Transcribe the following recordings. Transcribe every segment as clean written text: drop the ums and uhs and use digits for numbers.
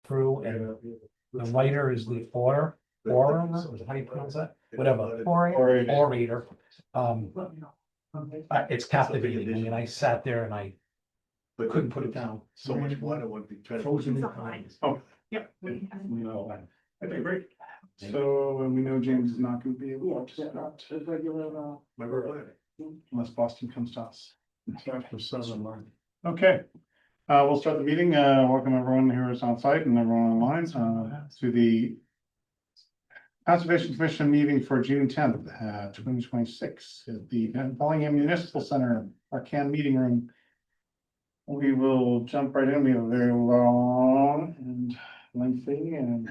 through, and the writer is the orator, how do you pronounce that? Whatever, orator. It's captivating. I mean, I sat there and I couldn't put it down. So much water would be trying to. Frozen. Oh, yep. No, okay, great. So we know James is not gonna be able to start unless Boston comes to us. Okay, we'll start the meeting. Welcome everyone who is on site and everyone online, to the Conservation Commission meeting for June 10th, 2026 at the Bellingham Municipal Center, our CAN meeting room. We will jump right in. We have a very long and lengthy and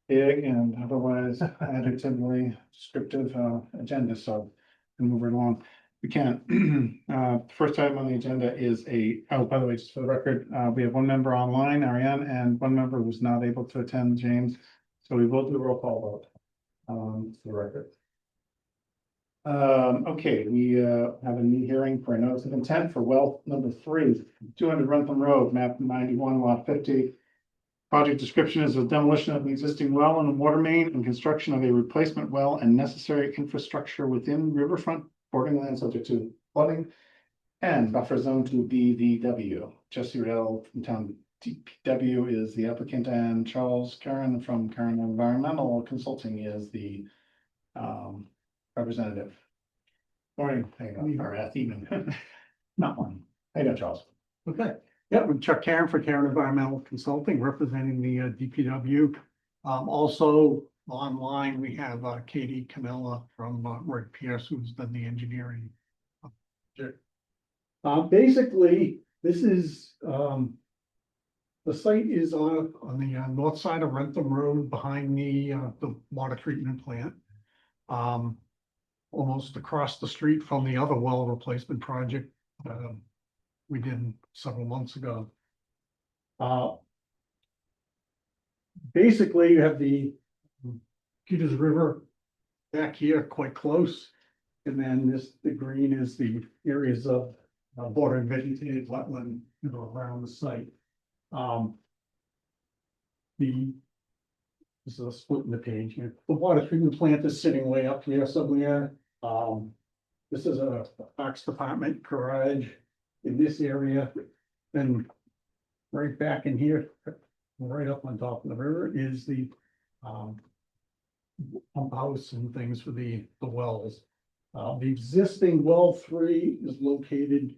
big and otherwise adjectively descriptive agenda, so we'll move right along. We can. First item on the agenda is by the way, just for the record, we have one member online, Ariane, and one member who's not able to attend, James. So we will do a roll call vote for the record. Okay, we have a new hearing for a notice of intent for well number 3, 200 Rentham Road, map 91, lot 50. Project description is a demolition of an existing well and a water main and construction of a replacement well and necessary infrastructure within riverfront bordering land subject to flooding and buffer zone to BVW. Jesse Riddell from town DPW is the applicant, and Charles Karen from Karen Environmental Consulting is the representative. Morning, or evening. Not morning. How you doing, Charles? Okay, yeah, I'm Chuck Karen for Karen Environmental Consulting, representing the DPW. Also online, we have Katie Canella from Rick Pierce, who's done the engineering. Basically, this is the site is on the north side of Rentham Road behind the water treatment plant. Almost across the street from the other well replacement project we did several months ago. Basically, you have the Peters River back here quite close. And then the green is the areas of border and vegetated wetland, around the site. This is a split in the page here. The water treatment plant is sitting way up here somewhere. This is a Parks Department garage in this area. Then right back in here, right up on top of the river is the pump house and things for the wells. The existing well 3 is located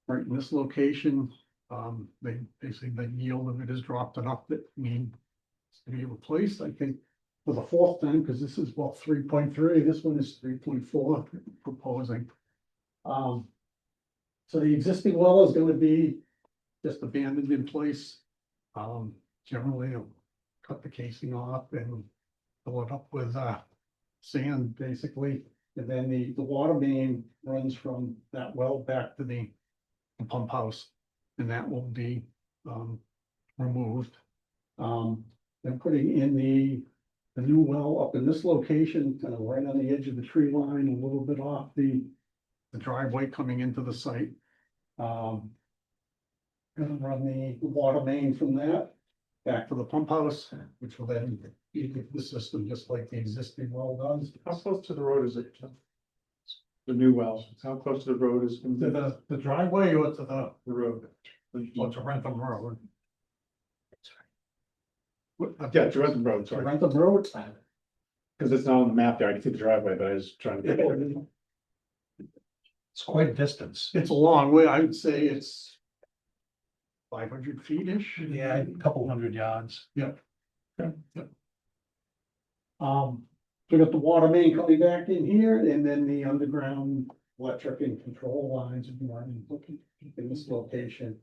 right in this location. They basically the yield of it has dropped enough that needs to be replaced, I think, for the 4th time, because this is well 3.3, this one is 3.4 proposing. So the existing well is going to be just abandoned in place. Generally, they'll cut the casing off and fill it up with sand, basically. And then the water main runs from that well back to the pump house, and that will be removed. Then putting in the new well up in this location, kind of right on the edge of the tree line, a little bit off the driveway coming into the site. Gonna run the water main from that back to the pump house, which will then feed the system just like the existing well does. How close to the road is it? The new well, how close to the road is To the driveway or to the road? to Rentham Road? Yeah, to Rentham Road, To sorry, Rentham Road. because it's not on the map there. I can see the driveway, but I was trying to. It's quite a distance. It's a long way. I would say it's 500 feet-ish. Yeah, a couple hundred yards. Yep. Yep. We got the water main coming back in here, and then the underground electric and control lines will be running in this location.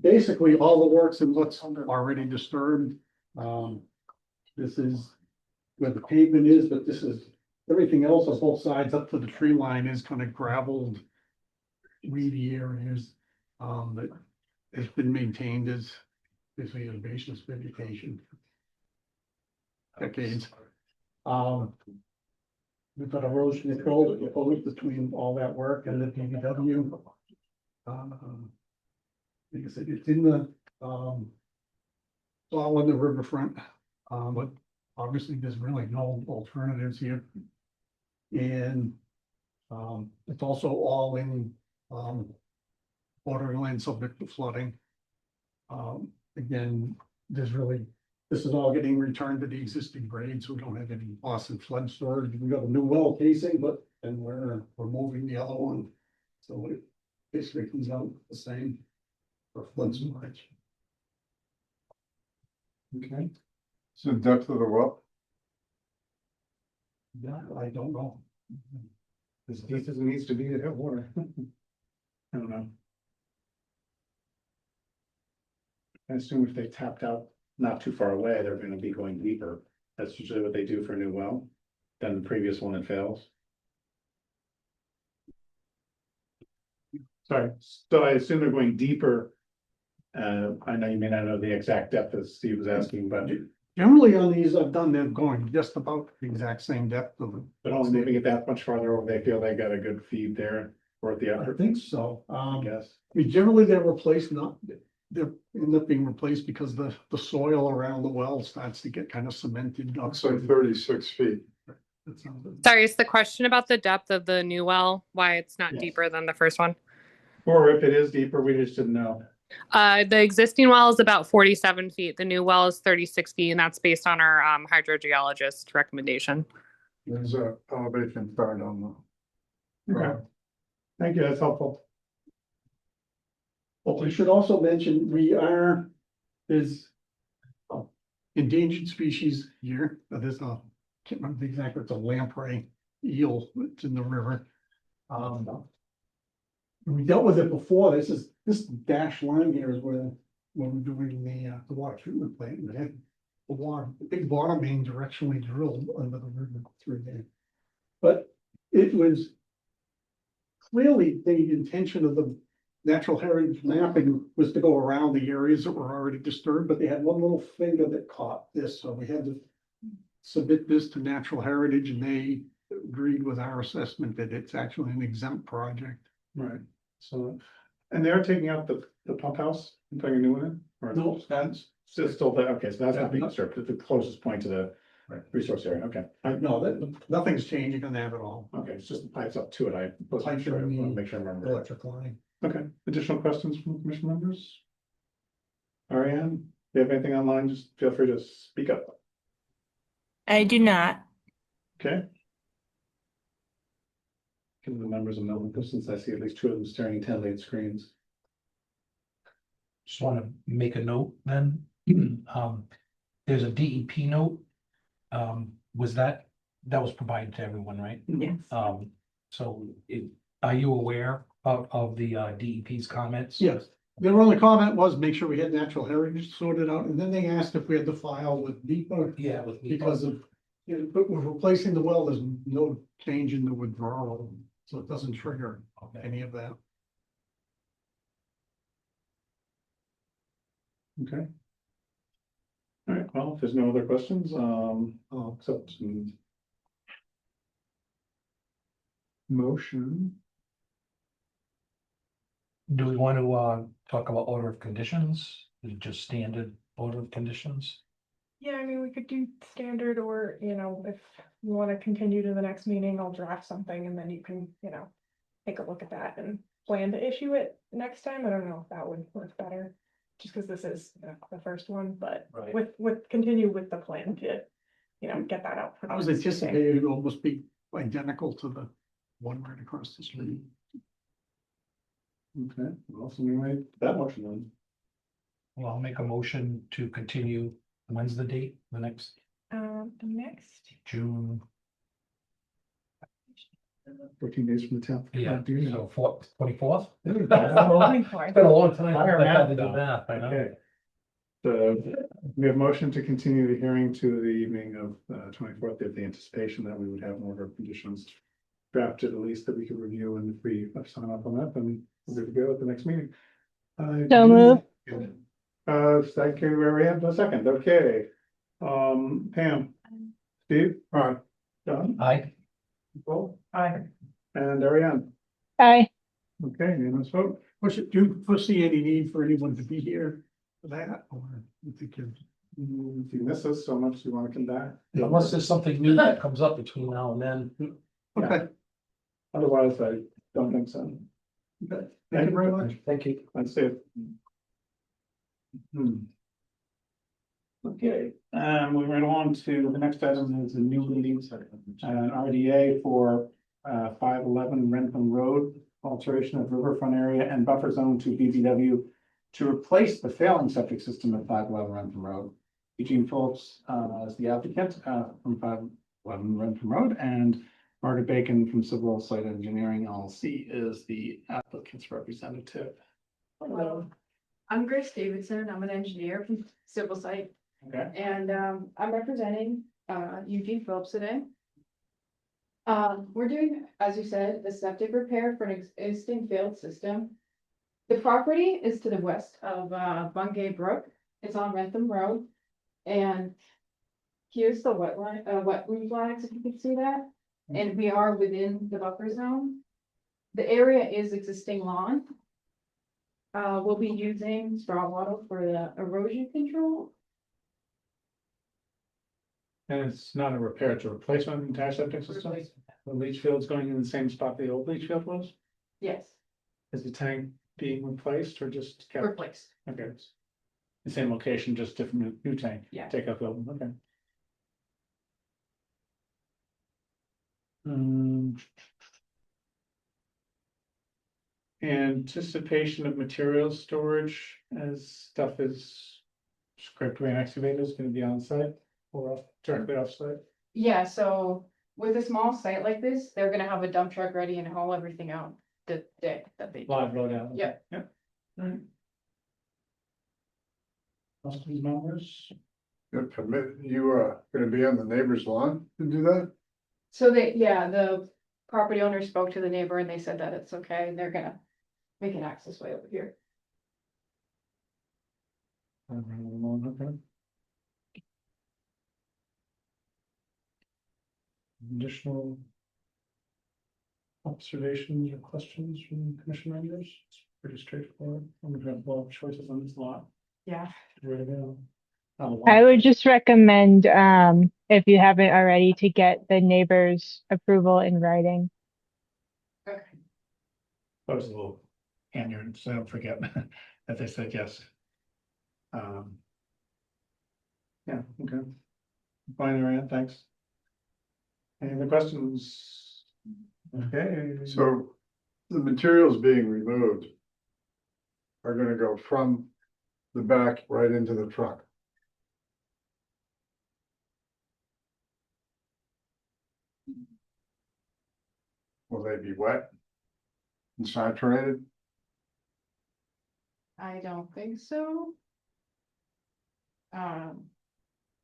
Basically, all the works and what's already disturbed. This is where the pavement is, but this is everything else on both sides up to the tree line is kind of gravelled, weedy areas that has been maintained as basically herbaceous vegetation. Decades. We've got erosion control that proposed between all that work and the PVW. Like I said, it's in the all on the riverfront, but obviously there's really no alternatives here. And, it's also all in, borderland subject to flooding. Again, this is all getting returned to the existing grades. We don't have any loss in flood storage. We got a new well casing, but then we're moving the other one. So it basically comes out the same for flood storage. Okay. So depth of the well, Yeah, I don't know. as deep as it needs to be to have water. I don't know. I assume if they tapped out not too far away, they're gonna be going deeper. That's usually what they do for a new well, than the previous one that fails. Sorry, so I assume they're going deeper. I know you may not know the exact depth as Steve was asking, but Generally on these, I've done them going just about the exact same depth of them. only moving it that much farther over, they feel they got a good feed there worth the I effort, think so. I guess. I mean, generally they're replaced, they're end up being replaced because the soil around the well starts to get kind of cemented up. Looks like 36 feet. That sounds- Sorry, is the question about the depth of the new well, why it's not Yes. deeper than the first one? Or if it is deeper, we just didn't know. The existing well is about 47 feet. The new well is 36 feet, and that's based on our hydrogeologist recommendation. There's a elevation chart on the. Okay. Thank you, that's helpful. Well, we should also mention, there's endangered species here. There's can't remember the exact, it's a lamprey eel that's in the river. We dealt with it before. This dashed line here is where we're doing the water treatment plant. We had the big water main directionally drilled under the river through there. But it was clearly the intention of the natural heritage mapping was to go around the areas that were already disturbed, but they had one little finger that caught this, so we had to submit this to natural heritage, and they agreed with our assessment that it's actually an exempt project. Right, so, and they're taking out the pump house and putting a new one in? Or No, that's, it's still there, okay, so that's not being Yeah. disturbed, it's the closest point to the Right. resource area, okay. no, nothing's changing on that at all. Okay, it's just the pipes up to it, I wasn't Pipes sure, I in the want to make sure I remember. Electric line. Okay, additional questions from commission members? Ariane, if you have anything online, just feel free to speak up, I do not. okay? Give the members a moment, since I see at least two of them staring intently at screens. Just want to make a note then. There's a DEP note. Was that was provided to everyone, right? Yes. So are you aware of the DEP's comments? Yes, their only comment was make sure we had natural heritage sorted out, and then they asked if we had to file with NEPA Yeah, with me. because of, but we're replacing the well, there's no change in the withdrawal, so it doesn't trigger Okay. any of that. Okay. All right, well, if there's no other questions, I'll accept some motion. Do we want to talk about order of conditions? Is it just standard order of conditions? Yeah, I mean, we could do standard, or, if you want to continue to the next meeting, I'll draft something and then you can, take a look at that and plan to issue it next time. I don't know if that would work better, just because this is the first one, but Right. continue with the plan to, get that out. for I was the next meeting. anticipating it would almost be identical to the one right across the street. Okay, well, so anyway, that motion then. Well, I'll make a motion to continue. When's the date? The next The next, June? 14 days from the 10th. Yeah, Do you so 24th? It's know? been a long time. I had to do that. I know. Okay. So we have motion to continue the hearing to the evening of 24th, with the anticipation that we would have more of our conditions drafted at least that we could review, and if we sign up on that, then we're good to go at the next meeting. So moved. Thank you, we have a second, okay. Pam, Steve, All right, John, Aye. Nicole, aye. and Ariane. Aye. Okay, unanimous vote. do you foresee any need for anyone to be here for that, or you think you're If you miss us so much, you want to come back. Unless there's something new that comes up between now and then. Okay. Otherwise, I don't think so. Okay, thank you very much. Thank you. Let's see it. Okay, moving right on to the next item is a new leads, an RDA for 511 Rentham Road, alteration of riverfront area and buffer zone to BBW to replace the failing septic system at 511 Rentham Road. Eugene Phillips is the applicant from 511 Rentham Road, and Margaret Bacon from Civil Site Engineering LLC is the applicant's representative. Hello, I'm Grace Davidson. I'm an engineer from Civil Site, Okay. and I'm representing Eugene Phillips today. We're doing, as you said, the septic repair for an existing failed system. The property is to the west of Bungay Brook. It's on Rentham Road, and here's the wetland flags, if you can see that. And we are within the buffer zone. The area is existing lawn. We'll be using straw wattle for the erosion control. And it's not a repair, it's a replacement of the entire septic system? The leach field's going in the same spot the old leach field was? Yes, Is the tank being replaced or just kept? replaced. Okay. It's the same location, just different new tank? Yeah. Take out building, okay. Anticipation of materials storage as stuff is scraped away and excavated is gonna be on site or directly off site? Yeah, so with a small site like this, they're gonna have a dump truck ready and haul everything out the day that they. Live load out? Yeah. Yep. Alright. Questions, members? You gonna be on the neighbor's lawn to do that? So the property owner spoke to the neighbor and they said that it's okay, and they're gonna make an access way over here. Okay. Additional observations or questions from commission members? It's pretty straightforward. We have a lot of choices on this lot. Yeah. Ready to go. I would just recommend, if you haven't already, to get the neighbor's approval in writing. Okay. Post a little hand so I don't forget that they said yes. Yeah, okay. Fine, Ryan, thanks. Any other questions? Okay. So the materials being removed are gonna go from the back right into the truck. Will they be wet and saturated? I don't think so.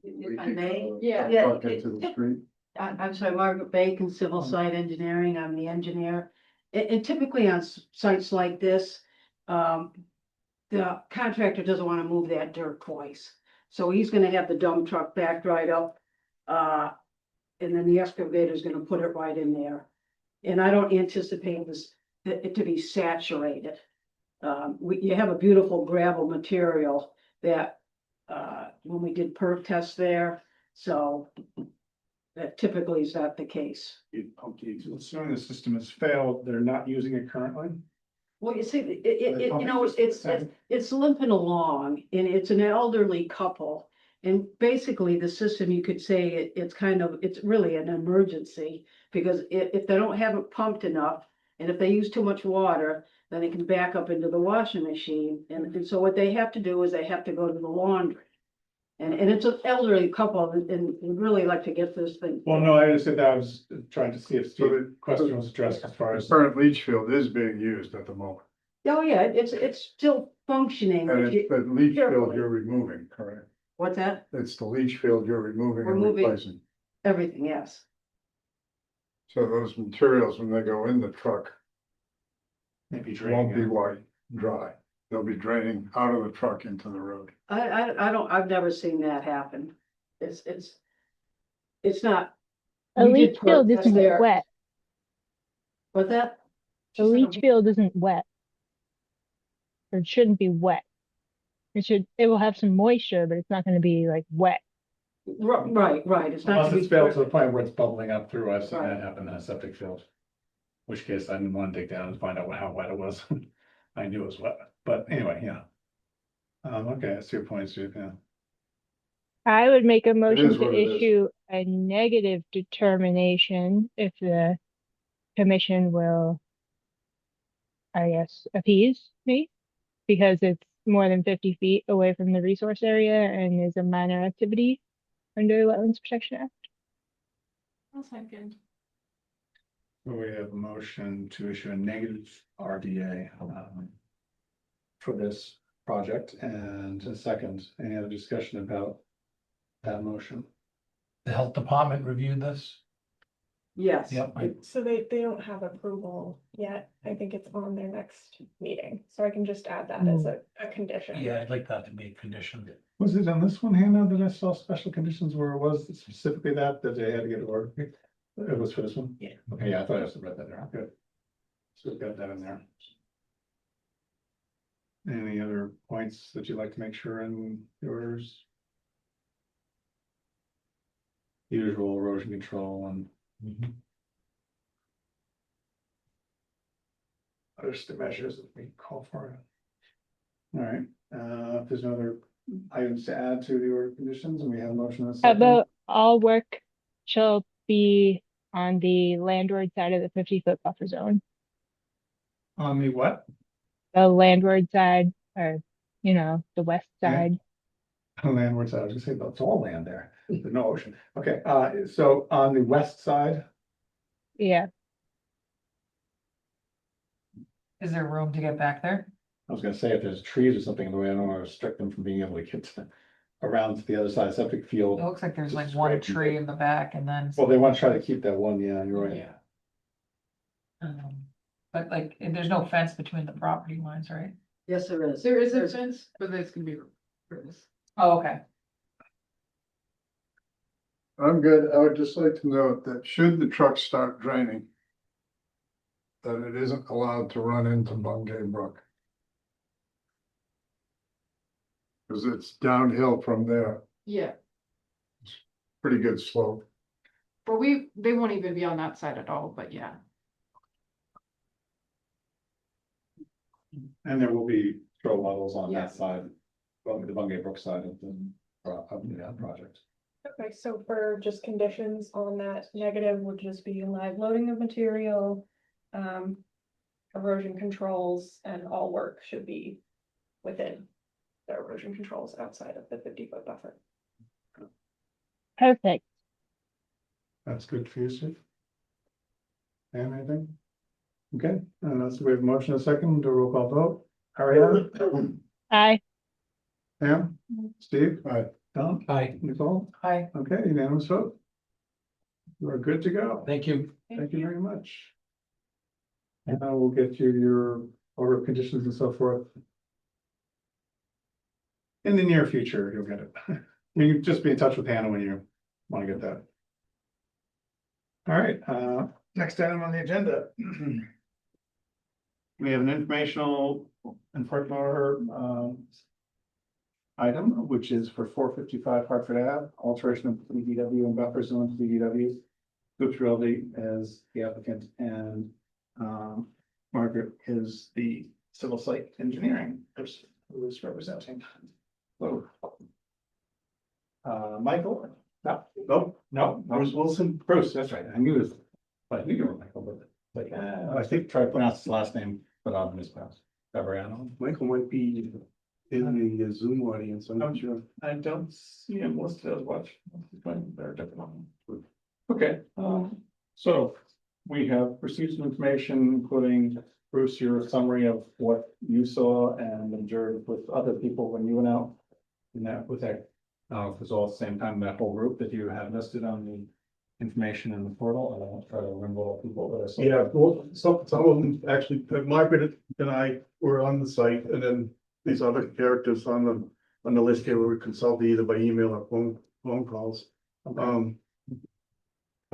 If I may, Yeah. Truck into the street? I'm sorry, Margaret Bacon, Civil Site Engineering, I'm the engineer. And typically on sites like this, the contractor doesn't want to move that dirt twice. So he's gonna have the dump truck backed right up, and then the excavator is gonna put it right in there. And I don't anticipate it to be saturated. You have a beautiful gravel material that, when we did perk tests there, so that typically is not the case. Assuming the system has failed, they're not using it currently? Well, you see, it's limping along and it's an elderly couple. And basically the system, you could say it's really an emergency. Because if they don't have it pumped enough and if they use too much water, then it can back up into the washing machine. And so what they have to do is they have to go to the laundry. And it's an elderly couple and would really like to get this thing. Well, no, I just said that I was trying to see if So the question was addressed as far The as. current leach field is being used at the moment, Oh, yeah, it's still functioning. and but it's the leach field carefully. you're removing, correct? What's that? It's the leach field you're removing and Removing. replacing. Everything, yes. So those materials, when they go in the truck, Maybe won't be draining. white, dry. They'll be draining out of the truck into the road. I've never seen that happen. It's not. A we did leach field perk tests isn't there. wet. What's that? A leach field isn't wet. Or it shouldn't be wet. it will have some moisture, but it's not gonna be like wet. Right, it's not. Unless gonna it's be failed to the perfect. point where it's bubbling up through, I've seen that Right. happen in a septic field. In which case I didn't want to dig down and find out how wet it was. I knew it was wet, but anyway, yeah. Okay, I see your point, Steve, yeah. I would make a motion is to what it is. issue a negative determination if the commission will, I guess, appease me, because it's more than 50 feet away from the resource area and is a minor activity under the Wetlands Protection Act. I'll second. So we have a motion to issue a negative RDA for this project, and a second, any other discussion about that motion? The health department reviewed this? Yes. Yep. So they don't have approval yet. I think it's on their next meeting, so I can just add that as a condition. Yeah, I'd like that to be a condition. Was it on this one handout that I saw special conditions where it was specifically that they had to get it ordered? It was for this one? Yeah. Okay, yeah, I thought I just read that there, good. So we've got that in there. Any other points that you'd like to make sure in yours? Usual erosion control and Mhm. other measures that we call for. All right, if there's no other items to add to the order of conditions, and we have a motion and a How second. about all work shall be on the landward side of the 50-foot buffer zone? On the what? The landward side, or, the west Yeah. side. Landward side, I was gonna say, it's all land there, there's no ocean. Okay, so on the west side, Yeah, Is there room to get back there? I was gonna say, if there's trees or something in the way, I don't want to restrict them from being able to get around to the other side of the septic field. It looks like there's like Just one scrape tree it. in the back and then. Well, they want to try to keep that one, yeah, you're right. Yeah. But like, there's no fence between the property lines, right? Yes, there is. There is a There's- fence, but there's gonna be for this. Oh, okay. I'm good. I would just like to note that should the truck start draining, that it isn't allowed to run into Bungay Brook. Cause it's downhill from there, Yeah, pretty good slope. but they won't even be on that side at all, but yeah. And there will be throw levels on Yeah. that side, well, the Bungay Brook side of the project. Okay, so for just conditions on that negative would just be live loading of material, erosion controls, and all work should be within the erosion controls outside of the 50-foot buffer. perfect. That's good for you, Steve? And anything? Okay, so we have a motion, a second, a roll call vote. Ariana? Aye. Pam? Steve? Aye. Tom? Hi, Nicole? Hi. Okay, unanimous vote. We're good to go. thank you. Thank you very much. And I will get you your order of conditions and so forth. In the near future, you'll get it. You can just be in touch with Hannah when you want to get that. All right, next item on the agenda. We have an informational enforcement order, item, which is for 455 Hartford Ave, alteration of BDW and buffer zone to BDW. Gooch Realty as the applicant, and Margaret is the civil site engineering person who is representing. Hello. Michael? No, Bruce Wilson. Bruce, that's right. I knew it. I knew you were Michael, but I think try to pronounce his last name, but I'll mispronounce. Fabriano. Michael might be in the Zoom audience, I'm not sure. I don't see him listed as watch. Okay, so we have received some information, including Bruce, your summary of what you saw and observed with other people when you went out. And that with that, it was all at the same time, that whole group that you had listed on the information in the portal. I don't try to remember all the people that I saw. Yeah, well, some of them actually, Margaret and I were on the site, and then these other characters on the list here were consulted either by email or phone calls.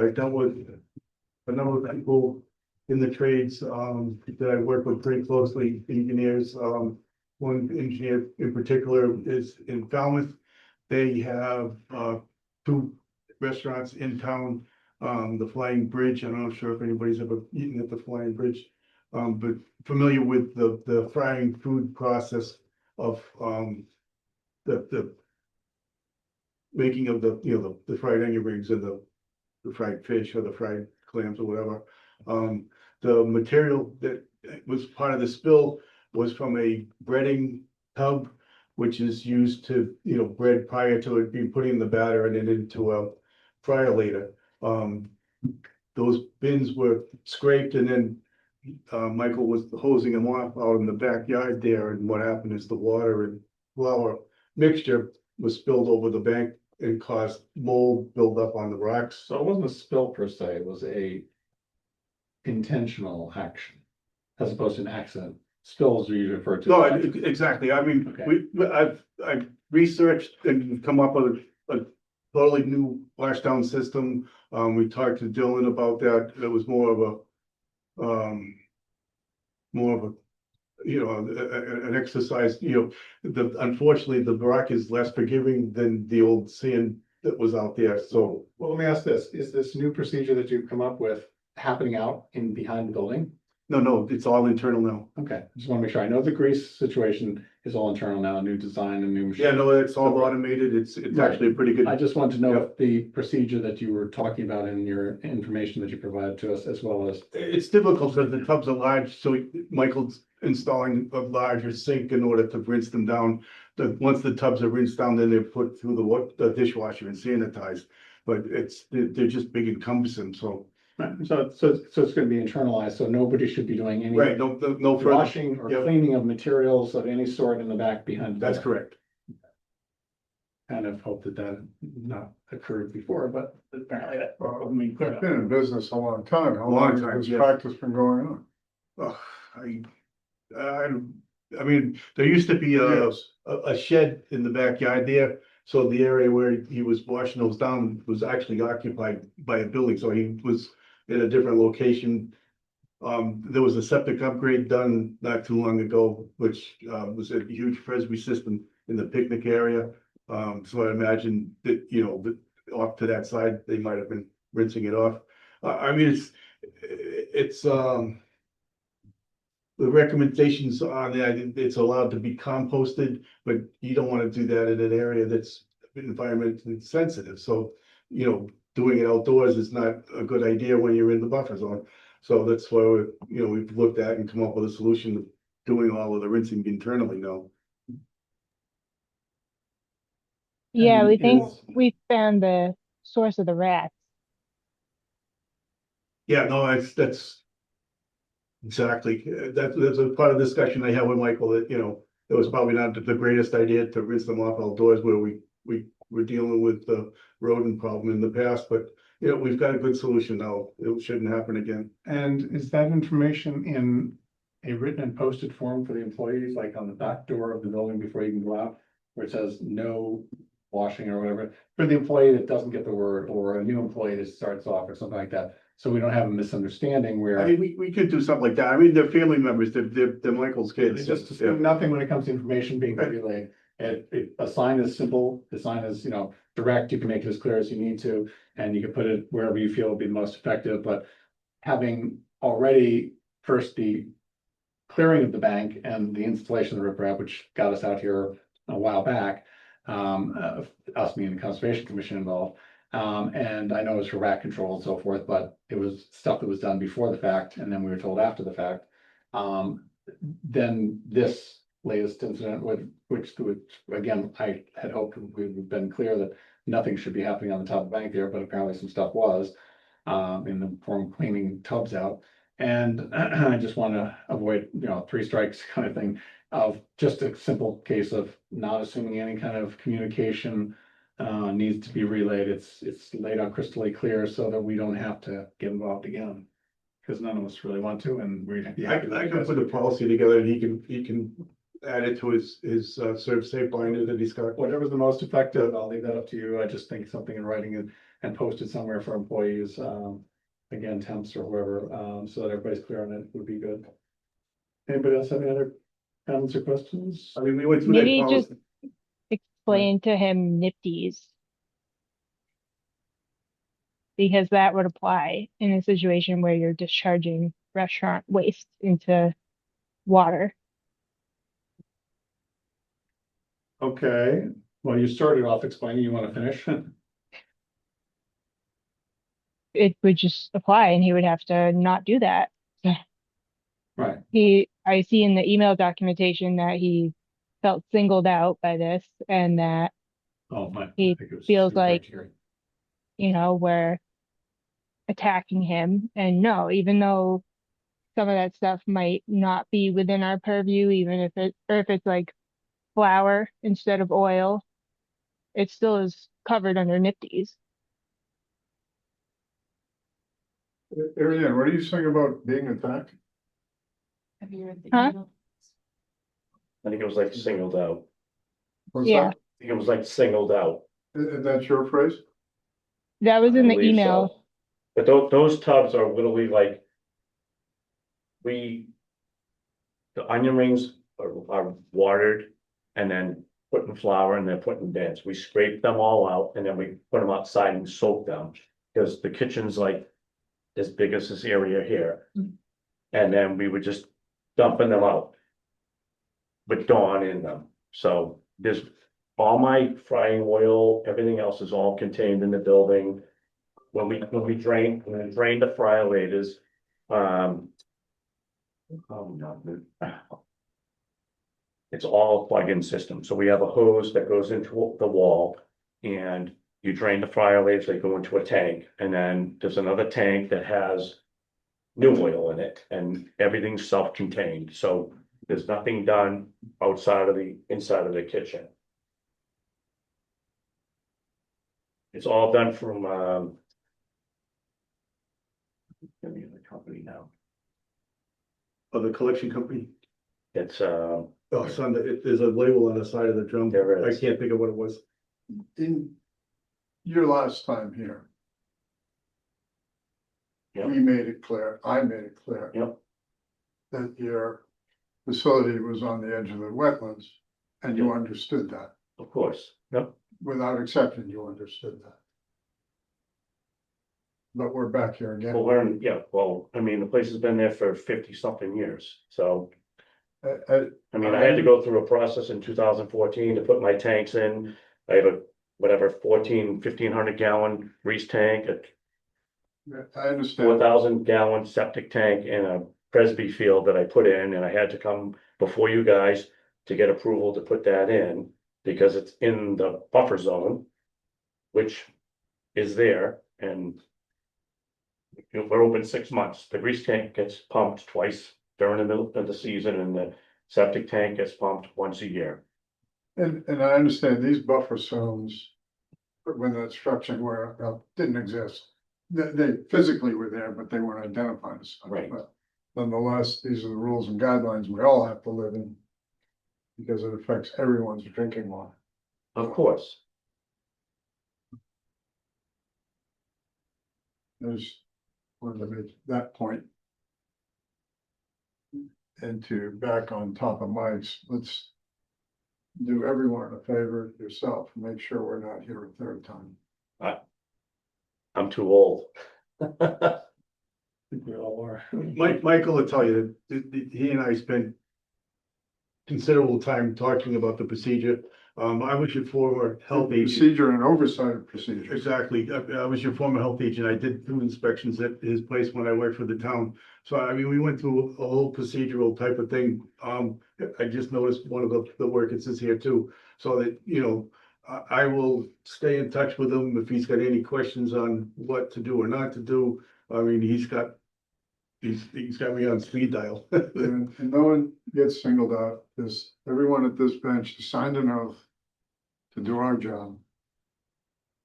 I've dealt with a number of people in the trades, that I work with pretty closely, engineers, one engineer in particular is in Falmouth. They have, two restaurants in town. The Flying Bridge, I'm not sure if anybody's ever eaten at the Flying Bridge. But familiar with the frying food process of, the making of the, the fried onion rings and the fried fish or the fried clams or whatever. The material that was part of the spill was from a breading tub, which is used to, bread prior to it being put in the batter and then into a fryer later. Those bins were scraped and then Michael was hosing them off out in the backyard there, and what happened is the water and flour mixture was spilled over the bank and caused mold buildup on the rocks. So it wasn't a spill per se, it was a intentional action, as opposed to an accident. Spills are usually referred to. No, exactly. I mean, Okay. I've researched and come up with a totally new washdown system. We talked to Dylan about that. It was more of a, an exercise, unfortunately, the rock is less forgiving than the old sand that was out there, so. Well, let me ask this, is this new procedure that you've come up with happening out in behind the building? No, it's all internal now. Okay, just want to make sure. I know the grease situation is all internal now, new design and new machine. Yeah, no, it's all automated. It's Right. actually a pretty good. I just want to know Yeah. if the procedure that you were talking about in your information that you provided to us, as well as. It's difficult because the tubs are large, so Michael's installing a larger sink in order to rinse them down. Once the tubs are rinsed down, then they're put through the dishwasher and sanitized. But they're just big and cumbersome, so. Right, so it's gonna be internalized, so nobody should be doing any. Right, no further. Washing or Yep. cleaning of materials of any sort in the back behind. the That's building. correct. Kind of hope that not occurred before, but apparently that. Well, I mean, clear I've up. been in business a long time. How Long long has time, this yes. practice been going on? Oh, I mean, there used to be a shed in the backyard there. So the area where he was washing those down was actually occupied by a building, so he was in a different location. There was a septic upgrade done not too long ago, which was a huge Frisbee system in the picnic area. So I imagine that, off to that side, they might have been rinsing it off. I mean, it's the recommendations on that, it's allowed to be composted, but you don't want to do that in an area that's environmentally sensitive. So, doing it outdoors is not a good idea when you're in the buffer zone. So that's why, we've looked at and come up with a solution of doing all of the rinsing internally now. Yeah, And we think is- we found the source of the rats. Yeah, no, that's exactly, that's a part of the discussion I had with Michael, that, it was probably not the greatest idea to rinse them off outdoors where we were dealing with the rodent problem in the past, but, we've got a good solution now. It shouldn't happen again. And is that information in a written and posted form for the employees, like on the back door of the building before you can go out? Where it says no washing or whatever, for the employee that doesn't get the word, or a new employee that starts off or something like that. So we don't have a misunderstanding I where. mean, we could do something like that. I mean, they're family members, they're Michael's kids. It's just Yeah. nothing when it comes to information being relayed. A sign is simple, the sign is, direct, you can make it as clear as you need to, and you can put it wherever you feel will be the most effective, but having already first the clearing of the bank and the installation of the riprap, which got us out here a while back, us being the Conservation Commission involved. And I know it was for rat control and so forth, but it was stuff that was done before the fact, and then we were told after the fact. Then this latest incident which again, I had hoped we've been clear that nothing should be happening on the top of the bank there, but apparently some stuff was, in the form of cleaning tubs out. And I just want to avoid, 3 strikes kind of thing, of just a simple case of not assuming any kind of communication needs to be relayed. It's laid out crystally clear so that we don't have to get involved again. Because none of us really want to, and we're. I can put a policy together and he can add it to his serve safe binder that he's got. Whatever's the most effective, I'll leave that up to you. I just think something in writing and posted somewhere for employees, again, temps or whoever, so that everybody's clear on it would be good. Anybody else have any other comments or questions? I mean, we went through that Maybe policy. just explain to him NIPD's. Because that would apply in a situation where you're discharging restaurant waste into water. Okay, well, you started off explaining, you wanna finish? It would just apply and he would have to not do that. Right, I see in the email documentation that he felt singled out by this and that, oh, my. He I think it was feels referred like- to here. we're attacking him. And no, even though some of that stuff might not be within our purview, even if it's like flour instead of oil, it still is covered under NIPD's. Ariane, what are you saying about being attacked? Have you read the Huh? email? I think it was like singled out. What's Yeah. that? I think it was like singled out. Is that your phrase? That was I in the believe email. so. But those tubs are literally like. The onion rings are watered and then put in flour and then put in bins. We scrape them all out and then we put them outside and soak them. Because the kitchen's like as big as this area here. And then we were just dumping them out. With Dawn in them. So there's all my frying oil, everything else is all contained in the building. When we drain the fryolators, oh, no. It's all a plug-in system. So we have a hose that goes into the wall and you drain the fryolators, they go into a tank. And then there's another tank that has new oil in it and everything's self-contained. So there's nothing done outside of the inside of the kitchen. It's all done from give me the company now. Of the collection company. It's Oh, son, there's a label on the side of the drum. There I is. can't think of what it was. In your last time here, Yep. we made it clear, I made it clear. Yep. That your facility was on the edge of the wetlands, and you understood that. Of course, yep. Without exception, you understood that. But we're back here again. Well, I mean, the place has been there for 50-something years, so. I mean, I had to go through a process in 2014 to put my tanks in. I have a, 1,500 gallon grease tank, a I understand. 4,000 gallon septic tank and a Presby field that I put in, and I had to come before you guys to get approval to put that in, because it's in the buffer zone, which is there, and we're open 6 months. The grease tank gets pumped twice during the middle of the season, and the septic tank gets pumped once a year. And I understand these buffer zones, when the structure didn't exist. They physically were there, but they weren't identified as such. Right. But nonetheless, these are the rules and guidelines we all have to live in. Because it affects everyone's drinking water. Of course. There's, wanted to make that point. And to back on top of Mike's, let's do everyone a favor, yourself, make sure we're not here a third time. I'm too old. I think we all are. Michael will tell you, that he and I spent considerable time talking about the procedure. I was your former health agent. Procedure and oversight of procedure. Exactly. I was your former health agent. I did 2 inspections at his place when I worked for the town. So I mean, we went through a whole procedural type of thing. I just noticed one of the work it says here too. So that, I will stay in touch with him if he's got any questions on what to do or not to do. I mean, he's got me on speed dial. And no one gets singled out, because everyone at this bench signed an oath to do our job.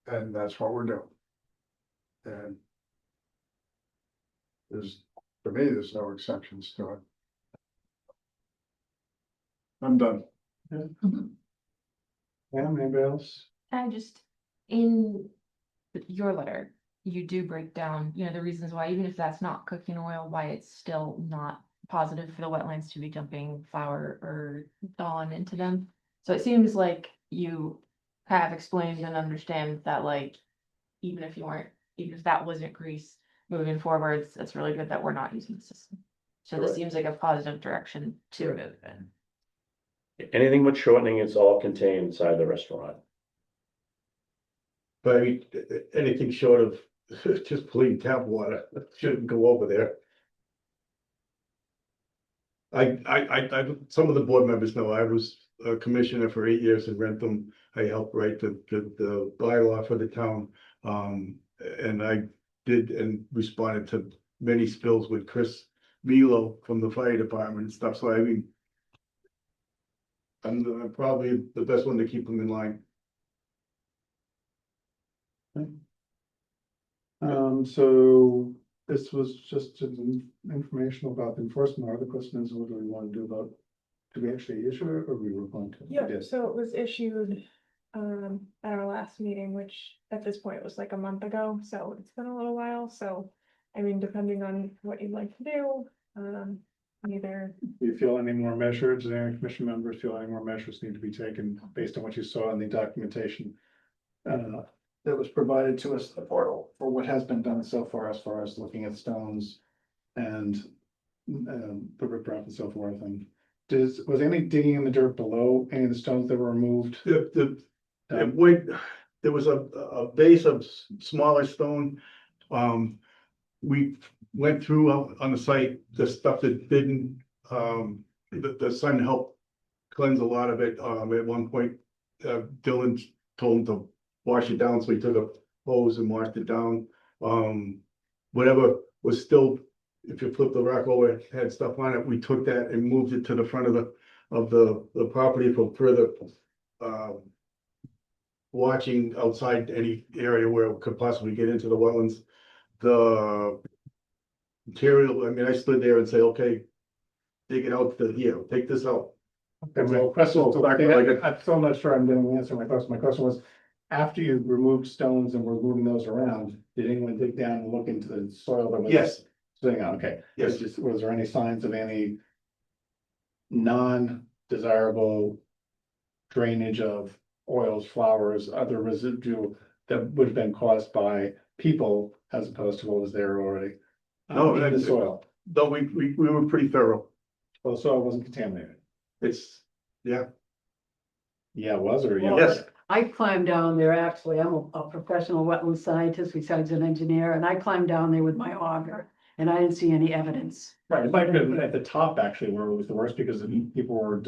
And that's what we're doing. And for me, there's no exceptions to it. I'm done. Yeah, anybody else? I just, in your letter, you do break down, the reasons why, even if that's not cooking oil, why it's still not positive for the wetlands to be dumping flour or dawn into them. So it seems like you have explained and understand that like, even if that wasn't grease moving forwards, it's really good that we're not using the system. So this Correct. seems like a positive direction to move in. Anything with shortening, it's all contained inside the restaurant. But I mean, anything short of just plain tap water shouldn't go over there. Some of the board members know I was a commissioner for 8 years in Rentham. I helped write the bylaw for the town. And I did and responded to many spills with Chris Milo from the fire department and stuff. So I mean, I'm probably the best one to keep them in line. So this was just informational about the enforcement. Our other question is, what do we want to do about, do we actually issue it or we were going to? Yeah, Yes. so it was issued at our last meeting, which at this point was like a month ago, so it's been a little while, so. I mean, depending on what you'd like to do, either, Do you feel any more measures, any commission members feel any more measures need to be taken based on what you saw in the documentation? That was provided to us, the portal, for what has been done so far as looking at stones and the riprap and so forth, and was any digging in the dirt below any of the stones that were removed? It went, there was a base of smaller stone. We went through on the site, the stuff that didn't, the sun helped cleanse a lot of it. At one point, Dylan told him to wash it down, so he took a hose and washed it down. Whatever was still, if you flip the rock over, it had stuff on it, we took that and moved it to the front of the property for further watching outside any area where it could possibly get into the wetlands. The material, I mean, I stood there and say, okay, dig it out to here, take this out. And my question was, I'm still not sure I'm getting the answer to my question. My question was, after you removed stones and were moving those around, did anyone dig down and look into the soil that was? Yes. Sitting on, okay. Yes. Was there any signs of any non-desirable drainage of oils, flowers, other residue that would have been caused by people as opposed to what was there already? No, in the soil. Though we were pretty thorough. Well, the soil wasn't contaminated. It's, yeah. Yeah, it was, or Well, Yes. I climbed down there, actually, I'm a professional wetland scientist besides an engineer, and I climbed down there with my auger, and I didn't see any evidence. Right, it might have been at the top actually where it was the worst because people were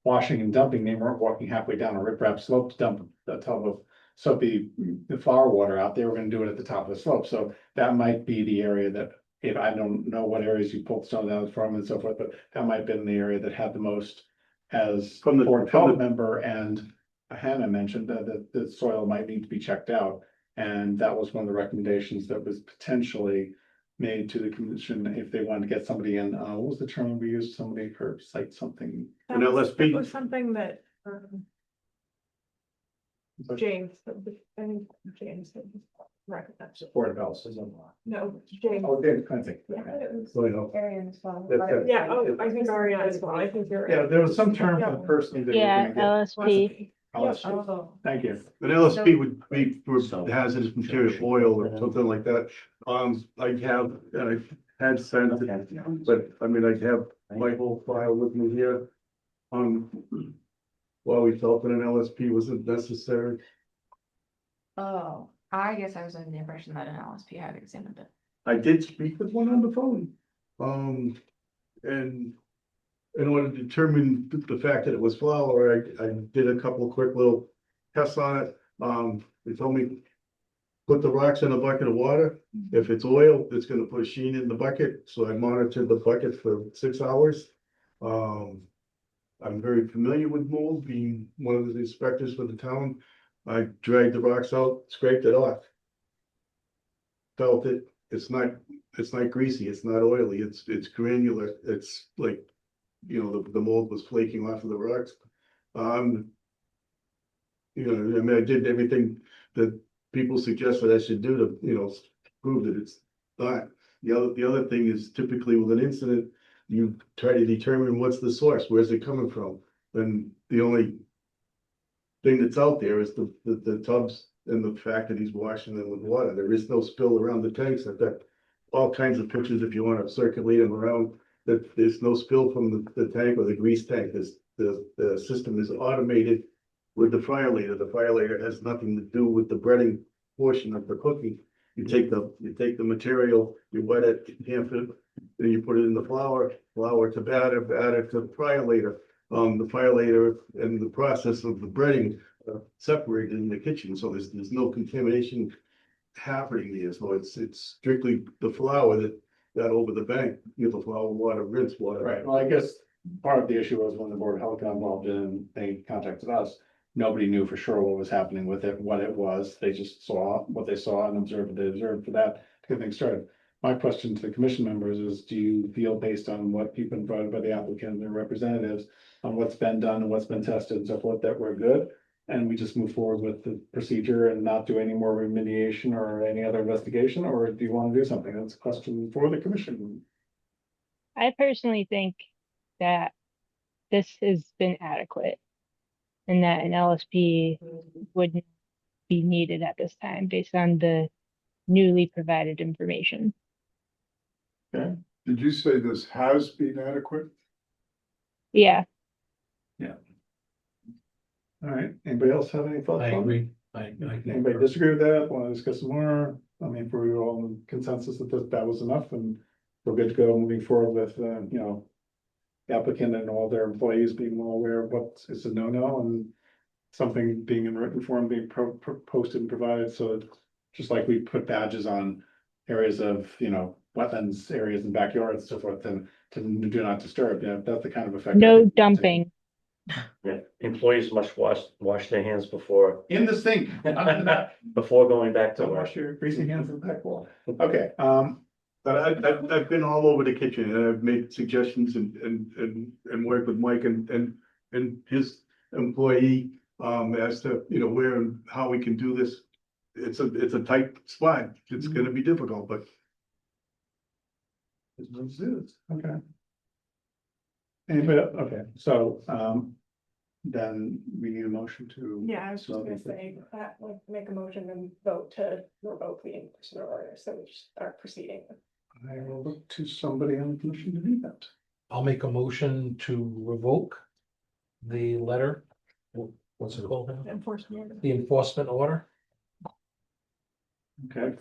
washing and dumping, they weren't walking halfway down a riprap slope to dump the tub of soapy, the flower water out, they were gonna do it at the top of the slope, so that might be the area that, if I don't know what areas you pulled stone down from and so forth, but that might have been the area that had the most as From the- board from the- health member and Hannah mentioned that the soil might need to be checked out. And that was one of the recommendations that was potentially made to the commission if they wanted to get somebody in, what was the term we used, somebody for site something? that was something that, James, I think James. Right, that's, Board of Health, isn't it? no, James. Oh, David Clancy. Yeah, it was So, you know, Arian as well. That's- Yeah, oh, I think Arian as well, I think you're. Yeah, there was some term for the person that. Yeah, LSP. LSP. Thank you. An LSP would be for hazardous material, oil or something like that. I have, and I've had sent it, but I mean, I have my whole file with me here. While we felt that an LSP wasn't necessary. Oh, I guess I was under the impression that an LSP had examined it. I did speak with one on the phone. And in order to determine the fact that it was flour, I did a couple of quick little tests on it. They told me, put the rocks in a bucket of water. If it's oil, it's gonna put a sheen in the bucket. So I monitored the bucket for 6 hours. I'm very familiar with mold, being one of the inspectors for the town. I dragged the rocks out, scraped it off. Felt it, it's not greasy, it's not oily, it's granular, it's like, you know, the mold was flaking off of the rocks. You know, I mean, I did everything that people suggested I should do to, you know, prove that it's not. The other thing is typically with an incident, you try to determine what's the source, where's it coming from? Then the only thing that's out there is the tubs and the fact that he's washing them with water. There is no spill around the tanks. I've got all kinds of pictures if you want to circulate them around, that there's no spill from the tank or the grease tank. The system is automated with the fire later. The fire later has nothing to do with the breading portion of the cooking. You take the material, you wet it, you tamp it, then you put it in the flour to batter to fire later. The fire later and the process of the breading separated in the kitchen, so there's no contamination happening here. So it's strictly the flour that got over the bank, you know, the flour, water, rinse water. Right, well, I guess part of the issue was when the Board of Health got involved in, they contacted us. Nobody knew for sure what was happening with it, what it was. They just saw what they saw and observed what they observed for that to get things started. My question to the commission members is, do you feel based on what you've been provided by the applicant and their representatives on what's been done and what's been tested and so forth, that we're good? And we just move forward with the procedure and not do any more remediation or any other investigation, or do you want to do something? That's a question for the commission. I personally think that this has been adequate and that an LSP wouldn't be needed at this time based on the newly provided information. Did you say this has been adequate? Yeah, All right, anybody else have any thoughts? I on it? agree. Anybody disagree with that? Want to discuss some more? I mean, if we're all in consensus that that was enough and we're good to go moving forward with, you know, the applicant and all their employees being well aware of what is a no-no and something being in written form, being posted and provided. So just like we put badges on areas of, you know, wetlands, areas and backyards, so forth, and to do not disturb, yeah, that's the kind of effect. I no think- dumping. Yeah, employees must wash their hands before, In the sink. before going back to Don't work. wash your greasy hands in the back wall. Okay, But I've been all over the kitchen and I've made suggestions and worked with Mike and his employee. As to, you know, where and how we can do this. It's a tight spot. It's gonna be difficult, but. okay. Anybody, okay, so, then we need a motion to. Yeah, I was just gonna say that, like, make a motion and vote to revoke the enforcement order, so we just start proceeding. I will look to somebody on the commission to do that. I'll make a motion to revoke the letter. What's it called now? Enforcement order. The enforcement order. Okay.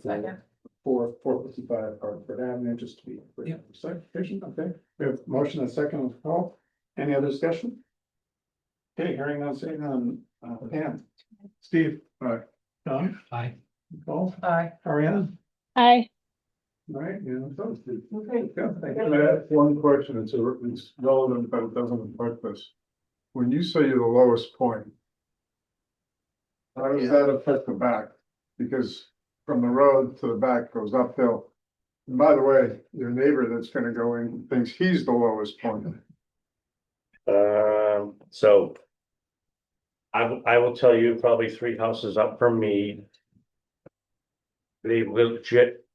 For 455 Hartford Avenue, just to be. Yeah. Clarification, okay, we have motion and second on the call. Any other discussion? Okay, hearing none, saying none, Pam, Steve, Don, Aye. Nicole, Aye. Ariana, I, all right, yeah, so, Okay. go, thank Can you. I ask one question? It's relevant, but it doesn't affect this. When you say you're the lowest point, how does that affect the back? Because from the road to the back goes uphill. And by the way, your neighbor that's gonna go in thinks he's the lowest point. So. I will tell you, probably 3 houses up from me. They legit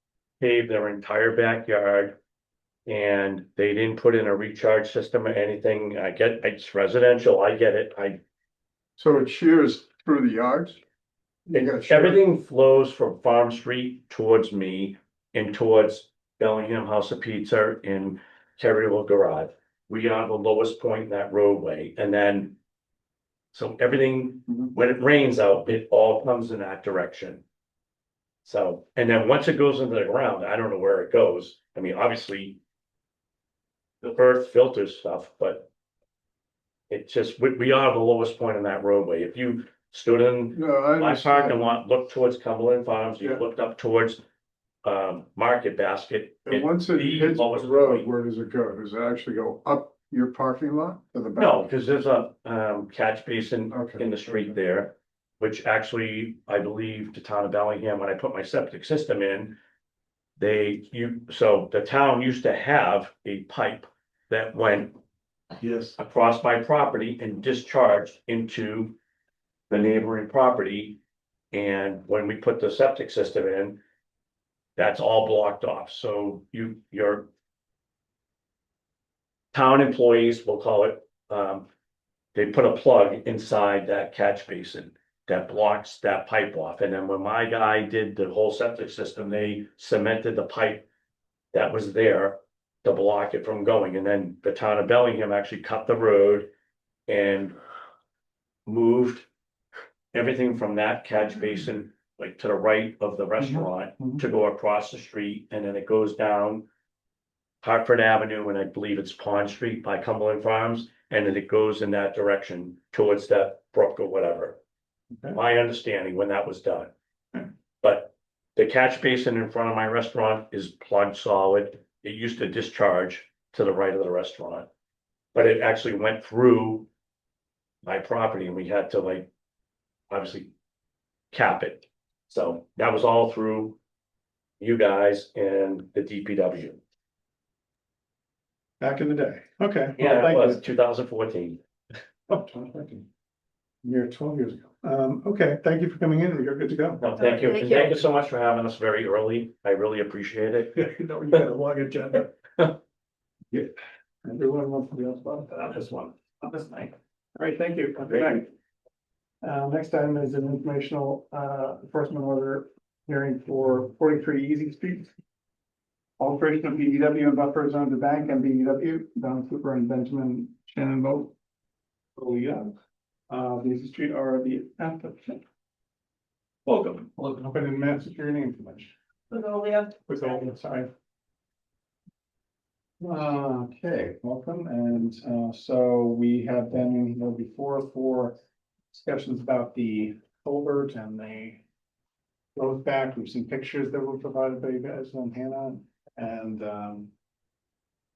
paved their entire backyard. And they didn't put in a recharge system or anything. It's residential, I get it, So it shears through the yards? You got shear- everything flows from Farm Street towards me and towards Bellingham House of Pizza and Terryville Garage. We are the lowest point in that roadway, and then. So everything, when it rains out, it all comes in that direction. So, and then once it goes into the ground, I don't know where it goes. I mean, obviously. The earth filters stuff, but. It's just, we are the lowest point in that roadway. If you stood in No, I my understand. parking lot, looked towards Cumberland Farms, you Yeah. looked up towards. Market Basket. And once it the hits the lowest road, point. where does it go? Does it actually go up your parking lot to the back? No, because there's a catch basin Okay. in the street there. Which actually, I believe the town of Bellingham, when I put my septic system in. So the town used to have a pipe that went Yes. across my property and discharged into the neighboring property. And when we put the septic system in, that's all blocked off. So your town employees, we'll call it, they put a plug inside that catch basin that blocks that pipe off. And then when my guy did the whole septic system, they cemented the pipe that was there to block it from going. And then the town of Bellingham actually cut the road and moved everything from that catch basin, like to the right of the restaurant, to go across the street, and then it goes down Hartford Avenue, and I believe it's Pond Street by Cumberland Farms, and then it goes in that direction towards that brook or whatever. Okay. My understanding when that was done. But the catch basin in front of my restaurant is plugged solid. It used to discharge to the right of the restaurant. But it actually went through my property and we had to like, obviously cap it. So that was all through you guys and the DPW. Back in the day. Okay. well, Yeah, it thank was you. 2014. Oh, 2014. You're 12 years ago. Okay, thank you for coming in. You're good to go. No, thank you. Thank And you. thank you so much for having us very early. I really appreciate it. You know, you got a long agenda. Everyone wants to be on spot on this one, on this night. All right, thank you. Have a good night. Next item is an informational, enforcement order hearing for 43 Easy Street. Alteration of BDW and buffer zone to bank and BDW, Don Cooper and Benjamin Shenandoah. Oh, yeah. The Easy Street are the applicant. Welcome. Welcome. Hope I didn't mess with your name too much. With all, sorry. Okay, welcome, and so we have been, before for discussions about the culvert and the road back. We've seen pictures that were provided by you guys on Hannah, and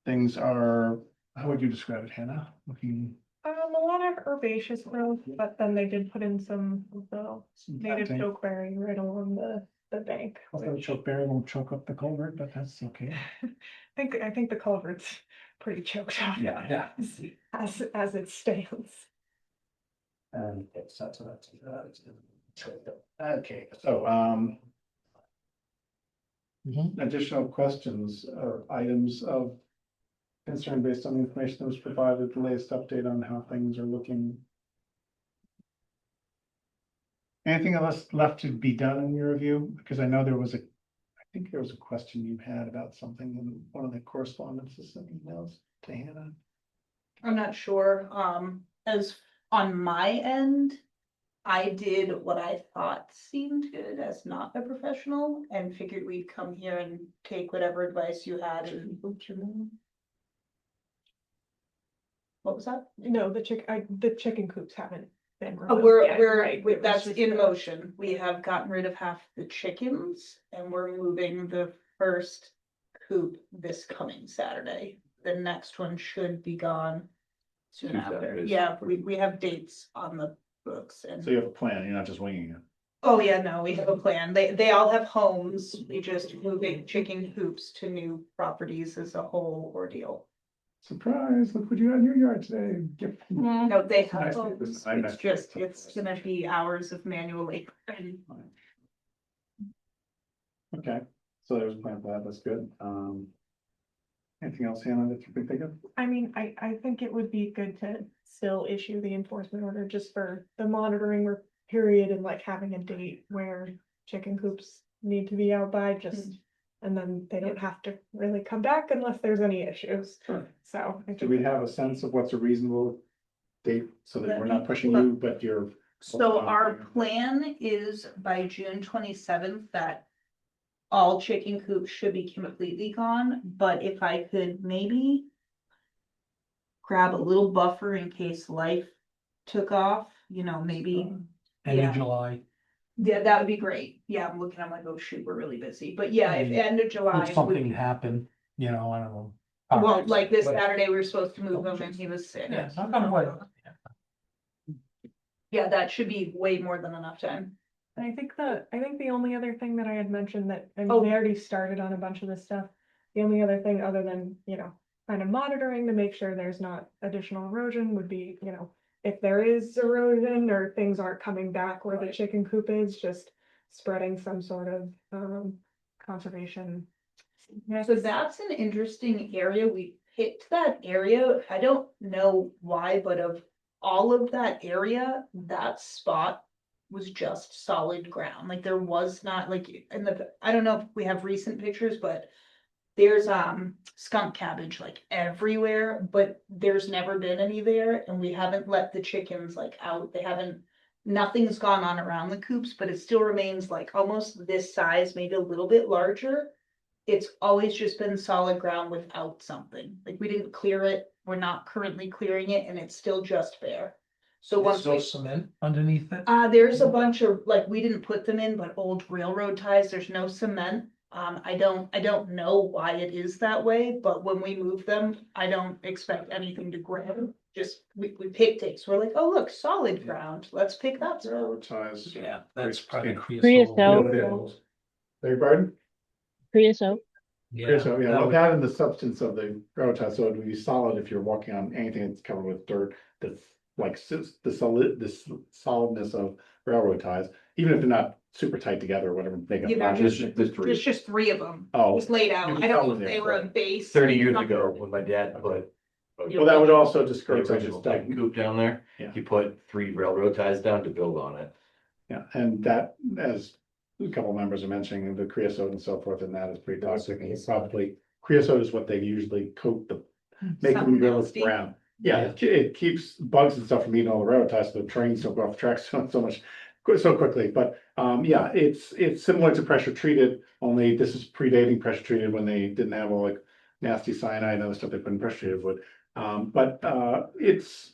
things are, how would you describe it, Hannah? Looking. A lot of herbaceous growth, but then they did put in some of the native planting. chokeberry right along the bank. I thought chokeberry won't choke up the culvert, but that's okay. I think the culvert's pretty choked up. Yeah. As it stands. And that's okay, so, additional questions or items of concern based on the information that was provided, the latest update on how things are looking. Anything else left to be done in your review? Because I know I think there was a question you had about something in one of the correspondences and emails to Hannah. I'm not sure, as on my end, I did what I thought seemed good as not a professional and figured we'd come here and take whatever advice you had and. What was that? No, the chicken coops haven't been. Oh, removed yet, right? It was that's just in the- motion. We have gotten rid of half the chickens and we're moving the first coop this coming Saturday. The next one should be gone soon Two after. Saturdays. Yeah, we have dates on the books and. So you have a plan, you're not just winging it. Oh, yeah, no, we have a plan. They all have homes. We just moving chicken coops to new properties is a whole ordeal. Surprise, look what you had in your yard today. Gift. No, they have Nice. homes. I It's know. just, it's gonna be hours of manual labor and. Okay, so there's a plan for that, that's good. Anything else, Hannah, that you can think of? I mean, I think it would be good to still issue the enforcement order just for the monitoring period and like having a date where chicken coops need to be out by just. And then they don't have to really come back unless there's any issues. Sure. So. I Do think we have a sense of what's a reasonable date so that we're not pushing you, but you're. So our plan is by June 27th that all chicken coops should be completely gone, but if I could maybe grab a little buffer in case life took off, maybe. End Yeah. of July, Yeah, that would be great. Yeah, I'm like, oh shoot, we're really busy. But yeah, if end of July. if something happened, I don't know. Well, like this But- Saturday, we were supposed to move him and he was sick. Yeah, knock on wood. Yeah, that should be way more than enough time. And I think the only other thing that I had mentioned that, I mean, Oh. they already started on a bunch of this stuff. The only other thing other than, kind of monitoring to make sure there's not additional erosion would be, if there is erosion or things aren't coming back where the chicken coop is, just spreading some sort of, conservation. So that's an interesting area. picked that area. I don't know why, but of all of that area, that spot was just solid ground. Like there was not like in the, I don't know if we have recent pictures, but there's skunk cabbage like everywhere, but there's never been any there, and we haven't let the chickens like out. They haven't, nothing's gone on around the coops, but it still remains like almost this size, maybe a little bit larger. It's always just been solid ground without something. Like we didn't clear it. We're not currently clearing it, and it's still just bare. So once There's no we, cement underneath it? there's a bunch of, like, we didn't put them in, but old railroad ties, there's no cement. I don't know why it is that way, but when we move them, I don't expect anything to grow. Just, we picked it, so we're like, oh, look, solid ground, let's pick that stuff. Railroad ties. Yeah, that's probably Creosote. creosote. Beg your pardon? Creosote. Yeah, So, yeah, that well, would- that and the substance of the railroad ties, so it would be solid if you're walking on anything that's covered with dirt. That's like this solidness of railroad ties, even if they're not super tight together or whatever, make Yeah, a. they're flash. there's just three of them. Oh. Just laid You out. can I don't tell know if them they there, were a right. base. 30 years ago, when my dad put. Well, that would also The discourage original just coop down there, Yeah. he put 3 railroad ties down to build on it. Yeah, and that, as a couple of members are mentioning, the creosote and so forth, and that is pretty toxic, and it's probably, creosote is what they usually coat the, make them Something go nasty. brown. Yeah, it keeps bugs and stuff from eating all the railroad ties, so the trains don't go off the tracks so quickly, but, yeah, it's similar to pressure treated, only this is predating pressure treated when they didn't have all like nasty cyanide and other stuff they put in pressure treated wood. It's,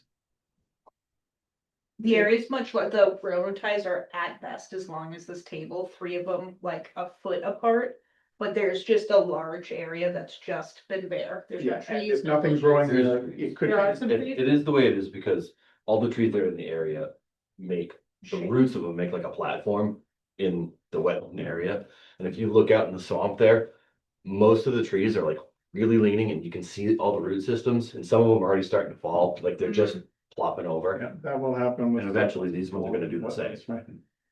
The area's much like the railroad ties are at best as long as this table, 3 of them like a foot apart. But there's just a large area that's just been bare. There's no yeah, trees. if no nothing's bushes. growing there, it could. There are be- some trees. It is the way it is because all the trees that are in the area make, the roots of them make like a platform in the wetland area. And if you look out in the swamp there, most of the trees are like really leaning and you can see all the root systems and some of them are already starting to fall, like they're just plopping over. Yeah, that will happen with. And eventually these ones are gonna do the same. Right.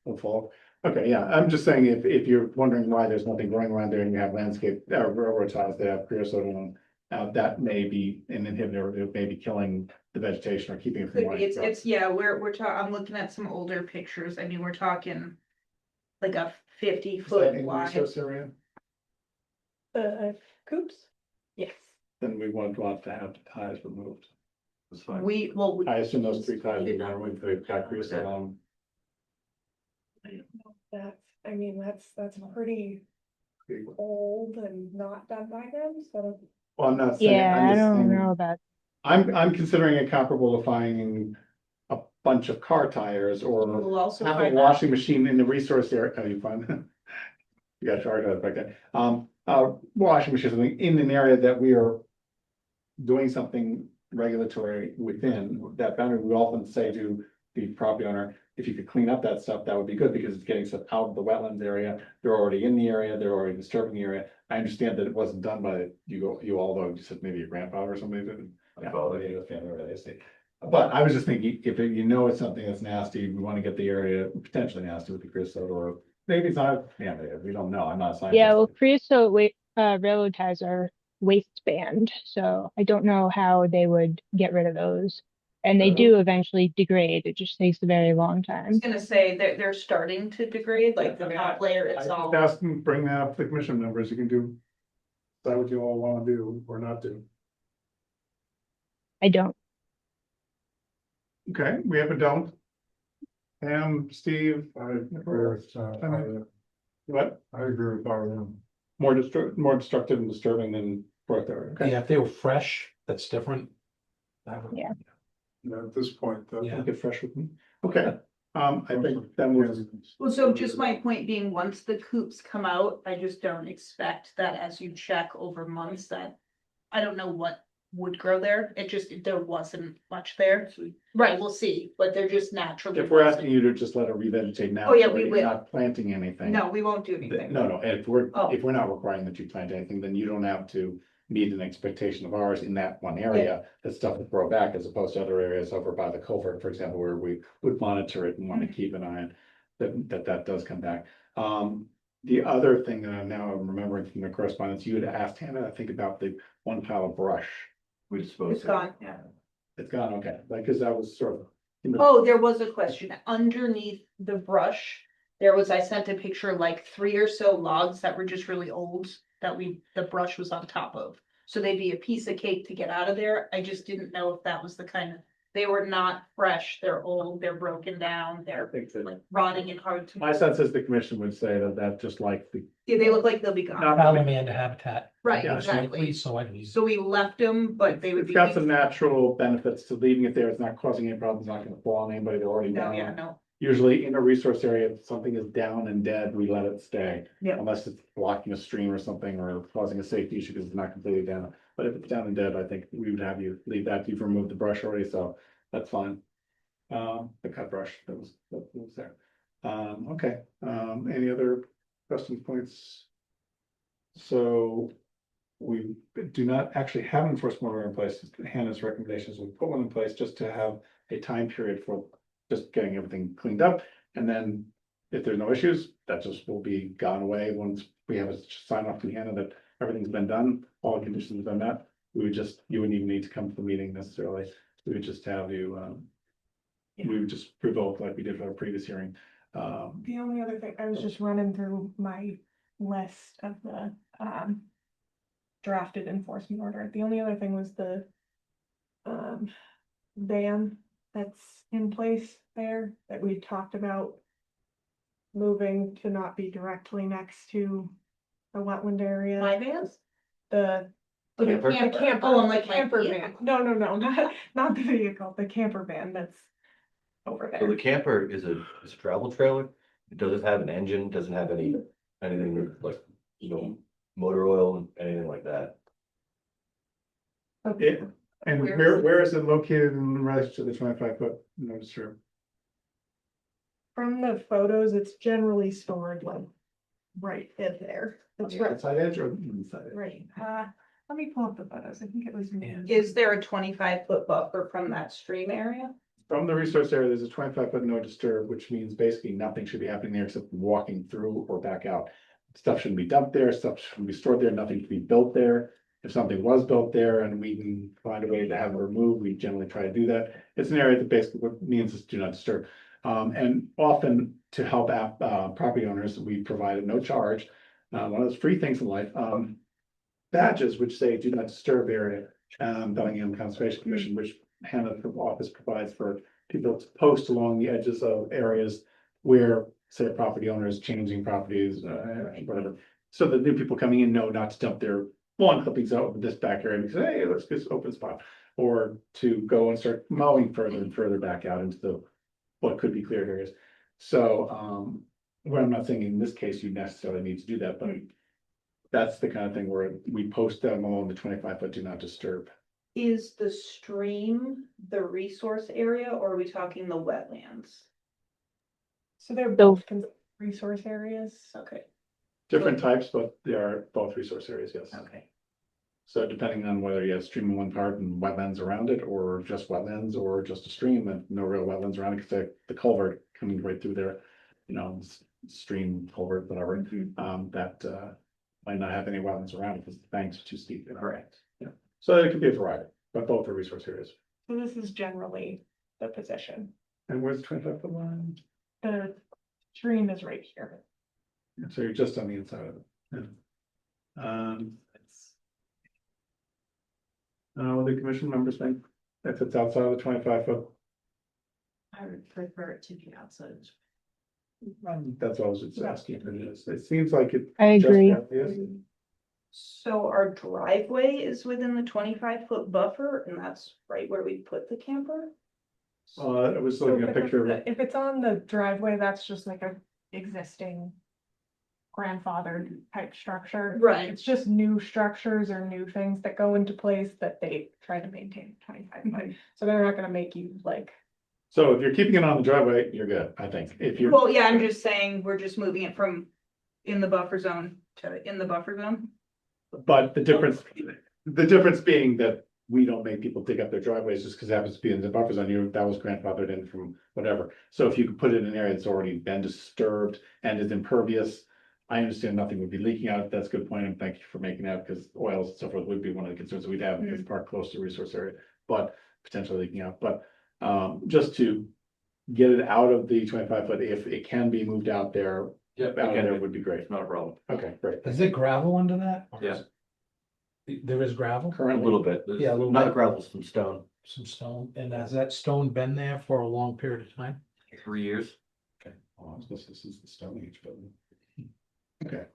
Will fall. Okay, yeah, I'm just saying if you're wondering why there's nothing growing around there and you have landscape, railroad ties that have creosote in them. That may be an inhibitor, it may be killing the vegetation or keeping it from. Could be. wanting to grow. It's, yeah, we're I'm looking at some older pictures. I mean, we're talking like a 50 Is that foot in wide. resource area? Coops? Yes. Then we want to have the ties removed. That's fine. I assume those 3 ties are going with the got creosote on them. I mean, that's pretty old and not done by them, so. Well, I'm not saying. Yeah, I'm I just don't saying- know about, I'm considering it comparable to finding a bunch of car tires or We'll also have a find that. washing machine in the resource area. Oh, you find that? You got charged out back there. Washing machine, something in an area that we are doing something regulatory within that boundary. We often say to the property owner, if you could clean up that stuff, that would be good because it's getting stuff out of the wetlands area. They're already in the area, they're already disturbing the area. I understand that it wasn't done by you all, though, you said maybe your grandfather or somebody did. Yeah, a family or estate. But I was just thinking, if you know it's something that's nasty, we want to get the area potentially nasty with the creosote, or maybe it's not, yeah, we don't know, I'm not a scientist. yeah, well, creosote railroad ties are waistband, so I don't know how they would get rid of those. And they do eventually degrade, it just takes a very long I time. was gonna say they're starting to degrade, like the top layer I is just all. asked them, bring that up to the commission members, you can do. Decide what you all want to do or not do. I don't. Okay, we have a don't. Pam, Steve, what? I agree with all of them. More destructive and disturbing than growth area. Okay. Yeah, if they were fresh, that's different. That would- Yeah. At this point, Yeah. Get fresh with me. Okay, I think that was. Well, so just my point being, once the coops come out, I just don't expect that as you check over months that. I don't know what would grow there, it just, there wasn't much there. Right, we'll see, but they're just naturally. If we're asking you to just let it revegetate now. Oh, yeah, we you're will. Not planting anything. No, we won't do anything. No, if Oh. we're not requiring that you plant anything, then you don't have to meet an expectation of ours in that one area. That stuff will grow back as opposed to other areas over by the culvert, for example, where we would monitor it and want to keep an eye on that does come back. The other thing that I'm remembering from the correspondence, you had asked Hannah, I think about the one pile of brush We disposed It's of. gone, yeah. It's gone, okay, like, cause that was sort of. you know, Oh, there was a question underneath the brush. I sent a picture like 3 or so logs that were just really old that the brush was on top of. So they'd be a piece of cake to get out of there. I just didn't know if that was the kind of, they were not fresh, they're old, they're broken down, I they're think that, like rotting and hard to. my sense is the commission would say that just like the. Yeah, they look like they'll be gone. Salamander habitat. Right, It was exactly. likely, so I mean, So we left them, but they would It's be. got some natural benefits to leaving it there. It's not causing any problems, not gonna fall on anybody. They're already No, down. yeah, no. Usually in a resource area, if something is down and dead, we let it stay. Yeah. Unless it's blocking a stream or something or causing a safety issue because it's not completely down. But if it's down and dead, I think we would have you leave that. You've removed the brush already, so that's fine. The cut brush that was there. Okay, any other questions, points? So we do not actually have an enforcement order in place. Hannah's recommendations, we put one in place just to have a time period for just getting everything cleaned up. And then if there's no issues, that just will be gone away once we have a sign off from Hannah that everything's been done, all the conditions have been met. You wouldn't even need to come to the meeting necessarily. We would just have you, we would just revoke like we did for our previous hearing. The only other thing, I was just running through my list of the, drafted enforcement order. The only other thing was the, ban that's in place there that we talked about moving to not be directly next to a wetland area. My vans? The Camper? camper. Oh, I'm like, Camper my van. No, not the vehicle, the camper van that's over So the there. camper is a travel trailer. It doesn't have an engine, doesn't have anything like, motor oil, anything like that. It, and where is it located in relation to the 25-foot no disturb? From the photos, it's generally stored like right in there. It's right, Outside edge or inside edge? right, let me pull up the photos, I think it was. Is there a 25-foot buffer from that stream area? From the resource area, there's a 25-foot no disturb, which means basically nothing should be happening there except walking through or back out. Stuff shouldn't be dumped there, stuff shouldn't be stored there, nothing should be built there. If something was built there and we can find a way to have it removed, we generally try to do that. It's an area that basically what means is do not disturb. And often to help out property owners, we provide at no charge. One of those free things in life, badges which say do not disturb area, Bellingham Conservation Commission, which Hannah's office provides for people to post along the edges of areas where, say, a property owner is changing properties, whatever. So the new people coming in know not to dump their lawn clippings out of this back area because, hey, let's get this open spot. Or to go and start mowing further and further back out into the what could be cleared areas. So, well, I'm not saying in this case you necessarily need to do that, but that's the kind of thing where we post them along the 25-foot do not disturb. Is the stream the resource area or are we talking the wetlands? So they're both resource areas. Okay, Different types, but they are both resource areas, yes. okay. So depending on whether you have stream in one part and wetlands around it, or just wetlands, or just a stream and no real wetlands around it, because the culvert coming right through there, stream, culvert, whatever, that might not have any wetlands around it because the banks are too steep. Correct. Yeah, so it could be a variety, but both are resource areas. So this is generally the position. And where's the 25-foot line? The stream is right here. So you're just on the inside of it. Yeah. What do commission members think? If it's outside of the 25-foot? I would prefer it to be outside. That's what I was just asking. It seems like it. I just agree. is. So our driveway is within the 25-foot buffer and that's right where we put the camper? I was So looking at a if it's- picture of it. If it's on the driveway, that's just like a existing grandfathered type structure. Right. It's just new structures or new things that go into place that they try to maintain 25 foot. So they're not gonna make you like, So if you're keeping it on the driveway, you're good, I think. If you're, Well, yeah, I'm just saying, we're just moving it from in the buffer zone to in the buffer zone. but the difference being that we don't make people dig up their driveways just because it happens to be in the buffer zone. That was grandfathered in from whatever. So if you could put it in an area that's already been disturbed and is impervious, I understand nothing would be leaking out. That's a good point, and thank you for making that, because oils and so forth would be one of the concerns we'd have if parked close to a resource area, but potentially leaking out, but just to get it out of the 25 foot, if it can be moved out there, Yep, out it can there be. would be great. Not a problem. Okay, great. Is it gravel under that? Or Yeah. is it- There is gravel? A little bit. Yeah, a little Not bit. gravel, some stone. Some stone, and has that stone been there for a long period of time? 3 years. Oh, I was gonna say, this is the Stone Age building. Okay.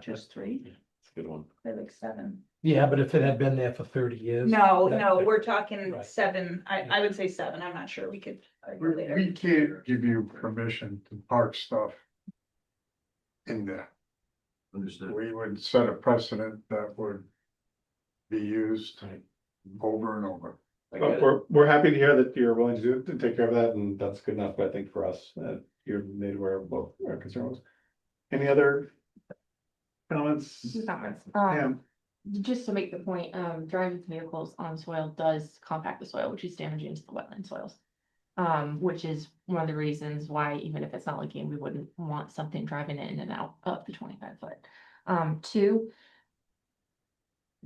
Just 3, It's a good one. I like 7. Yeah, but if it had been there for 30 years. No, that- no, we're talking Right. 7. I would say 7. I'm not sure. We could argue We later. we can't give you permission to park stuff in there. Understood. We would set a precedent that would be used over and over. I get it. We're happy to hear that you're willing to take care of that, and that's good enough, I think, for us, you're made aware of what our concern was. Any other comments? Comments. Pam? Just to make the point, driving vehicles on soil does compact the soil, which is damaging to the wetland soils. Which is one of the reasons why, even if it's not leaking, we wouldn't want something driving in and out of the 25 foot. 2,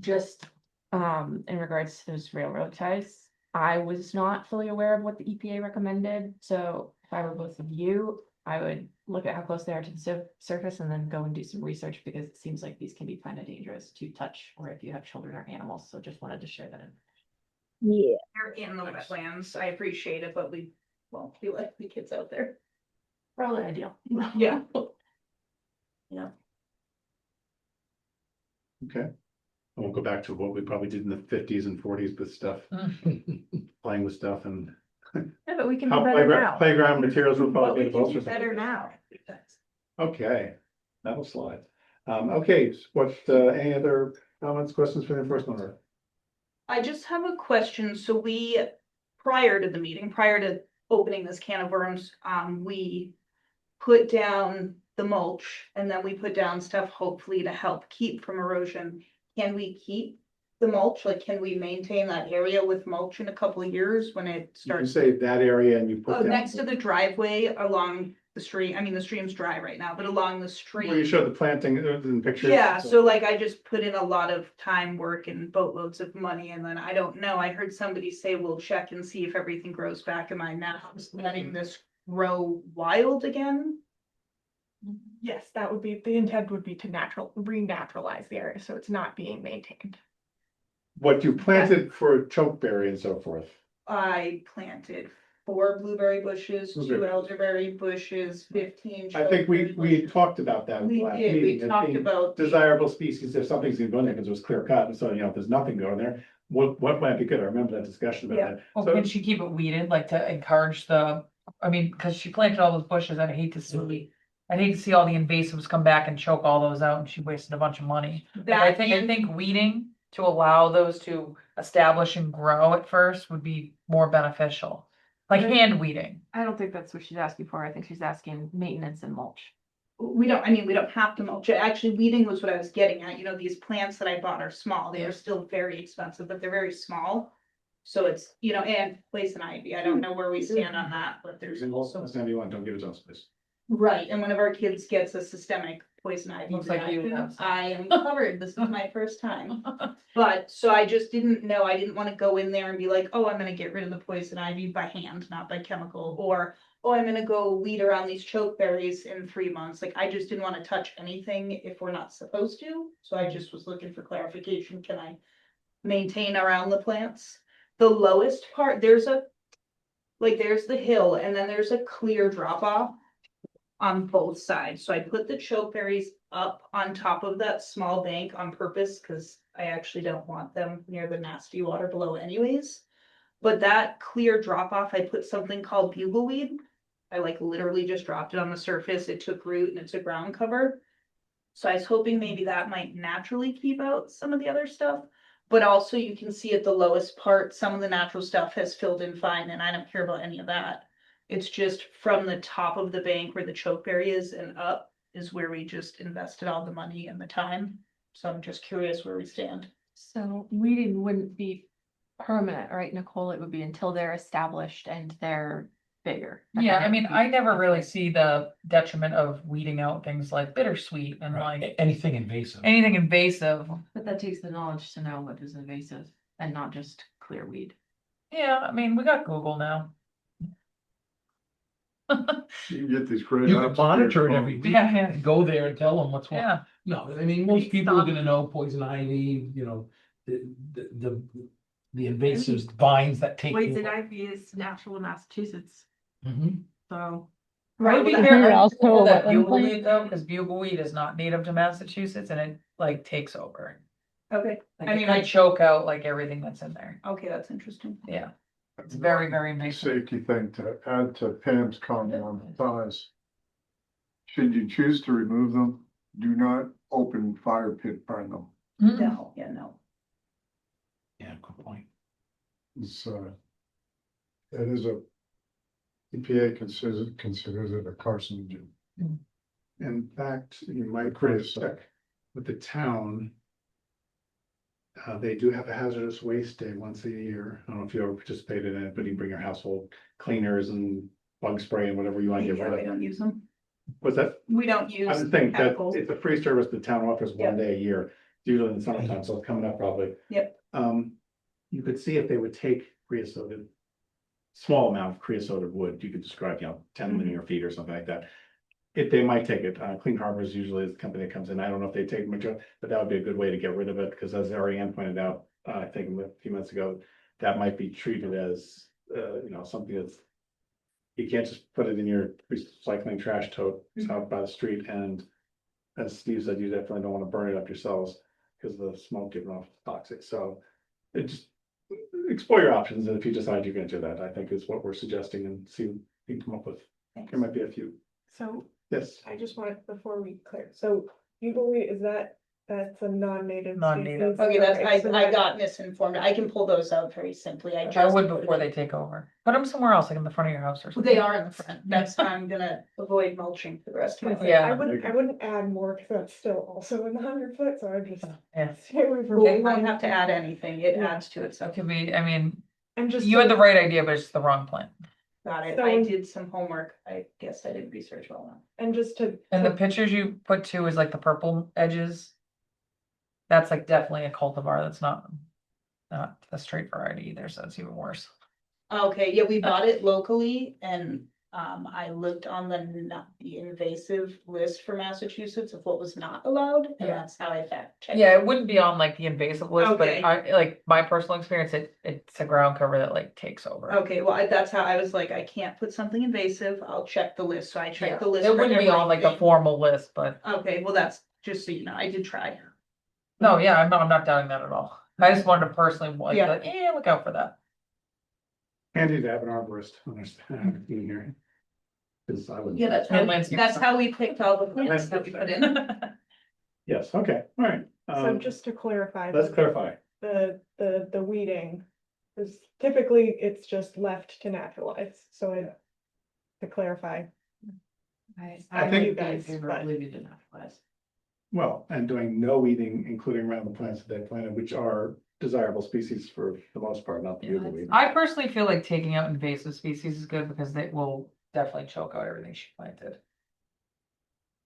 just in regards to those railroad ties, I was not fully aware of what the EPA recommended. So if I were both of you, I would look at how close they are to the surface and then go and do some research, because it seems like these can be kind of dangerous to touch, or if you have children or animals. So just wanted to share that. Yeah. They're in the wetlands. I appreciate it, but we won't be like the kids out there. Probably ideal. Yeah. Yeah. Okay. And we'll go back to what we probably did in the 50s and 40s with stuff, playing with stuff, and Yeah, but we can do how better now. playground materials will But probably we be can do closer. better now. Okay, that'll slide. Okay, what, any other comments, questions for the enforcement order? I just have a question. So we, prior to the meeting, prior to opening this can of worms, we put down the mulch, and then we put down stuff hopefully to help keep from erosion. Can we keep the mulch? Like, can we maintain that area with mulch in a couple of years when it You can starts? say that area and you put down. Next to the driveway along the stream, I mean, the stream's dry right now, but along the stream. Where you showed the planting in pictures. Yeah, so like I just put in a lot of time, work, and boatloads of money, and then I don't know, I heard somebody say, we'll check and see if everything grows back. Am I now letting this grow wild again? Yes, that would be, the intent would be to renaturalize the area, so it's not being maintained. What you planted for chokeberry and so forth. I planted 4 blueberry bushes, 2 Blueberry. elderberry bushes, 15. I think we chokeberry bushes. talked about that. We last did, we meeting, as talked being about. desirable species, if something's gonna go in there, because it was clear cut, and so, if there's nothing going there, what might be good? I remember that discussion Yeah. about that. Well, So- can she keep it weeded, like to encourage because she planted all those bushes, I'd hate to see all the invasives come back and choke all those out, and she wasted a bunch of money. Like, I think weeding to allow those to establish and grow at first would be more beneficial. Like hand weeding. I don't think that's what she's asking for. I think she's asking maintenance and mulch. We don't have to mulch it. Actually, weeding was what I was getting at. These plants that I bought are small. They are still very expensive, but they're very small. So it's, and poison ivy. I don't know where we stand on that, but there's also. That's not you want, don't give it to us, please. Right, and one of our kids gets a systemic poison ivy Looks like you reaction, have some. I am covered. This is my first time. But, so I just didn't know, I didn't wanna go in there and be like, oh, I'm gonna get rid of the poison ivy by hand, not by chemical, or, oh, I'm gonna go weed around these chokeberries in 3 months. Like, I just didn't wanna touch anything if we're not supposed to. So I just was looking for clarification. Can I maintain around the plants? The lowest part, there's the hill, and then there's a clear drop off on both sides. So I put the chokeberries up on top of that small bank on purpose, because I actually don't want them near the nasty water below anyways. But that clear drop off, I put something called bugleweed. I literally just dropped it on the surface. It took root and it's a ground cover. So I was hoping maybe that might naturally keep out some of the other stuff. But also you can see at the lowest part, some of the natural stuff has filled in fine, and I don't care about any of that. It's just from the top of the bank where the chokeberry is and up is where we just invested all the money and the time. So I'm just curious where we stand. So weeding wouldn't be permanent, right, Nicole? It would be until they're established and they're bigger. Yeah, I mean, I never really see the detriment of weeding out things like bittersweet and like Anything invasive. anything invasive. But that takes the knowledge to know what is invasive and not just clear weed. Yeah, I mean, we got Google now. You can get these great. You apps can for your monitor it phone. every week. Yeah, yeah. Go there and tell them what's what. Yeah, No, I mean, most Great people are stuff. gonna know poison ivy, you know, the invasive vines that take. Poison ivy is natural in Massachusetts, Mhm. so. I would be Isn't careful. it also careful a that wetland plant? bugleweed though, because bugleweed is not native to Massachusetts and it like takes over. Okay, Like I it mean, could choke out like everything that's in there. okay, that's interesting. Yeah, it's very, very invasive. Safety thing to add to Pam's comment on the size. Should you choose to remove them, do not open fire pit burn them. Mm-mm. No, yeah, no. Yeah, good point. It's, it is a, EPA considers it a carcinogen. In fact, you might Pretty want to check with the town. They do have a hazardous waste day once a year. I don't know if you ever participated in it, but you bring your household cleaners and bug spray and whatever you want to get Yeah, rid we of. don't use them. What's that? We don't use. I would think that chemicals. it's a free service the town offers Yep. one day a year, usually in the summertime, so it's coming up probably. Yep. You could see if they would take creosote. Small amount of creosote wood, you could describe, 10 linear feet or something like that. If they might take it, Clean Harbors usually is the company that comes in. I don't know if they take much, but that would be a good way to get rid of it, because as Ariane pointed out, I think a few minutes ago, that might be treated as, something that's. You can't just put it in your recycling trash tote out by the street, and as Steve said, you definitely don't want to burn it up yourselves, because the smoke giving off is toxic, so. It just, explore your options, and if you decide you're gonna do that, I think is what we're suggesting, and see what you can come up with. There might be a few, So yes. I just want, before we clear, so bugleweed, that's a non-native. Non-native. species? Okay, that's, so I got misinformed. I can pull those out very simply. I I just. would put before it- they take over. Put them somewhere else, like in the front of your house or something. They are in the front. That's how I'm gonna avoid mulching for the rest of my life. Yeah. I wouldn't add more, because that's still also in the 100 foot, so I'd just Yeah. stay away from. We won't have to add anything. It Yeah. adds to it, so It could be, I mean, And just. you had the right idea, but it's the wrong plant. got it. So- I did some homework. I guess I didn't research well enough. And just to. And the pictures you put too is like the purple edges. That's like definitely a cultivar. That's not a straight variety either, so it's even worse. Okay, yeah, we bought it locally and I looked on the invasive list for Massachusetts of what was not allowed, and Yeah. that's how I fact checked. Yeah, it wouldn't be on like the invasive list, but Okay. I like my personal experience, it's a ground cover that like takes over. Okay, well, that's how I was like, I can't put something invasive. I'll check the list. So I Yeah, checked the list. it for wouldn't be on like the everything. formal list, but Okay, well, that's just so you know, I did try. no, yeah, I'm not doubting that at all. I just wanted to personally like, Yeah. look out for that. Handy to have an arborist understand in here. Cause I would. Yeah, And landscape that's stuff. how we picked all the plants that we put in. Yes, okay, all right. So just to clarify. Let's clarify. The weeding, is typically it's just left to naturalize, so to clarify. I think- You guys, but- Well, and doing no weeding, including around the plants that they planted, which are desirable species for the most part, not the bugleweed. I personally feel like taking out invasive species is good because they will definitely choke out everything she planted.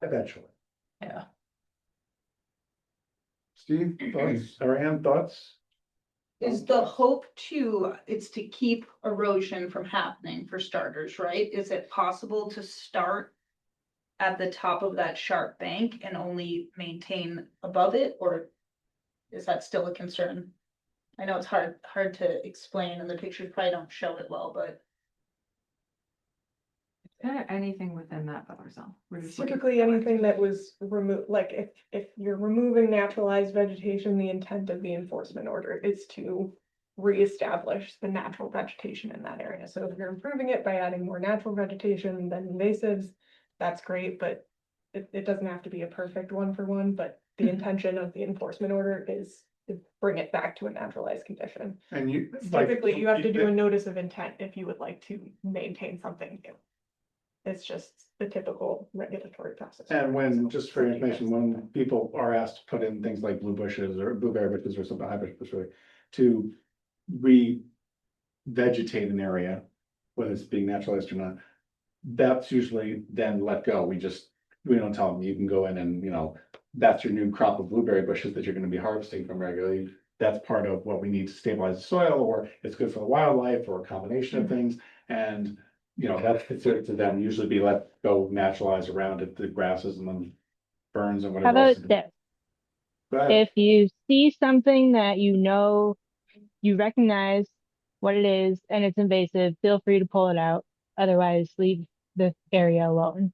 Eventually. Yeah. Steve, thoughts? Ariane, thoughts? Is the hope it's to keep erosion from happening for starters, right? Is it possible to start at the top of that sharp bank and only maintain above it, or is that still a concern? I know it's hard to explain and the pictures probably don't show it well, but. Anything within that buffer zone. Typically, anything that was removed, like if you're removing naturalized vegetation, the intent of the enforcement order is to reestablish the natural vegetation in that area. So if you're improving it by adding more natural vegetation than invasives, that's great, but it doesn't have to be a perfect one for one, but the intention of the enforcement order is to bring it back to a naturalized condition. And you. Typically, you have to do a notice of intent if you would like to maintain something new. It's just the typical regulatory process. And when, just for your information, when people are asked to put in things like blue bushes or blueberry bushes or something, hibiscus, really, to re-vegetate an area, whether it's being naturalized or not, that's usually then let go. We don't tell them, you can go in and, that's your new crop of blueberry bushes that you're gonna be harvesting from regularly. That's part of what we need to stabilize the soil, or it's good for the wildlife, or a combination of things. And, that's considered to then usually be let go, naturalized around it, the grasses and then ferns and How whatever about else. this? Go ahead. If you see something that you recognize what it is and it's invasive, feel free to pull it out. Otherwise, leave the area alone.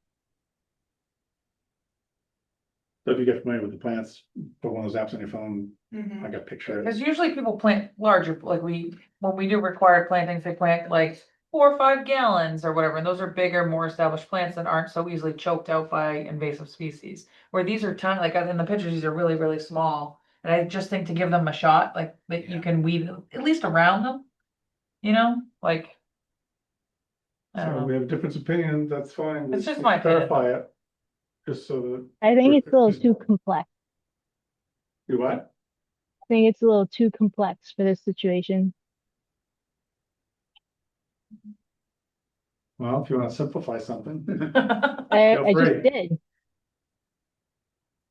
So if you get familiar with the plants, put one of those apps on your phone, Mhm. like a picture. Because usually people plant larger, like when we do required plantings, they plant like 4 or 5 gallons or whatever, and those are bigger, more established plants that aren't so easily choked out by invasive species. Where these are tiny, like in the pictures, these are really, really small. And I just think to give them a shot, like that you can weed at least around them, like. I don't So know. we have a difference of opinion, that's fine. It's just Let's my opinion. clarify it. Just so that. I think it's a little too complex. Do what? I think it's a little too complex for this situation. Well, if you want to simplify something. I Feel just free. did.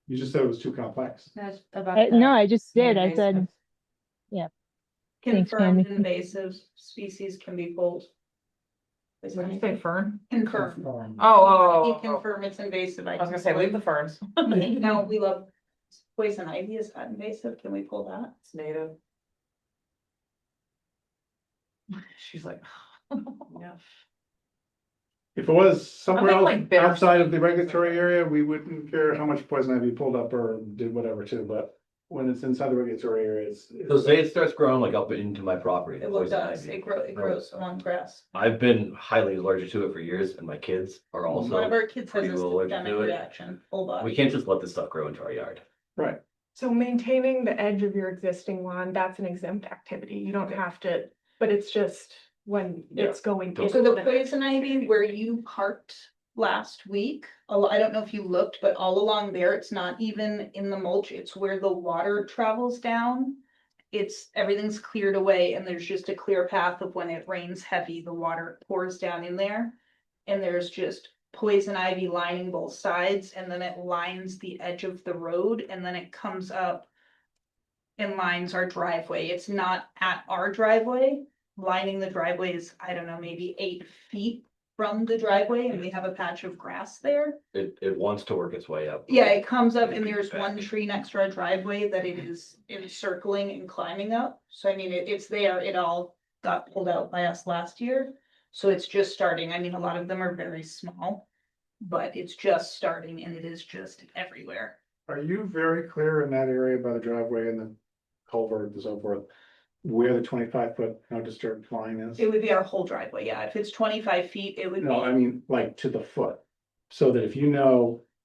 You just said it was too complex. That's about No, that. I just The did. I said, invasive. yeah. Thanks, Confirmed Candy. invasive species can be pulled. What did you say, fern? Confirmed. Oh. You confirm it's invasive. I was gonna say, leave the ferns. No, we love poison ivy. Is that invasive? Can we pull that? It's native. She's like. Yeah. If it was somewhere thinking else like bitter outside of the sweet. regulatory area, we wouldn't care how much poison ivy pulled up or did whatever too, but when it's inside the regulatory area, it's. So say it starts growing like up into my property. It poison does. ivy. It grows along grass. I've been highly allergic to it for years, and my kids are also. One of our kids has pretty a allergic systemic to it. reaction, full body. We can't just let this stuff grow into our yard. Right. So maintaining the edge of your existing lawn, that's an exempt activity. You don't have to, but it's just when it's going. So the poison ivy where you parked last week, I don't know if you looked, but all along there, it's not even in the mulch, it's where the water travels down. Everything's cleared away and there's just a clear path of when it rains heavy, the water pours down in there. And there's just poison ivy lining both sides, and then it lines the edge of the road, and then it comes up and lines our driveway. It's not at our driveway. Lining the driveway is, I don't know, maybe 8 feet from the driveway, and we have a patch of grass there. It wants to work its way up. Yeah, it comes up and there's one tree next to our driveway that it is circling and climbing up. So I mean, it's there, it all got pulled out by us last year. So it's just starting. I mean, a lot of them are very small, but it's just starting and it is just everywhere. Are you very clear in that area by the driveway and the culvert and so forth, where the 25-foot no disturbed line is? It would be our whole driveway, yeah. If it's 25 feet, it would be. No, I mean, like to the foot, so that if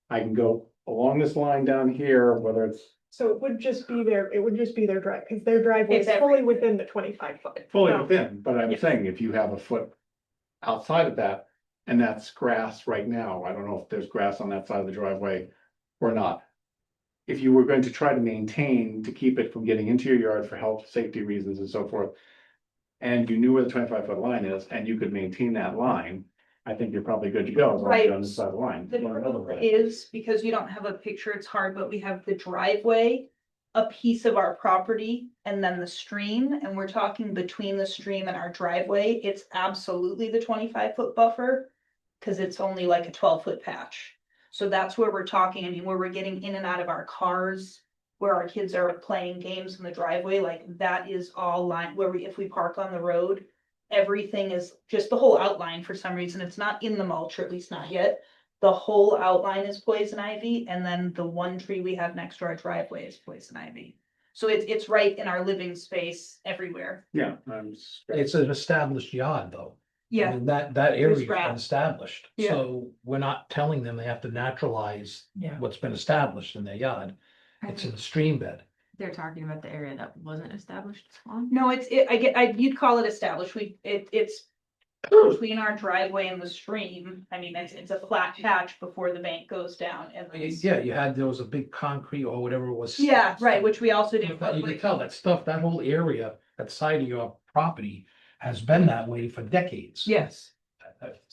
I can go along this line down here, whether it's So it would just be their drive, because their driveway is It's fully within the 25-foot. fully So- within, but I'm Yeah. saying if you have a foot outside of that, and that's grass right now, I don't know if there's grass on that side of the driveway or not. If you were going to try to maintain, to keep it from getting into your yard for health, safety reasons and so forth, and you knew where the 25-foot line is, and you could maintain that line, I think you're probably good to go, as long as you're on this side of the line. The trouble is, because you don't have a picture, it's hard, but we have the driveway, a piece of our property, and then the stream, and we're talking between the stream and our driveway, it's absolutely the 25-foot buffer, because it's only like a 12-foot patch. So that's where we're talking, I mean, where we're getting in and out of our cars, where our kids are playing games in the driveway, like that is all line, if we park on the road, everything is just the whole outline for some reason. It's not in the mulch, or at least not yet. The whole outline is poison ivy, and then the one tree we have next to our driveway is poison ivy. So it's right in our living space everywhere. Yeah. It's an established yard, though. I Yeah, mean, that area's been grass. established, Yeah. so we're not telling them they have to naturalize Yeah. what's been established in their yard. It's in a stream bed. They're talking about the area that wasn't established on. no, you'd call it established. It's between our driveway and the stream. I mean, it's a flat patch before the bank goes down and. Yeah, there was a big concrete or whatever it was. Yeah, right, which we also did. You can tell that stuff, that whole area, that side of your property has been that way for decades. Yes.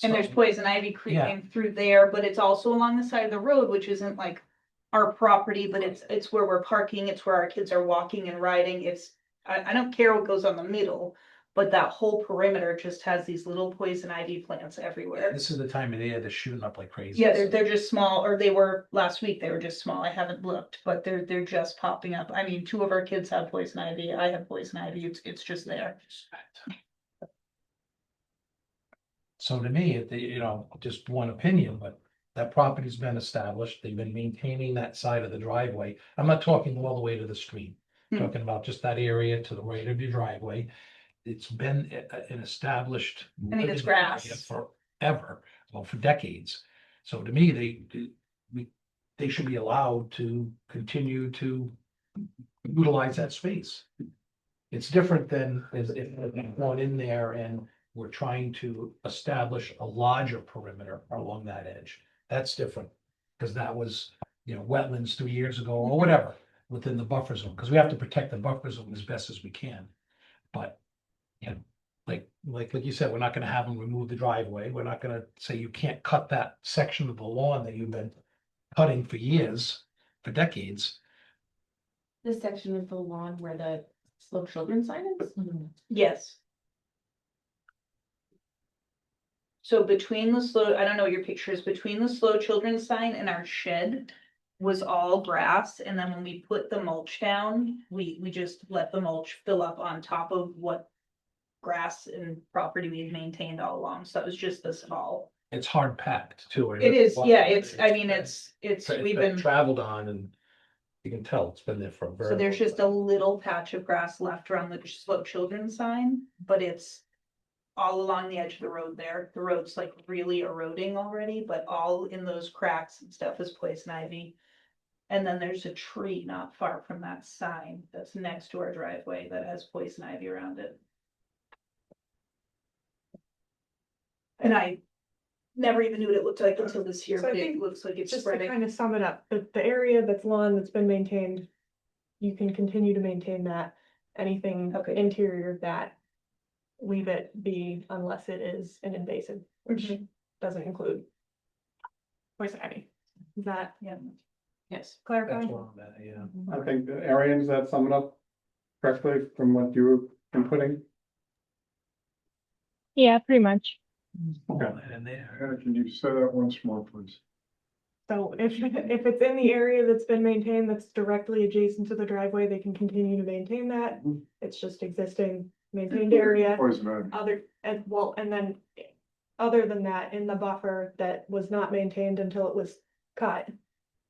And there's So- poison ivy creeping through there, but it's also along the side of the road, which isn't like our property, but it's where we're parking, it's where our kids are walking and riding. I don't care what goes on the middle, but that whole perimeter just has these little poison ivy plants everywhere. This is the time of the year they're shooting up like crazy. Yeah, they're just small, or they were last week, they were just small. I haven't looked, but they're just popping up. I mean, 2 of our kids have poison ivy. I have poison ivy. It's just there. So to me, just one opinion, but that property's been established. They've been maintaining that side of the driveway. I'm not talking all the way to the street. I'm Hmm. Talking about just that area to the right of your driveway. It's been an established. I mean, it's living area grass. Forever, well, for decades. So to me, they should be allowed to continue to utilize that space. It's different than if we're going in there and we're trying to establish a larger perimeter along that edge. That's different, because that was, wetlands 3 years ago or whatever, within the buffer zone, because we have to protect the buffer zone as best as we can. But, like you said, we're not gonna have them remove the driveway. We're not gonna say you can't cut that section of the lawn that you've been cutting for years, for decades. This section of the lawn where the slow children sign is? Yes. So between the slow, I don't know what your picture is, between the slow children sign and our shed was all grass. And then when we put the mulch down, we just let the mulch fill up on top of what grass and property we had maintained all along. So that was just this fall. It's hard packed too. It is, yeah, it's we've been been, traveled on, and you can tell it's been there for a very. so there's long just time. a little patch of grass left around the slow children sign, but it's all along the edge of the road there. The road's like really eroding already, but all in those cracks and stuff is poison ivy. And then there's a tree not far from that sign that's next to our driveway that has poison ivy around it. And I never even knew what it looked like until this year, So I but it think looks like it's Just to spreading. kind of sum it up, the area that's lawn that's been maintained, you can continue to maintain that. Anything Okay. interior of that, leave it be unless it is an invasive, which doesn't include poison ivy. Is that Yeah. Yes. clarifying? That's where I'm at, yeah. I think, Arian, does that sum it up correctly from what you were inputting? Yeah, pretty much. All that in there. Can you say that once more, please? So if it's in the area that's been maintained, that's directly adjacent to the driveway, they can continue to maintain that. It's just existing maintained area. Poison ivy. And then other than that, in the buffer that was not maintained until it was cut,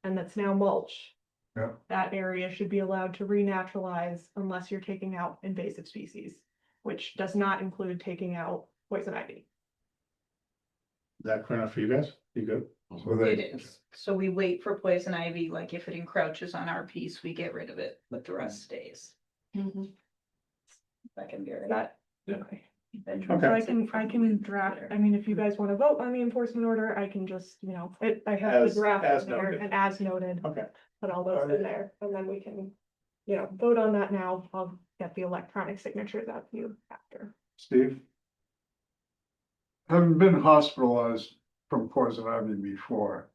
and that's now mulch. Yeah. That area should be allowed to renaturalize unless you're taking out invasive species, which does not include taking out poison ivy. Is that clear enough for you guys? You good? So It they, is. So we wait for poison ivy, like if it encroaches on our piece, we get rid of it, but the rest stays. That can be right. That, Okay. so I can draft, I mean, if you guys wanna vote on the enforcement order, I can just, I have As- the draft as in there, noted. and as noted, Okay. put all those in there, and then we can, vote on that now. I'll get the electronic signatures out to you after. Steve? Having been hospitalized from poison ivy before.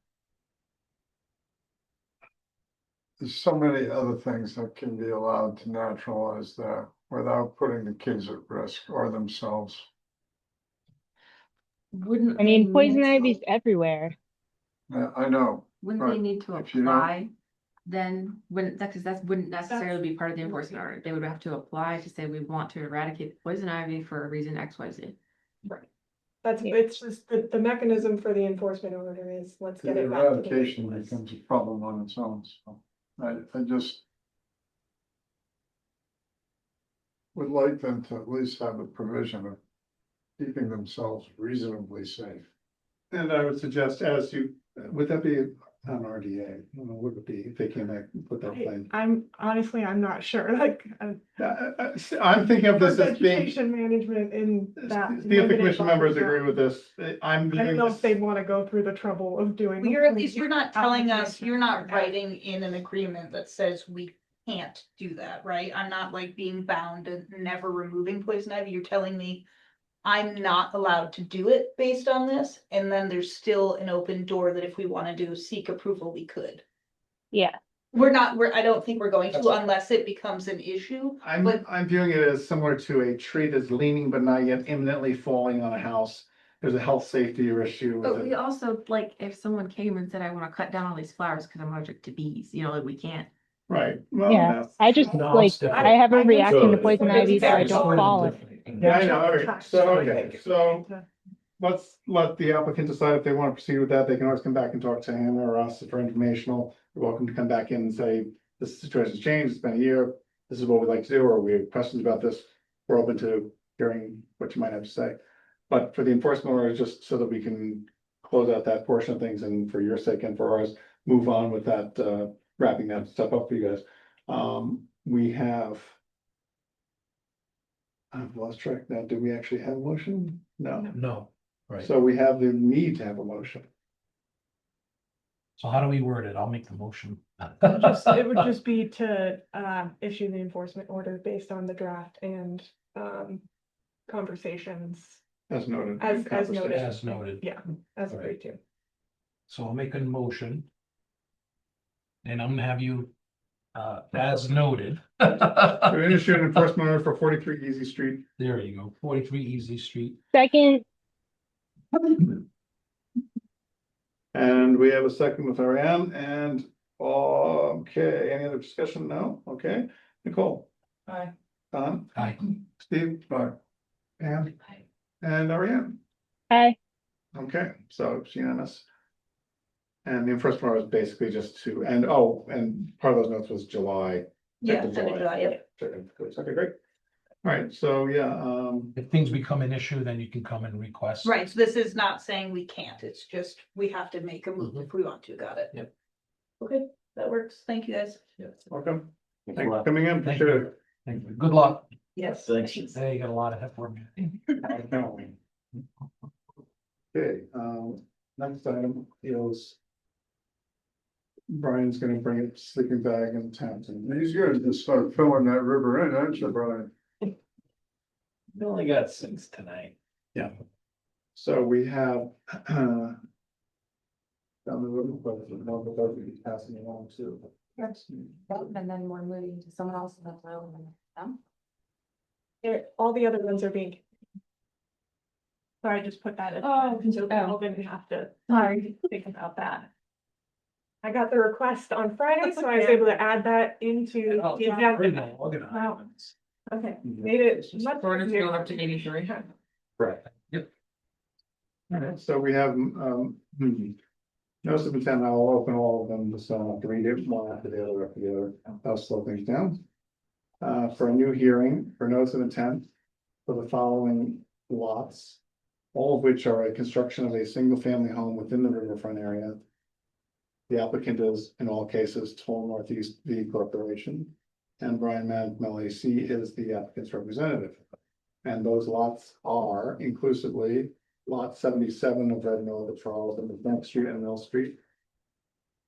There's so many other things that can be allowed to naturalize there without putting the kids at risk or themselves. Wouldn't. I mean, they poison need to- ivy's everywhere. I know, Wouldn't they but need to if you don't- apply? Then wouldn't that, because that wouldn't necessarily be part of the enforcement order. They would have to apply to say we want to eradicate poison ivy for a reason X, Y, Z. Right. It's just the mechanism for the enforcement order is, let's the get it back to the way it eradication was. becomes a problem on its own, so I just. Would like them to at least have a provision of keeping themselves reasonably safe. And I would suggest would that be an RDA? Would it be, if they came back and put that plan? I'm not sure, like. I'm thinking of this for as being, Vegetation management in that. see if the limited commission buffer members zone. agree with this. I'm I don't viewing know if this, they'd wanna go through the trouble of doing. Well, you're not telling us, application you're not for that. writing in an agreement that says we can't do that, right? I'm not like being bound and never removing poison ivy. You're telling me I'm not allowed to do it based on this, and then there's still an open door that if we want to do seek approval, we could. Yeah, I don't think we're going to unless it becomes an issue. But I'm viewing it as similar to a tree that's leaning but not yet imminently falling on a house. There's a health safety issue But with we it. also, like, if someone came and said, I wanna cut down all these flowers because I'm allergic to bees, you know, like, we can't. Right, well, yeah. that's. I just No, like, it's different. I have a I just- reaction to So, poison it's ivy, so I very don't small. follow it. Yeah, I know, all right, so, okay, so let's let the applicant decide if they want to proceed with that. They can always come back and talk to him or us for informational. You're welcome to come back in and say, this situation's changed, it's been a year, this is what we'd like to do, or we have questions about this. We're open to hearing what you might have to say. But for the enforcement order, just so that we can close out that portion of things and for your sake and for ours, move on with that, wrapping that stuff up for you guys. We have. I've lost track now. Do we actually have a motion? No. No, right. So we have the need to have a motion. So how do we word it? I'll make the motion. It would just be to issue the enforcement order based on the draft and conversations As noted. as noted. As noted. Yeah, as Right. agreed to. So I'll make a motion. And I'm gonna have you, as noted. So issue an enforcement order for 43 Easy Street. There you go, 43 Easy Street. Second, And we have a second with Ariane and, okay, any other discussion? No? Okay, Nicole, Aye. Don, Aye. Steve, Pam, and Ariane. hi, Okay, so it's unanimous. And the enforcement order is basically just to, and part of those notes was July. yeah, second send it to July, yeah. Second, okay, great. All right, so yeah, If things become an issue, then you can come and request. Right, so this is not saying we can't, it's just we have to make a move if we want to, got it? Yep. Okay, that works, thank you guys. welcome. Thanks for coming in, Thank appreciate you. it. Thank you. Good luck. Yes. Thanks. Hey, you got a lot of help for me. Okay, next item is. Brian's gonna bring a sleeping bag and tent and. He's gonna just start filling that river in, aren't you, Brian? We only got 6 tonight. Yeah. So we have. Down the road, but one of those will be passing along too. And then we're moving to someone else in the room. All the other ones are being. So I just put that in. Oh, So oh. Calvin didn't have to Sorry. think about that. I got the request on Friday, so I was able to add that into. the agenda. Wow. Okay, made it much We're just easier. going up to 83. Correct. Yep. All right, so we have, notice of intent, I'll open all of them, so I don't have to read it one after the other, I'll slow things down. For a new hearing, for notice of intent, for the following lots, all of which are a construction of a single-family home within the riverfront area. The applicant is, in all cases, Toll Northeast V Corporation, and Brian Madden from LAC is the applicant's representative. And those lots are inclusively lot 77 of Red Mill, the Charles, and McNabb Street and Mill Street.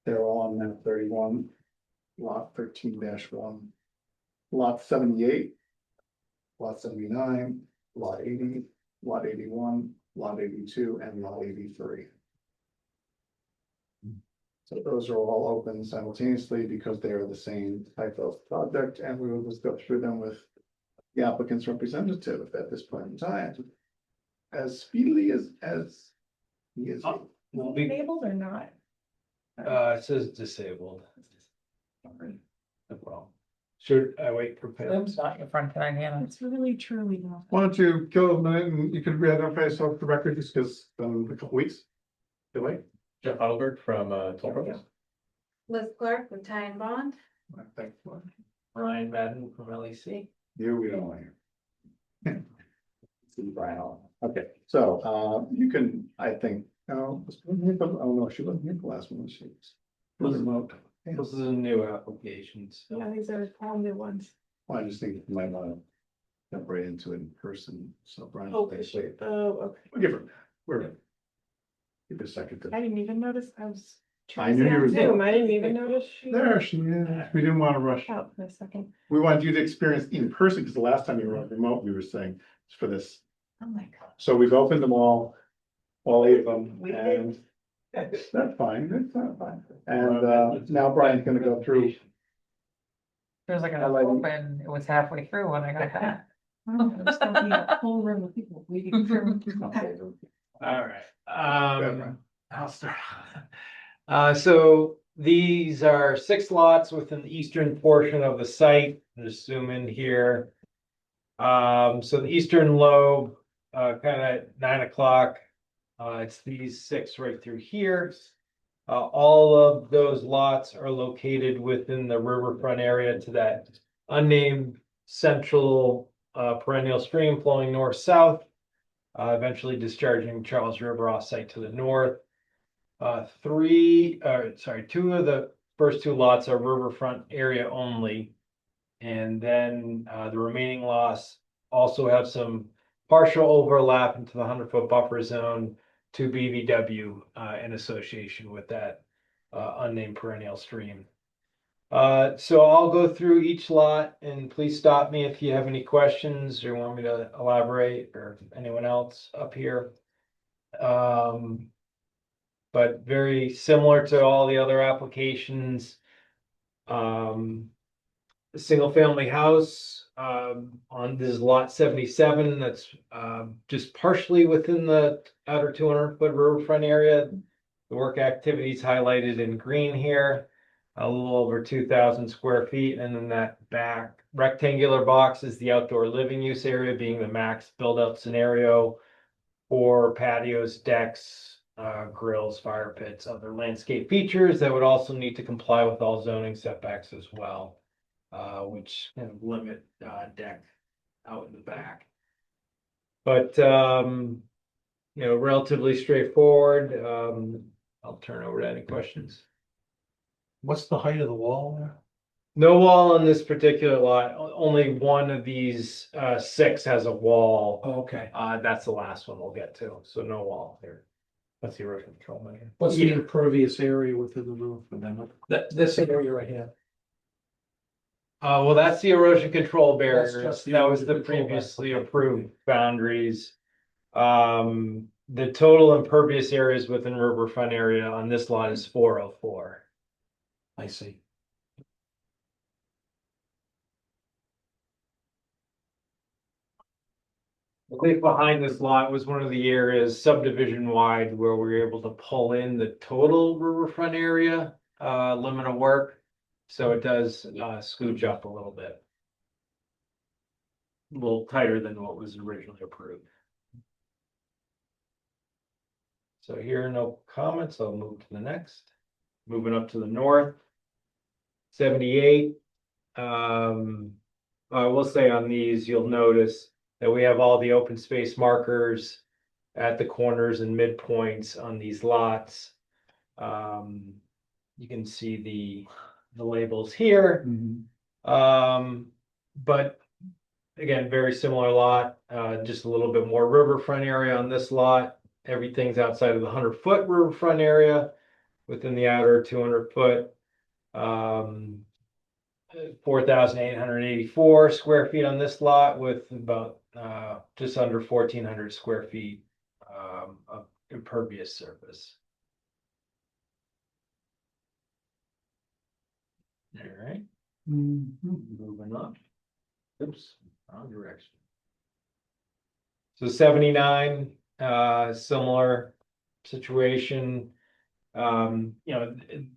They're all on map 31, lot 13-1, lot 78, lot 79, lot 80, lot 81, lot 82, and lot 83. So those are all open simultaneously because they are the same type of project, and we will just go through them with the applicant's representative at this point in time. As speedily as he is. Enabled or not? It says disabled. No problem. Should I wait for Pam? Tim's not your friend tonight, Hannah. It's really truly not. Why don't you kill a minute and you could re-identify yourself for the record just because a couple weeks. Delay. Jeff Albert from Toll Brothers. Liz Clark with Ty and Bond. Thanks, Mark. Ryan Madden from LEC. You, we don't want to. See Brian Allen. Okay, so you can, I think, oh no, she wasn't here the last one, she was remote. This is a new application, so. Yeah, these are all new ones. Well, I just think you might want to jump right into it in person, so Brian. Okay. stay safe. Oh, okay. We'll give her, we're. Give it a second to. I didn't even notice I was I knew you were. Zoom, I didn't even notice. There she is. We didn't want to rush. Oh, in a second. We wanted you to experience in person, because the last time you were on remote, we were saying it's for this. Oh my God. So we've opened them all 8 of them, We did. and that's fine, that's not fine. And now Brian's gonna go through. Feels like I I was like- open, it was halfway through when I got that. There's still be a whole room of people waiting for. All right, I'll start. So these are 6 lots within the eastern portion of the site. Just zoom in here. So the eastern lobe, kind of at 9 o'clock. It's these 6 right through here. All of those lots are located within the riverfront area to that unnamed central perennial stream flowing north-south, eventually discharging Charles River off-site to the north. 2 of the first 2 lots are riverfront area only. And then the remaining lots also have some partial overlap into the 100-foot buffer zone to BVW in association with that unnamed perennial stream. So I'll go through each lot, and please stop me if you have any questions or want me to elaborate, or anyone else up here. But very similar to all the other applications. Single family house on this lot 77 that's just partially within the outer 200-foot riverfront area. The work activities highlighted in green here, a little over 2,000 square feet, and then that back rectangular box is the outdoor living use area, being the max build out scenario for patios, decks, grills, fire pits, other landscape features that would also need to comply with all zoning setbacks as well. Which kind of limit deck out in the back. But relatively straightforward. I'll turn over to any questions. What's the height of the wall there? No wall on this particular lot. Only one of these 6 has a wall. Oh, okay. That's the last one we'll get to. So no wall here. That's the erosion control measure. What's the impervious area within the roof? This area right here. Well, that's the erosion control That's barriers. just the That was erosion the control previously barriers. approved boundaries. The total impervious areas within riverfront area on this lot is 404. I see. I think behind this lot was one of the areas subdivision wide where we were able to pull in the total riverfront area limit of work. So it does scooch up a little bit. A little tighter than what was originally approved. So here are no comments. I'll move to the next. Moving up to the north. 78. I will say on these, you'll notice that we have all the open space markers at the corners and midpoints on these lots. You can see the labels here. But again, very similar lot, just a little bit more riverfront area on this lot. Everything's outside of the 100-foot riverfront area within the outer 200-foot. 4,884 square feet on this lot with about just under 1,400 square feet of impervious surface. All right. Moving on. Oops, wrong direction. So 79, similar situation. The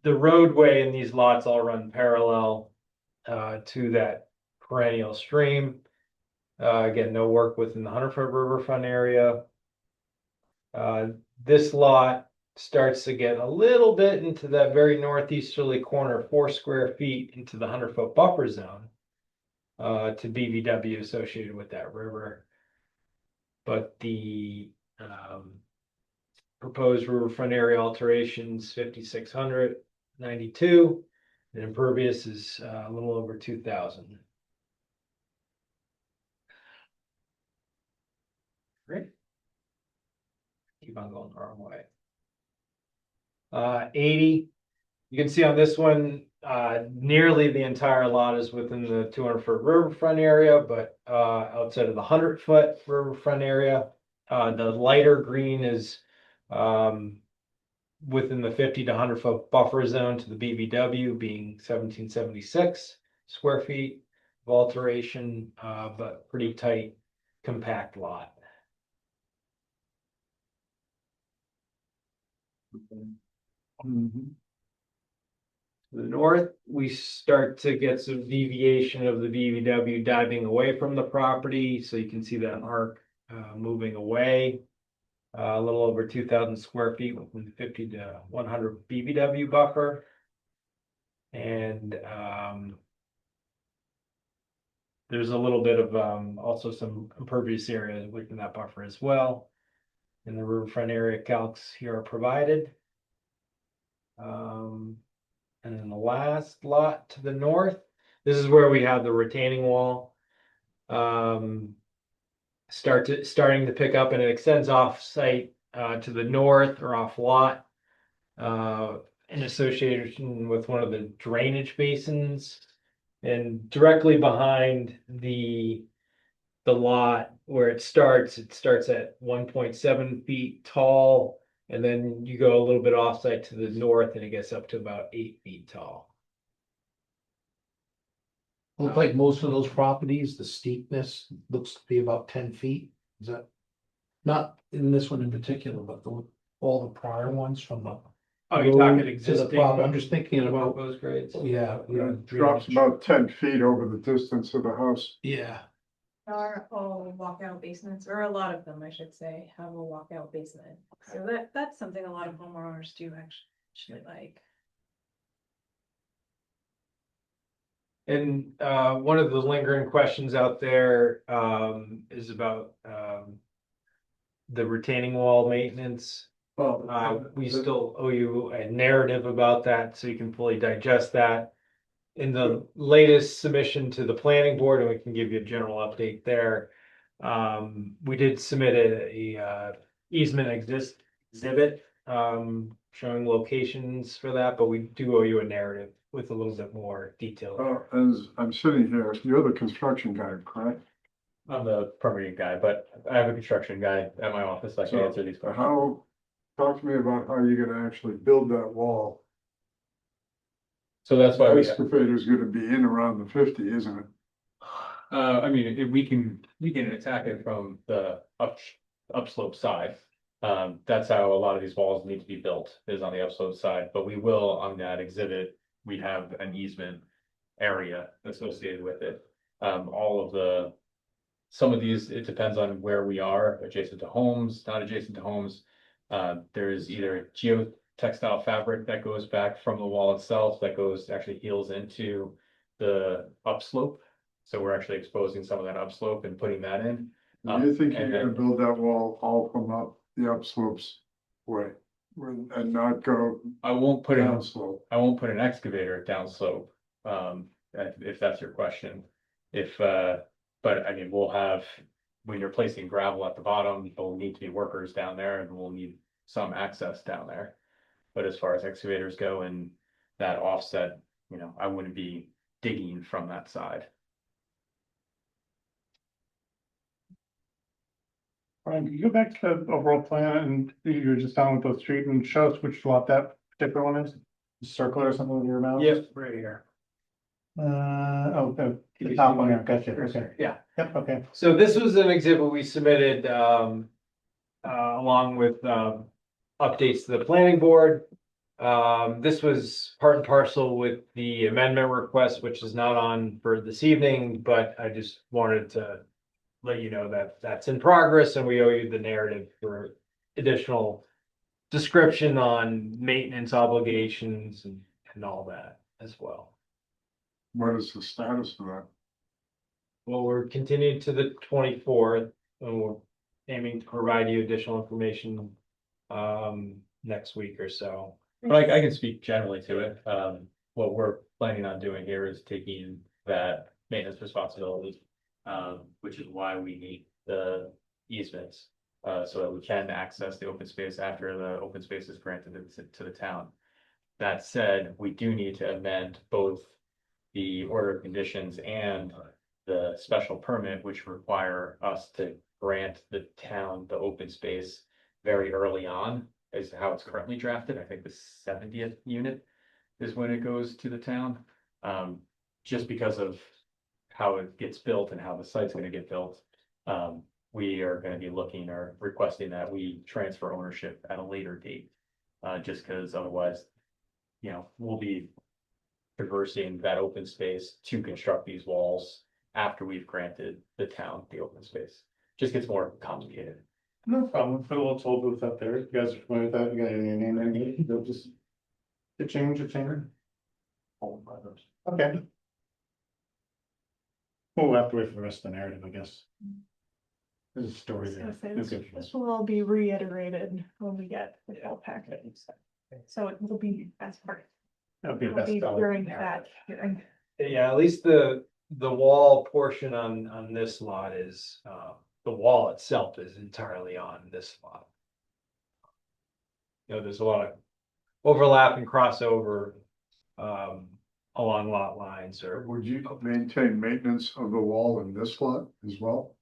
roadway in these lots all run parallel to that perennial stream. Again, no work within the 100-foot riverfront area. This lot starts to get a little bit into that very northeasterly corner, 4 square feet into the 100-foot buffer zone to BVW associated with that river. But the proposed riverfront area alterations 5,692, and impervious is a little over 2,000. Great. Keep on going the wrong way. 80, You can see on this one, nearly the entire lot is within the 200-foot riverfront area, but outside of the 100-foot riverfront area. The lighter green is within the 50 to 100-foot buffer zone to the BBW, being 1776 square feet of alteration, but pretty tight, compact lot. To the north, we start to get some deviation of the BBW diving away from the property, so you can see that arc moving away. A little over 2,000 square feet within the 50 to 100 BBW buffer. And there's a little bit of also some impervious area within that buffer as well. And the riverfront area calcs here are provided. And then the last lot to the north, this is where we have the retaining wall. Starting to pick up, and it extends off site to the north or off lot in association with one of the drainage basins, and directly behind the lot where it starts at 1.7 feet tall, and then you go a little bit off site to the north and it gets up to about 8 feet tall. Look like most of those properties, the steepness looks to be about 10 feet. Is that? Not in this one in particular, but all the prior ones from the. Oh, you're talking road to the existing. property. I'm just thinking about, Those grades. yeah. It drops about 10 feet over the distance of the house. Yeah. Are all walkout basements, or a lot of them, I should say, have a walkout basement. So that's something a lot of homeowners do actually like. And one of the lingering questions out there is about the retaining wall maintenance. Well, We still owe you a narrative about that so you can fully digest that. In the latest submission to the planning board, and we can give you a general update there. We did submit a easement exhibit showing locations for that, but we do owe you a narrative with a little bit more detail. As I'm sitting here, you're the construction guy, correct? I'm the permitting guy, but I have a construction guy at my office that can So, answer these questions. Talk to me about how you're gonna actually build that wall. So that's why we, Excavator's gonna be in around the 50, isn't it? I mean, we can attack it from the upslope side. That's how a lot of these walls need to be built, is on the upslope side, but we will, on that exhibit, we have an easement area associated with it. Some of these, it depends on where we are, adjacent to homes, not adjacent to homes. There's either geotextile fabric that goes back from the wall itself, that actually heals into the upslope. So we're actually exposing some of that upslope and putting that in. Do you think you're and gonna then- build that wall all from up the upslopes way? And not go I won't put downslope? I won't put an excavator downslope, if that's your question. But I mean, when you're placing gravel at the bottom, there'll need to be workers down there and we'll need some access down there. But as far as excavators go and that offset, I wouldn't be digging from that side. Brian, can you go back to the overall plan and you were just down with the street and show us which lot that particular one is? Circle or something with your mouse? Yep, right here. The top one there, gotcha, okay. Yeah. Yep, okay. So this was an exhibit we submitted along with updates to the planning board. This was part and parcel with the amendment request, which is not on for this evening, but I just wanted to let you know that that's in progress and we owe you the narrative for additional description on maintenance obligations and all that as well. What is the status of that? Well, we're continuing to the 24th and we're aiming to provide you additional information next week or so. But I can speak generally to it. What we're planning on doing here is taking that maintenance responsibility, which is why we need the easements, so that we can access the open space after the open space is granted to the town. That said, we do need to amend both the order of conditions and the special permit, which require us to grant the town the open space very early on, is how it's currently drafted. I think the 70th unit is when it goes to the town. Just because of how it gets built and how the site's gonna get built. We are gonna be looking or requesting that we transfer ownership at a later date. Just because otherwise, we'll be traversing that open space to construct these walls after we've granted the town the open space. Just gets more complicated. No problem, put a little toll booth up there, you guys are familiar with that, you got your name and everything, they'll just. The change. Okay. We'll have to wait for the rest of the narrative, I guess. There's a story there. This will all be reiterated when we get the full package. So it will be as part. That'll be the It'll best be spelling. during that hearing. Yeah, at least the wall portion on this lot is, the wall itself is entirely on this lot. There's a lot of overlap and crossover along lot lines or. Would you maintain maintenance of the wall in this lot as well?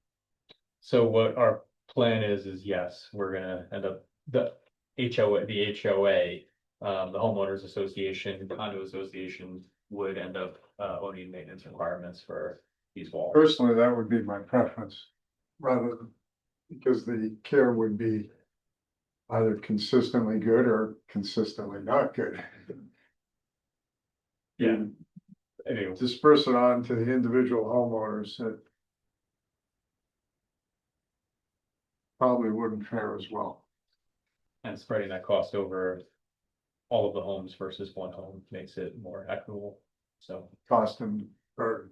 So what our plan is yes, we're gonna end up, the HOA, the homeowners association, the condo association would end up owning maintenance requirements for these walls. Personally, that would be my preference, rather than, because the care would be either consistently good or consistently not good. Yeah. Anyway, Disperse it on to the individual homeowners that probably wouldn't fare as well. and spreading that cost over all of the homes versus one home makes it more equitable, so. Cost and burden.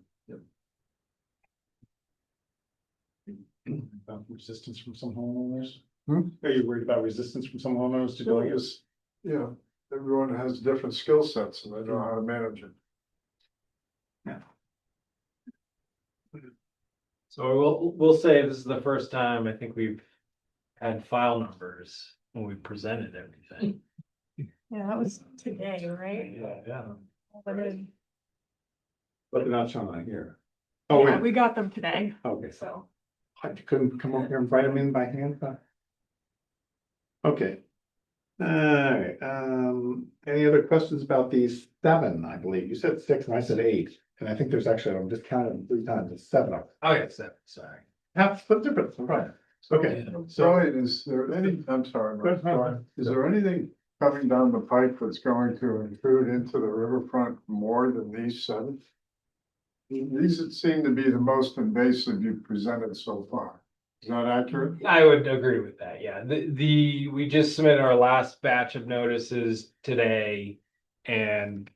About resistance from some homeowners? Hmm? Are you worried about resistance from some homeowners to doing it? Yeah, everyone has different skill sets and they know how to manage it. So we'll say this is the first time I think we've had file numbers when we presented everything. Yeah, that was today, right? Yeah. But then- But they're not showing on here. Oh, Yeah, wait, we got them today, okay, so. I couldn't come over here and write them in by hand, huh? Okay. Alright, any other questions about these 7, I believe, you said 6 and I said 8, and I think there's actually, I'm just counting them 3 times, it's 7 of them. Oh, yeah, 7, sorry. Half, split difference, right, okay, so. Brian, is there any, I'm sorry, Mike, Go ahead. Brian, is there anything coming down the pipe that's going to intrude into the riverfront more than these 7? These seem to be the most invasive you've presented so far. Is that accurate? I would agree with that, yeah. We just submitted our last batch of notices today. And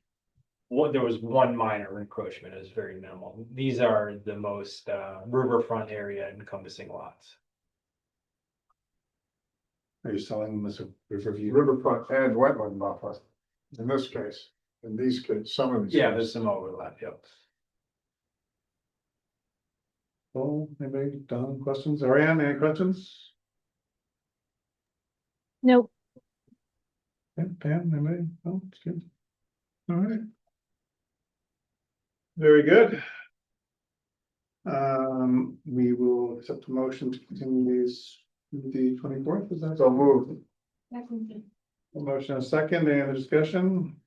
there was one minor encroachment, it was very minimal. These are the most riverfront area encompassing lots. Are you selling them as a Riverview? Riverfront and wetland buffer, in this case, in these cases, some of these. Yeah, cases. there's some overlap, yep. Oh, anybody done questions? Ariane, any questions? Nope. Yeah, Pam, anybody? Oh, it's good. All right. Very good. We will accept a motion to continue these to the 24th, is that? So moved. A motion and a second, any other discussion?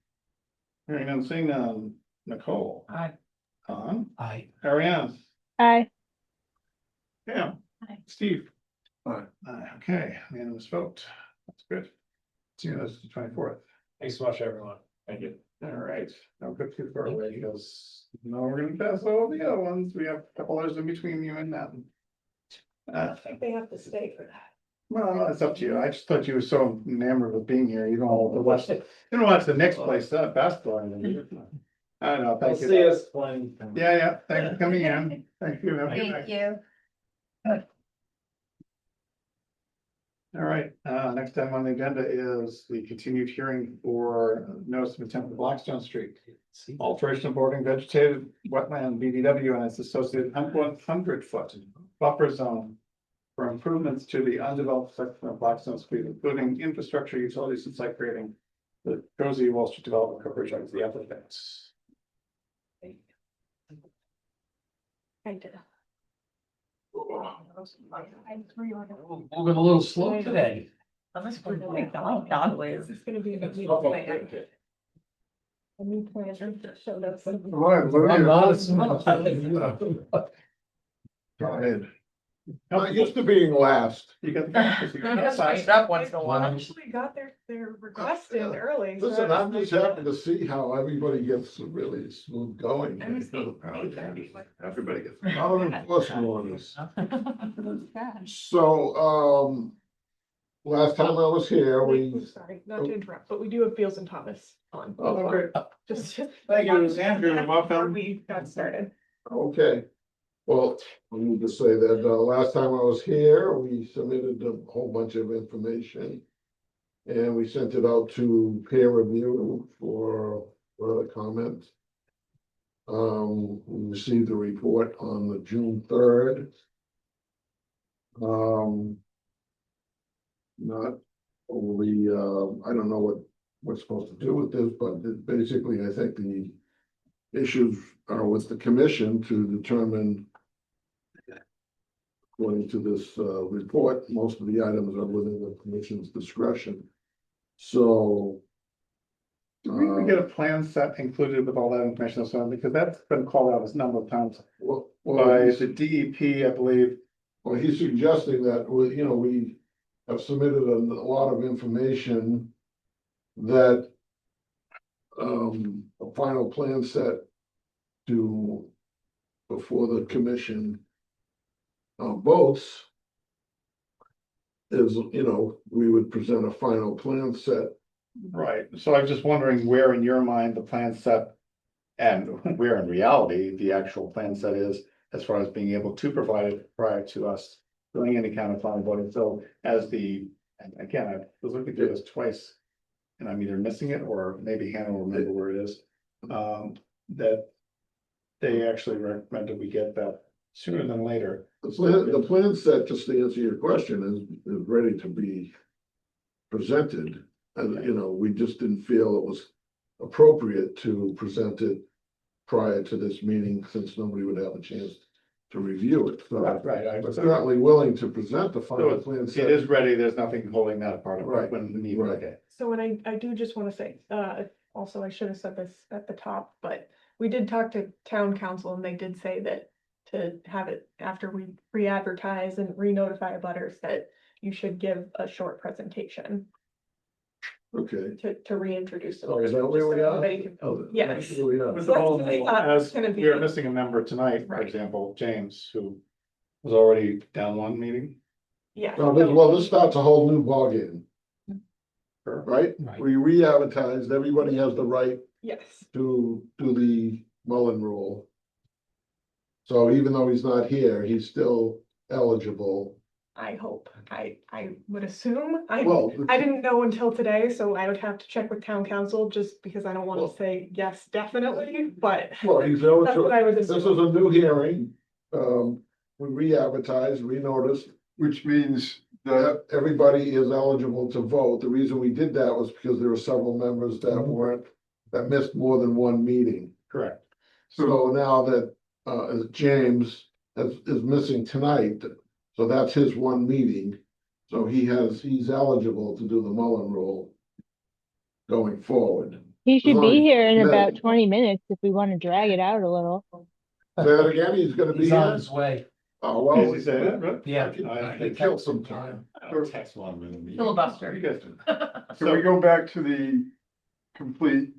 Hearing none, seeing none. Nicole? Aye. Don? Aye. Ariane? Aye. Pam? Aye. Steve? Aye. Okay, unanimous vote. That's good. See you, that's the 24th. Thanks so much, everyone. Thank you. All right, now go too far away because now we're gonna pass all the other ones. We have a couple others in between you and them. I think they have to stay for that. Well, it's up to you. I just thought you were so enamored with being here. You don't want to watch you don't watch the next place, basketball. I don't know. Thank you. See us playing. Yeah, thanks for coming in. Thank you. Have a good night. you. All right, next item on the agenda is the continued hearing for notice of intent for Blackstone Street. Alteration of bordering vegetated wetland BDW and its associated 100-foot buffer zone for improvements to the undeveloped section of Blackstone Street, including infrastructure, utilities, and site grading. The Jersey Wall Street Development Corporation is the applicants. I did. Moving a little slow today. This is gonna be a new plan. A new plan that showed us. Right, I'm not a Lydia. smart. Tired. Not used to being last. You got the. Just switch it up once in a while. Actually got their request in early. so Listen, I I'm was just like, happy to see how everybody gets really smooth going. I was thinking, Everybody gets. Not an enforcement on this. So, last time I was here, wait, we, sorry, not to interrupt, but we do have Beals and Thomas on. Oh, great. Just. Thank you, Andrew, Before welcome. we got started. okay. Well, I need to say that, last time I was here, we submitted a whole bunch of information. And we sent it out to peer review for further comment. We received a report on the June 3rd. Not only, I don't know what we're supposed to do with this, but basically, I think the issues are with the commission to determine. According to this report, most of the items are within the commission's discretion. So. Do we get a plan set included with all that information, so, because that's been called out a number of times Well, by he's, the DEP, I believe. well, he's suggesting that, we have submitted a lot of information that a final plan set to before the commission votes is, we would present a final plan set. Right, so I'm just wondering where in your mind the plan set and where in reality the actual plan set is as far as being able to provide it prior to us doing any kind of final voting. So as and again, I was looking through this twice and I'm either missing it or maybe Hannah will remember where it is. That they actually recommended we get that sooner than later. The plan set, just to answer your question, is ready to be presented. And, we just didn't feel it was appropriate to present it prior to this meeting, since nobody would have a chance to review it. So Right, I we're was certainly willing to present the final So plan it set. is ready, there's nothing holding that apart of Right, when the meeting, right. okay. So, and I do just want to say, also, I should have said this at the top, but we did talk to town council and they did say that to have it after we re-advertise and re-notify abutters that you should give a short presentation Okay. to reintroduce. the Oh, is that person, where just we so are? everybody can- Oh, Yes. that's where we are. With So the that's whole, what I thought as it's gonna be. we are missing a member tonight, for Right. example, James, who was already down one meeting. Yeah. Well, this starts a whole new ballgame, Sure. right? Right. We re-advertised, everybody has the right Yes, to do the Mullen rule. So even though he's not here, he's still eligible. I hope. I would assume. I Well, didn't know until today, so I would have to check with town council just because I don't want Well- to say yes, definitely, but well, he's that's what eligible. I would This is assume. a new hearing. We re-advertised, re-noticed. Which means that everybody is eligible to vote. The reason we did that was because there were several members that missed more than one meeting. Correct. So now that, James is missing tonight, so that's his one meeting. So he's eligible to do the Mullen rule going forward. He should long be as- here in that- about 20 minutes if we want to drag it out a little. Say that again, he's gonna be He's on here? his way. Oh, well. Did he say that, right? Yeah. It killed some time. Text one minute. Filibuster. You guys do. Can we go back to the complete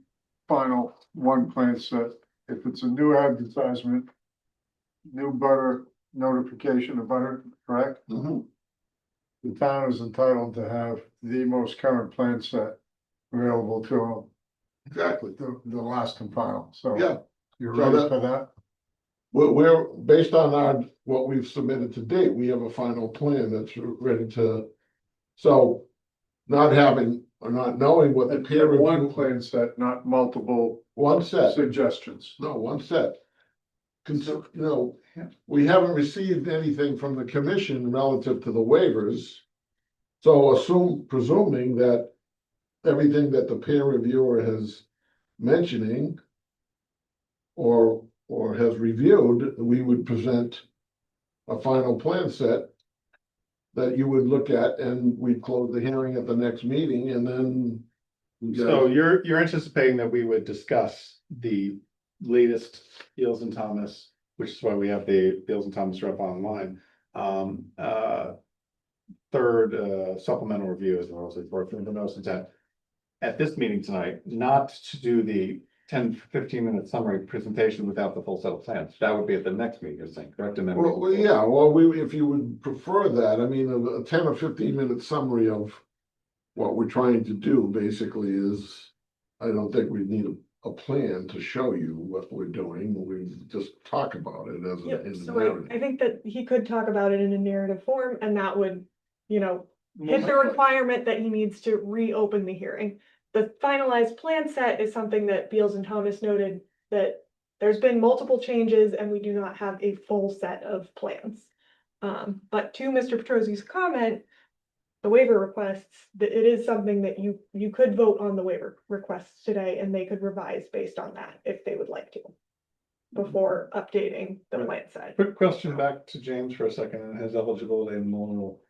final one plan set? If it's a new advertisement, new butter notification of butter, correct? The town is entitled to have the most current plan set available to them. Exactly. The last compile, so. Yeah. You're So ready for that? We're, based on what we've submitted to date, we have a final plan that's ready to, so not having, or not knowing what the peer review. One plan set, not multiple. One set. Suggestions. No, one set. We haven't received anything from the commission relative to the waivers. So presuming that, everything that the peer reviewer has mentioning or has reviewed, we would present a final plan set that you would look at, and we'd close the hearing at the next meeting, and then. So you're anticipating that we would discuss the latest Beals and Thomas, which is why we have the Beals and Thomas rep online. Third supplemental review is what I was for the notice intent. At this meeting tonight, not to do the 10-15 minute summary presentation without the full set of plans. That would be at the next meeting, you're saying, correct? And then If you would prefer that, I mean, a 10 or 15 minute summary of what we're trying to do basically is, I don't think we need a plan to show you what we're doing. We just talk about it as Yep, in the so narrative. I think that he could talk about it in a narrative form, and that would, hit the requirement that he needs to reopen the hearing. The finalized plan set is something that Beals and Thomas noted that there's been multiple changes and we do not have a full set of plans. But to Mr. Petrosi's comment, the waiver requests, that it is something that you could vote on the waiver requests today, and they could revise based on that if they would like to, before updating the plan set. Quick question back to James for a second and his eligibility and normal.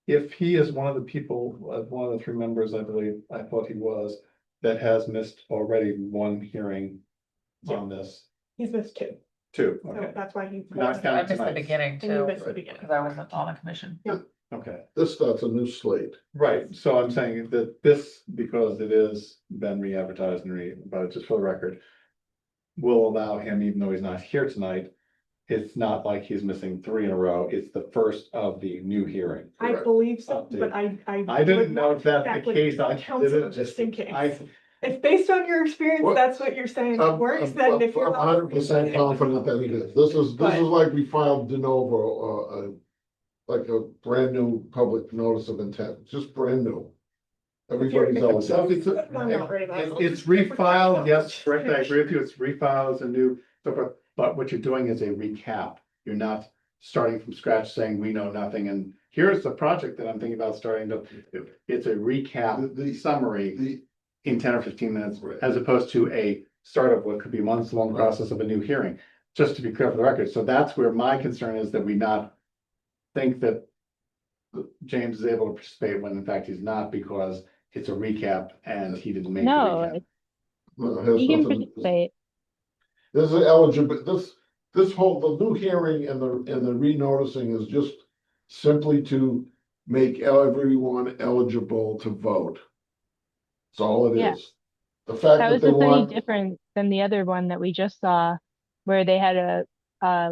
If he is one of the people, one of the 3 members, I believe, I thought he was, that has missed already 1 hearing on this. He's missed 2. 2, So okay, that's why he. Not I counting missed the tonight. beginning And you too, missed the beginning. because I wasn't on the commission. Okay, This starts a new slate. right, so I'm saying that this, because it is been re-advertised but just for the record, will allow him, even though he's not here tonight, it's not like he's missing 3 in a row, it's the first of the new hearing. I believe so, Update. but I. I didn't know if that's check the with case, I counsel did it just in case. I, If based on your experience, Well, that's what you're saying works, then if you're. I'm 100% confident that it is. This is like we filed de novo, like a brand new public notice of intent, just brand new. Everybody's eligible. I'm not worried about it. it's refiled, yes, correct, I agree with you, it's refiled as a new, but what you're doing is a recap. You're not starting from scratch saying we know nothing, and here's the project that I'm thinking about starting to do. It's a recap, the summary in 10 or 15 minutes, as opposed to a start of what could be months long process of a new hearing, just to be clear for the record. So that's where my concern is, that we not think that James is able to participate when in fact he's not, because it's a recap and he didn't make the recap. You can participate. This is eligible, this whole, the new hearing and the renoticing is just simply to make everyone eligible to vote. That's all it Yeah. is. The fact That that was they just any want, different than the other one that we just saw, where they had a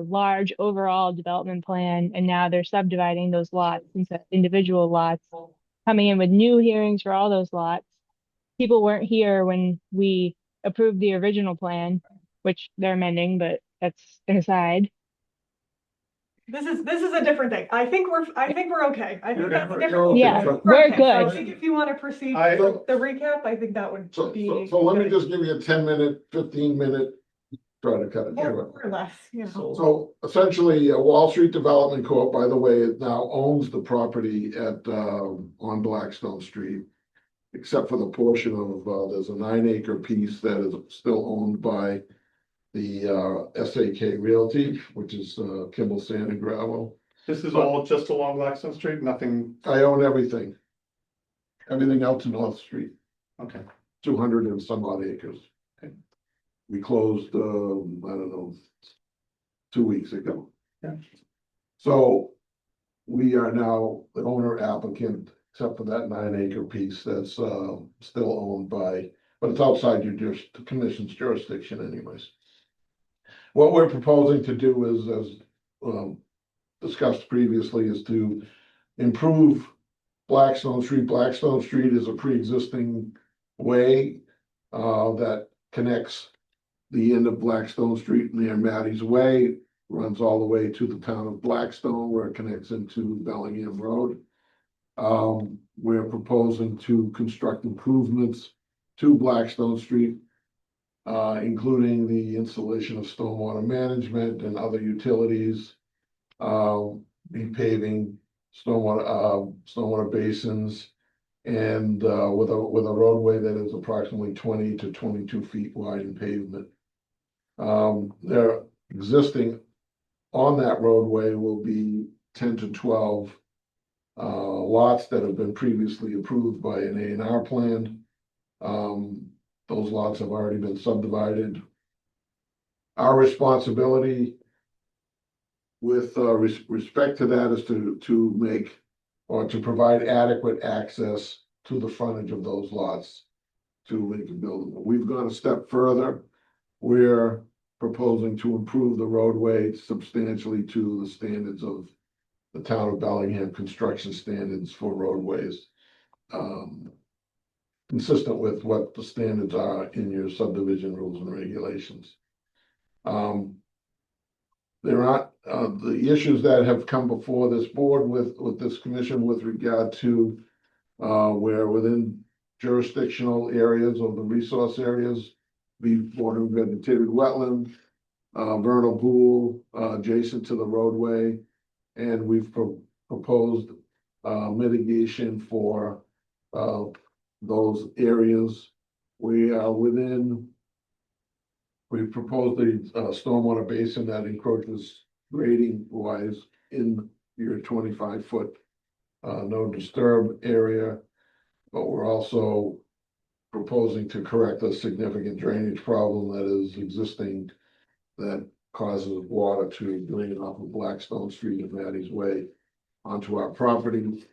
large overall development plan, and now they're subdividing those lots into individual lots, coming in with new hearings for all those lots. People weren't here when we approved the original plan, which they're amending, but that's an aside. This is a different thing. I think we're okay. I think that's a different. okay. Yeah, So- we're Okay, so I good. think if you want to proceed I- with the recap, I think that would so be. let me good. just give you a 10-minute, 15-minute, try to cut it short. More or less, So essentially, Wall Street Development Corp., by the way, it now owns the property on Blackstone Street. Except for the portion of, there's a 9-acre piece that is still owned by the SAK Realty, which is Kimball Sand and Gravel. This is all just along Blackstone Street, nothing, I own everything. Everything else in North Street, okay. 200 and some odd acres. Okay. We closed, I don't know, 2 weeks ago. Yeah. So we are now the owner applicant, except for that 9-acre piece that's still owned by, but it's outside the commission's jurisdiction anyways. What we're proposing to do is, as discussed previously, is to improve Blackstone Street. Blackstone Street is a pre-existing way that connects the end of Blackstone Street near Maddie's Way, runs all the way to the town of Blackstone, where it connects into Bellingham Road. We're proposing to construct improvements to Blackstone Street, including the installation of stormwater management and other utilities, repaving stormwater basins, and with a roadway that is approximately 20 to 22 feet wide in pavement. There existing on that roadway will be 10 to 12 lots that have been previously approved by an A&R plan. Those lots have already been subdivided. Our responsibility with respect to that is to make or to provide adequate access to the frontage of those lots to make a building. We've gone a step further. We're proposing to improve the roadway substantially to the standards of the town of Bellingham construction standards for roadways. Consistent with what the standards are in your subdivision rules and regulations. There aren't the issues that have come before this board with this commission with regard to where within jurisdictional areas of the resource areas, be border vegetated wetland, vernal pool adjacent to the roadway, and we've proposed mitigation for those areas. We are within. We proposed a stormwater basin that encroaches grading wise in your 25-foot no disturb area, but we're also proposing to correct a significant drainage problem that is existing that causes water to drain off of Blackstone Street and Maddie's Way onto our property.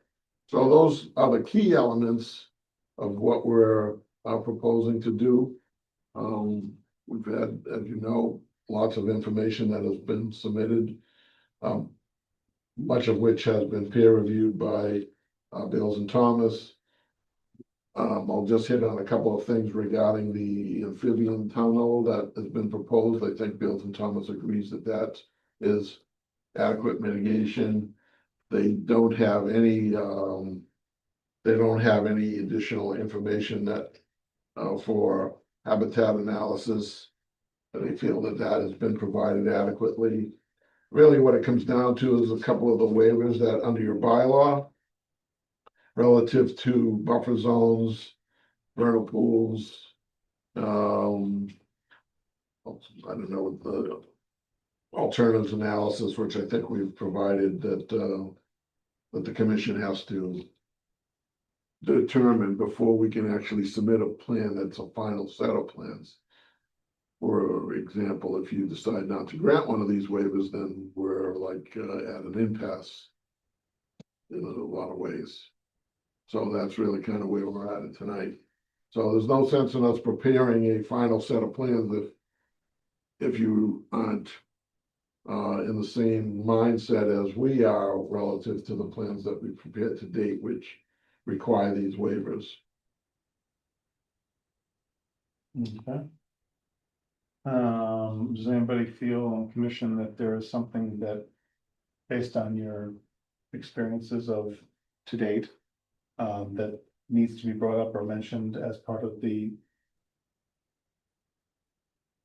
So those are the key elements of what we're proposing to do. We've had, as you know, lots of information that has been submitted, much of which has been peer reviewed by Beals and Thomas. I'll just hit on a couple of things regarding the amphibian tunnel that has been proposed. I think Beals and Thomas agrees that that is adequate mitigation. They don't have any additional information that for habitat analysis. They feel that that has been provided adequately. Really what it comes down to is a couple of the waivers that under your bylaw relative to buffer zones, vernal pools, I don't know, the alternatives analysis, which I think we've provided that the commission has to determine before we can actually submit a plan that's a final set of plans. For example, if you decide not to grant one of these waivers, then we're like at an impasse in a lot of ways. So that's really kind of where we're at it tonight. So there's no sense in us preparing a final set of plans if you aren't in the same mindset as we are relative to the plans that we've prepared to date, which require these waivers. Okay. Does anybody feel on commission that there is something that, based on your experiences of to date, that needs to be brought up or mentioned as part of the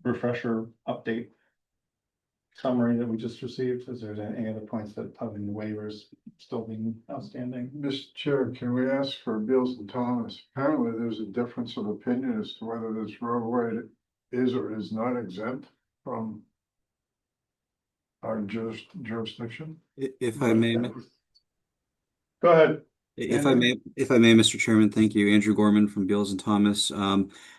refresher update summary that we just received? Is there any other points that other than the waivers still being outstanding? Mr. Chair, can we ask for Beals and Thomas? Apparently, there's a difference of opinion as to whether this roadway is or is not exempt from our jurisdiction. If I may, Go ahead. if I may, Mr. Chairman, thank you. Andrew Gorman from Beals and Thomas.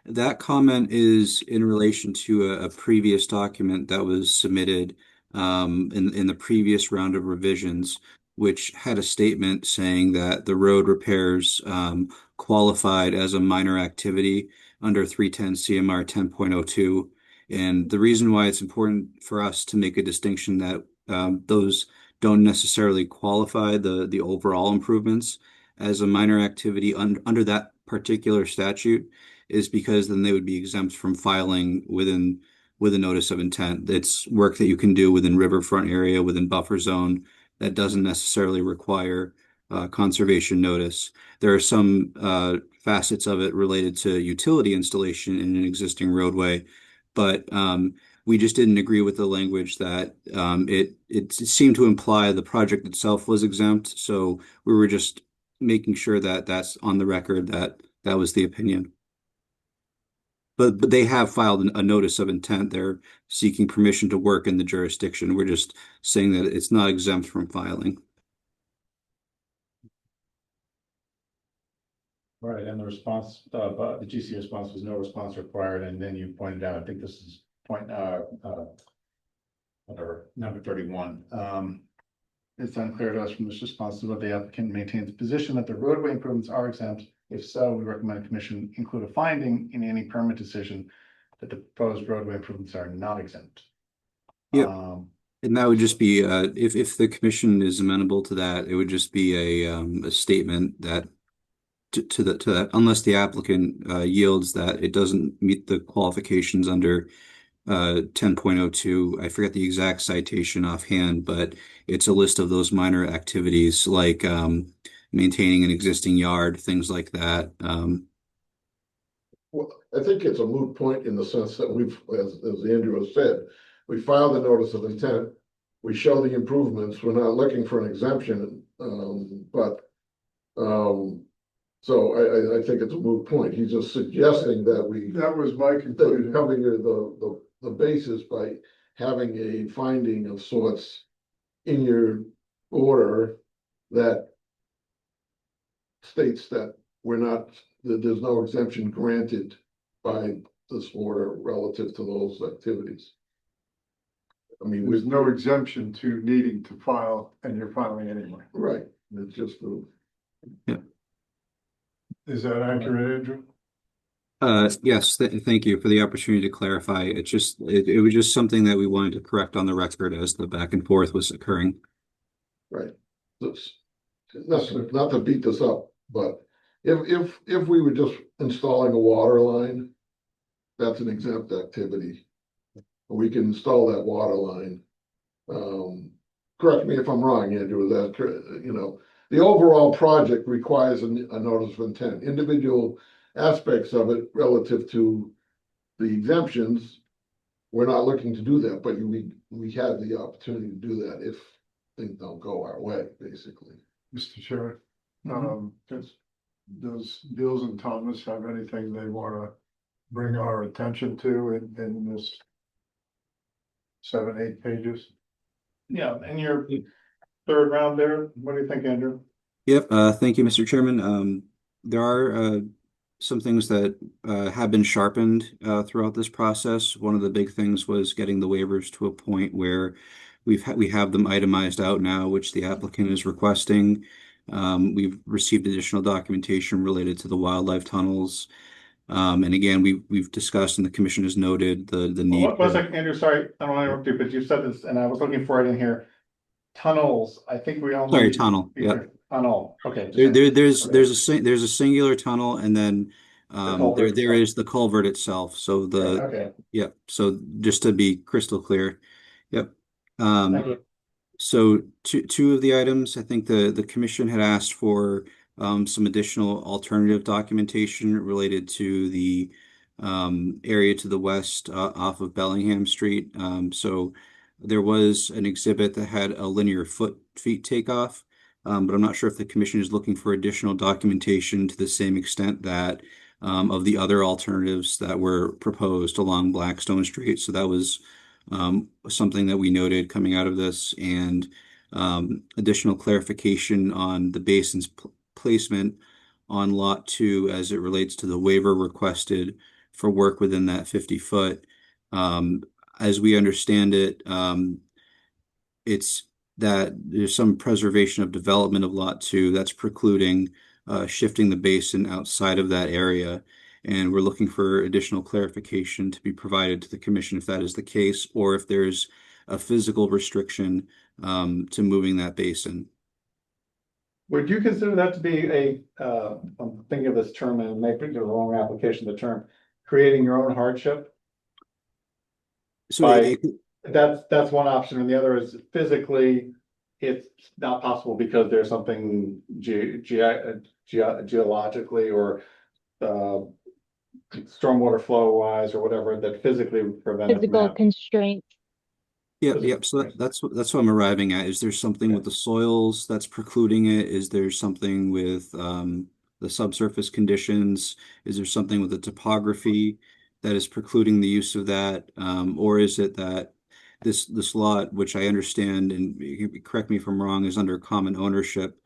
That comment is in relation to a previous document that was submitted in the previous round of revisions, which had a statement saying that the road repairs qualified as a minor activity under 310 CMR 10.02. And the reason why it's important for us to make a distinction that those don't necessarily qualify the overall improvements as a minor activity under that particular statute is because then they would be exempt from filing with a notice of intent. It's work that you can do within riverfront area, within buffer zone, that doesn't necessarily require conservation notice. There are some facets of it related to utility installation in an existing roadway, but we just didn't agree with the language that it seemed to imply the project itself was exempt. So we were just making sure that that's on the record that that was the opinion. But they have filed a notice of intent. They're seeking permission to work in the jurisdiction. We're just saying that it's not exempt from filing. Right, and the response, but the GC response was no response required, and then you pointed out, I think this is whatever, number 31. It's unclear to us from this response whether the applicant maintains the position that the roadway improvements are exempt. If so, we recommend the commission include a finding in any permit decision that the proposed roadway improvements are not exempt. Yeah. And that would just be, if the commission is amenable to that, it would just be a statement that to that, unless the applicant yields that it doesn't meet the qualifications under 10.02. I forget the exact citation offhand, but it's a list of those minor activities like maintaining an existing yard, things like that. Well, I think it's a moot point in the sense that we've, as Andrew has said, we filed a notice of intent. We show the improvements. We're not looking for an exemption, so I think it's a moot point. He's just suggesting that we. That was my conclusion. Covering the basis by having a finding of sorts in your order that states that there's no exemption granted by this order relative to those activities. I mean, There's no exemption to needing to file, and you're filing anyway. Right, it's just Yeah. Is that accurate, Andrew? Yes, thank you for the opportunity to clarify. It was just something that we wanted to correct on the record as the back and forth was occurring. right. Not to beat this up, but if we were just installing a water line, that's an exempt activity. We can install that water line. Correct me if I'm wrong, Andrew, that, the overall project requires a notice of intent. Individual aspects of it relative to the exemptions, we're not looking to do that, but we have the opportunity to do that if things don't go our way, basically. Mr. Chair, does Bills and Thomas have anything they want to bring our attention to in this 7-8 pages? Yeah, and your third round there, what do you think, Andrew? Yep, thank you, Mr. Chairman. There are some things that have been sharpened throughout this process. One of the big things was getting the waivers to a point where we have them itemized out now, which the applicant is requesting. We've received additional documentation related to the wildlife tunnels. And again, we've discussed and the commission has noted the need. One second, Andrew, sorry, I don't want to interrupt you, but you said this and I was looking for it in here. Tunnels, I think we only. Sorry, tunnel, yeah. Tunnel, okay. There's a singular tunnel and then there is the culvert itself. So Okay. yeah, so just to be crystal clear. Yep. Thank you. So two of the items, I think the commission had asked for some additional alternative documentation related to the area to the west off of Bellingham Street. So there was an exhibit that had a linear feet takeoff, but I'm not sure if the commission is looking for additional documentation to the same extent that of the other alternatives that were proposed along Blackstone Street. So that was something that we noted coming out of this, and additional clarification on the basin's placement on lot 2 as it relates to the waiver requested for work within that 50-foot. As we understand it, it's that there's some preservation of development of lot 2 that's precluding shifting the basin outside of that area. And we're looking for additional clarification to be provided to the commission if that is the case, or if there's a physical restriction to moving that basin. Would you consider that to be I'm thinking of this term and maybe the wrong application of the term, creating your own hardship? So that's one option, and the other is physically, it's not possible because there's something geologically or stormwater flow wise or whatever that physically prevents it Physical from constraints. Yep. So that's what I'm arriving at. Is there something with the soils that's precluding it? Is there something with the subsurface conditions? Is there something with the topography that is precluding the use of that? Or is it that this lot, which I understand, and you can correct me if I'm wrong, is under common ownership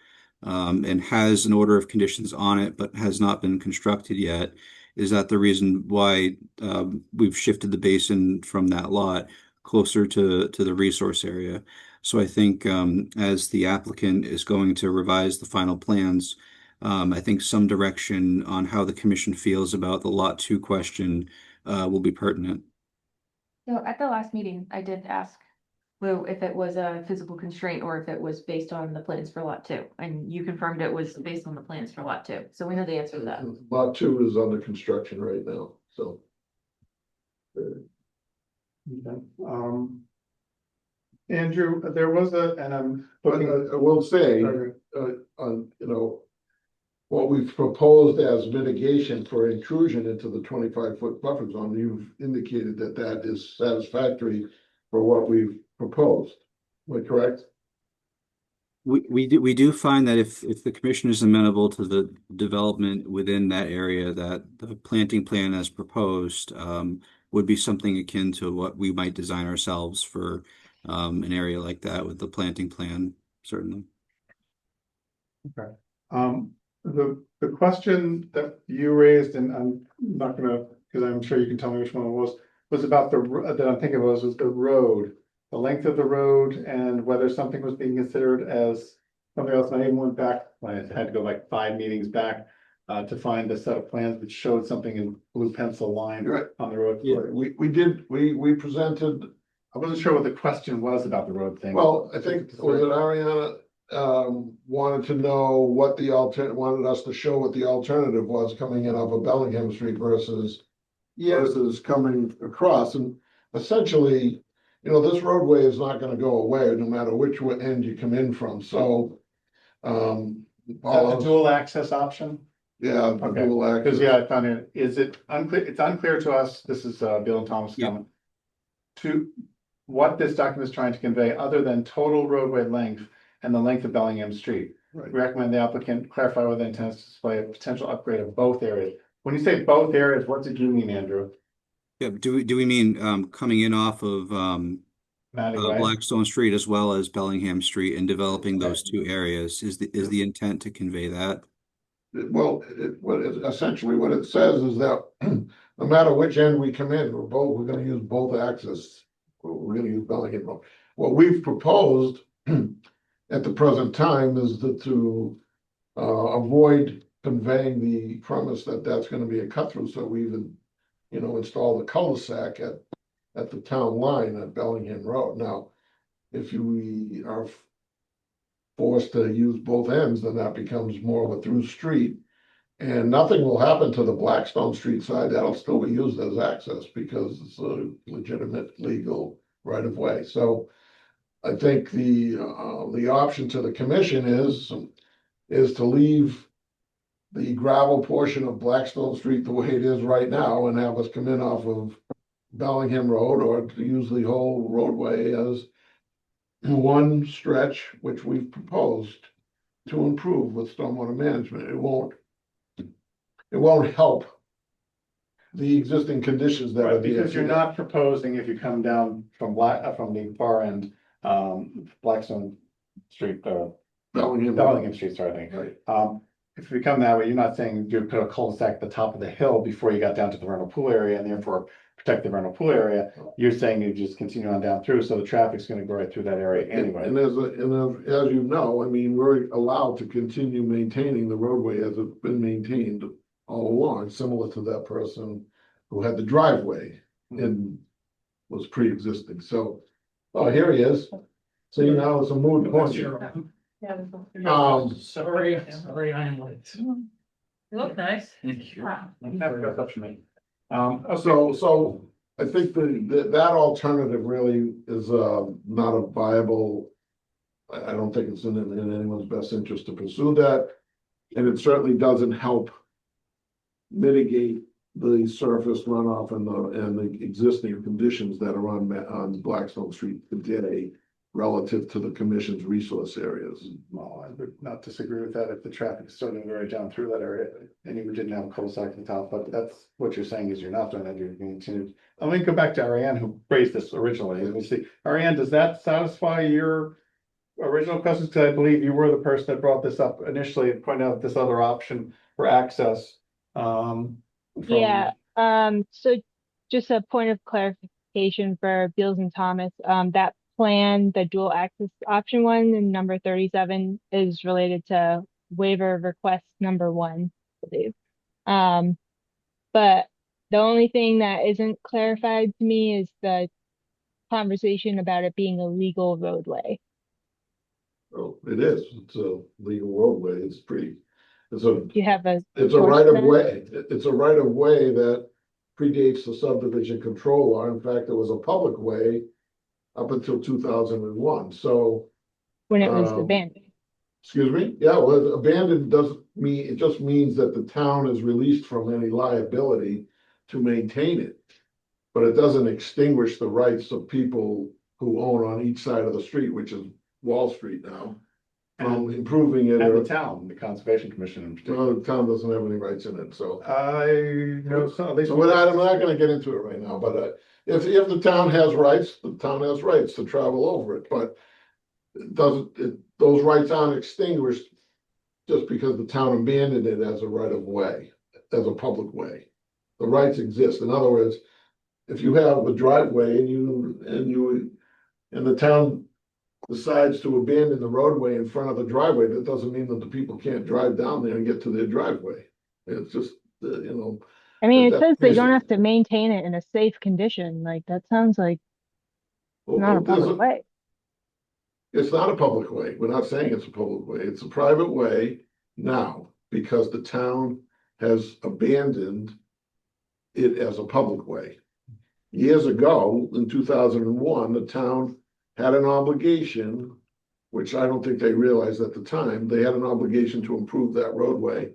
and has an order of conditions on it, but has not been constructed yet? Is that the reason why we've shifted the basin from that lot closer to the resource area? So I think as the applicant is going to revise the final plans, I think some direction on how the commission feels about the Lot 2 question will be pertinent. So at the last meeting, I did ask Lou if it was a physical constraint or if it was based on the plans for lot 2, and you confirmed it was based on the plans for lot 2. So we know the answer to that. Lot 2 is under construction right now, so. Okay. Andrew, there was and I'm looking. I will say, what we've proposed as mitigation for intrusion into the 25-foot buffer zone, you've indicated that that is satisfactory for what we've proposed. Am I correct? We do find that if the commission is amenable to the development within that area, that the planting plan as proposed would be something akin to what we might design ourselves for an area like that with the planting plan, certainly. Okay. The question that you raised, and I'm not gonna, because I'm sure you can tell me which one it was about that I'm thinking was the road, the length of the road, and whether something was being considered as something else. I even went back, I had to go like 5 meetings back to find a set of plans which showed something in blue pencil line on the road. Yeah, we presented. I wasn't sure what the question was about the road thing. Well, I think was it Ariana wanted to know what the wanted us to show what the alternative was coming in off of Bellingham Street versus coming across. And essentially, this roadway is not going to go away no matter which end you come in from. So a dual access option? Yeah, okay. Dual access. Because I found it, is it unclear? It's unclear to us. This is Bill and Thomas comment. To what this document is trying to convey, other than total roadway length and the length of Bellingham Street. Right. We recommend the applicant clarify whether it intends to display a potential upgrade of both areas. When you say both areas, what did you mean, Andrew? Yeah, do we mean coming in off of Blackstone Street as well as Bellingham Street and developing those two areas? Is the intent to convey that? Well, essentially what it says is that no matter which end we come in, we're going to use both access. We're going to use Bellingham Road. What we've proposed at the present time is to avoid conveying the premise that that's going to be a cut through. So we even, install the cul-de-sac at the town line at Bellingham Road. Now, if we are forced to use both ends, then that becomes more of a through street. And nothing will happen to the Blackstone Street side. That'll still be used as access because it's a legitimate legal right of way. So I think the option to the commission is to leave the gravel portion of Blackstone Street the way it is right now and have us come in off of Bellingham Road, or to use the whole roadway as one stretch, which we've proposed to improve with stormwater management. It won't help the existing conditions that are because you're not proposing, if you come down from the far end, Blackstone Street, Bellingham Street, sorry, I think. Right. If we come that way, you're not saying you put a cul-de-sac at the top of the hill before you got down to the vernal pool area and therefore protect the vernal pool area. You're saying you just continue on down through, so the traffic's going to go right through that area anyway. And as you know, I mean, we're allowed to continue maintaining the roadway as it's been maintained all along, similar to that person who had the driveway and was pre-existing. So, here he is. See, now it's a moot point. Sorry, I am late. You look nice. Thank you. So I think that alternative really is not a viable. I don't think it's in anyone's best interest to pursue that, and it certainly doesn't help mitigate the surface runoff and the existing conditions that are on Blackstone Street today relative to the commission's resource areas. Well, I would not disagree with that if the traffic is starting to right down through that area and you didn't have a cul-de-sac at the top, but that's what you're saying is you're not doing that, you're going to continue. Let me go back to Ariane who raised this originally. Let me see. Ariane, does that satisfy your original questions? Because I believe you were the person that brought this up initially and pointed out this other option for access. Yeah, so just a point of clarification for Beals and Thomas, that plan, the dual access option one in number 37 is related to waiver request number 1, I believe. But the only thing that isn't clarified to me is the conversation about it being a legal roadway. Oh, it is, it's a legal roadway, it's Do you have a it's a source right for of that? way, it's a right of way that predates the subdivision control law. In fact, it was a public way up until 2001, so. When it was abandoned. Excuse me? Yeah, well, abandoned doesn't mean, it just means that the town is released from any liability to maintain it. But it doesn't extinguish the rights of people who own on each side of the street, which is Wall Street now. From improving it. And or- the town, the Conservation Commission in particular. Well, the town doesn't have any rights in it, so. I know so, at least. So I'm not gonna get into it right now, but if the town has rights, the town has rights to travel over it, but it doesn't, those rights aren't extinguished just because the town abandoned it as a right of way, as a public way. The rights exist. In other words, if you have a driveway and the town decides to abandon the roadway in front of the driveway, that doesn't mean that the people can't drive down there and get to their driveway. It's just, I mean, it that- says they don't have to maintain it in a safe condition. Like, that sounds like not a public way. It's not a public way. We're not saying it's a public way. It's a private way now because the town has abandoned it as a public way. Years ago, in 2001, the town had an obligation, which I don't think they realized at the time, they had an obligation to improve that roadway.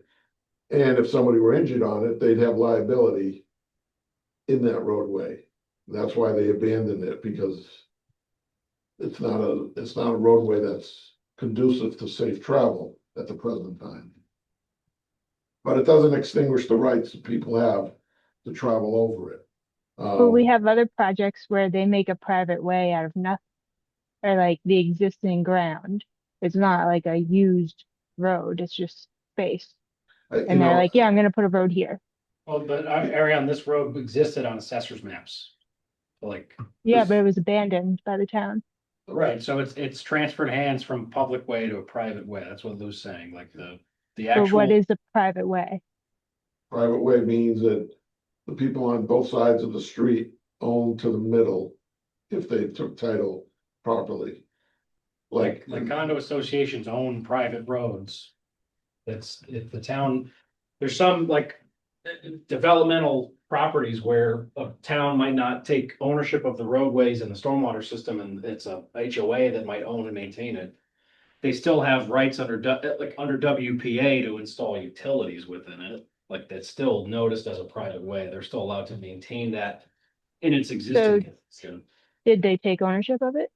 And if somebody were injured on it, they'd have liability in that roadway. That's why they abandoned it, because it's not a roadway that's conducive to safe travel at the present time. But it doesn't extinguish the rights that people have to travel over it. But we have other projects where they make a private way out of nothing, or like the existing ground. It's not like a used road, it's just space. And they're like, yeah, I'm gonna put a road here. Well, but area on this road existed on assessor's maps. Like, Yeah, but it was abandoned by the town. right, so it's transferred hands from public way to a private way. That's what Lou's saying, like the But what actual. is a private way? Private way means that the people on both sides of the street own to the middle if they took title properly. Like condo associations own private roads. That's, if the town, there's some like developmental properties where a town might not take ownership of the roadways and the stormwater system, and it's a HOA that might own and maintain it. They still have rights under WPA to install utilities within it, like that's still noticed as a private way. They're still allowed to maintain that in its existing. Did they take ownership of it?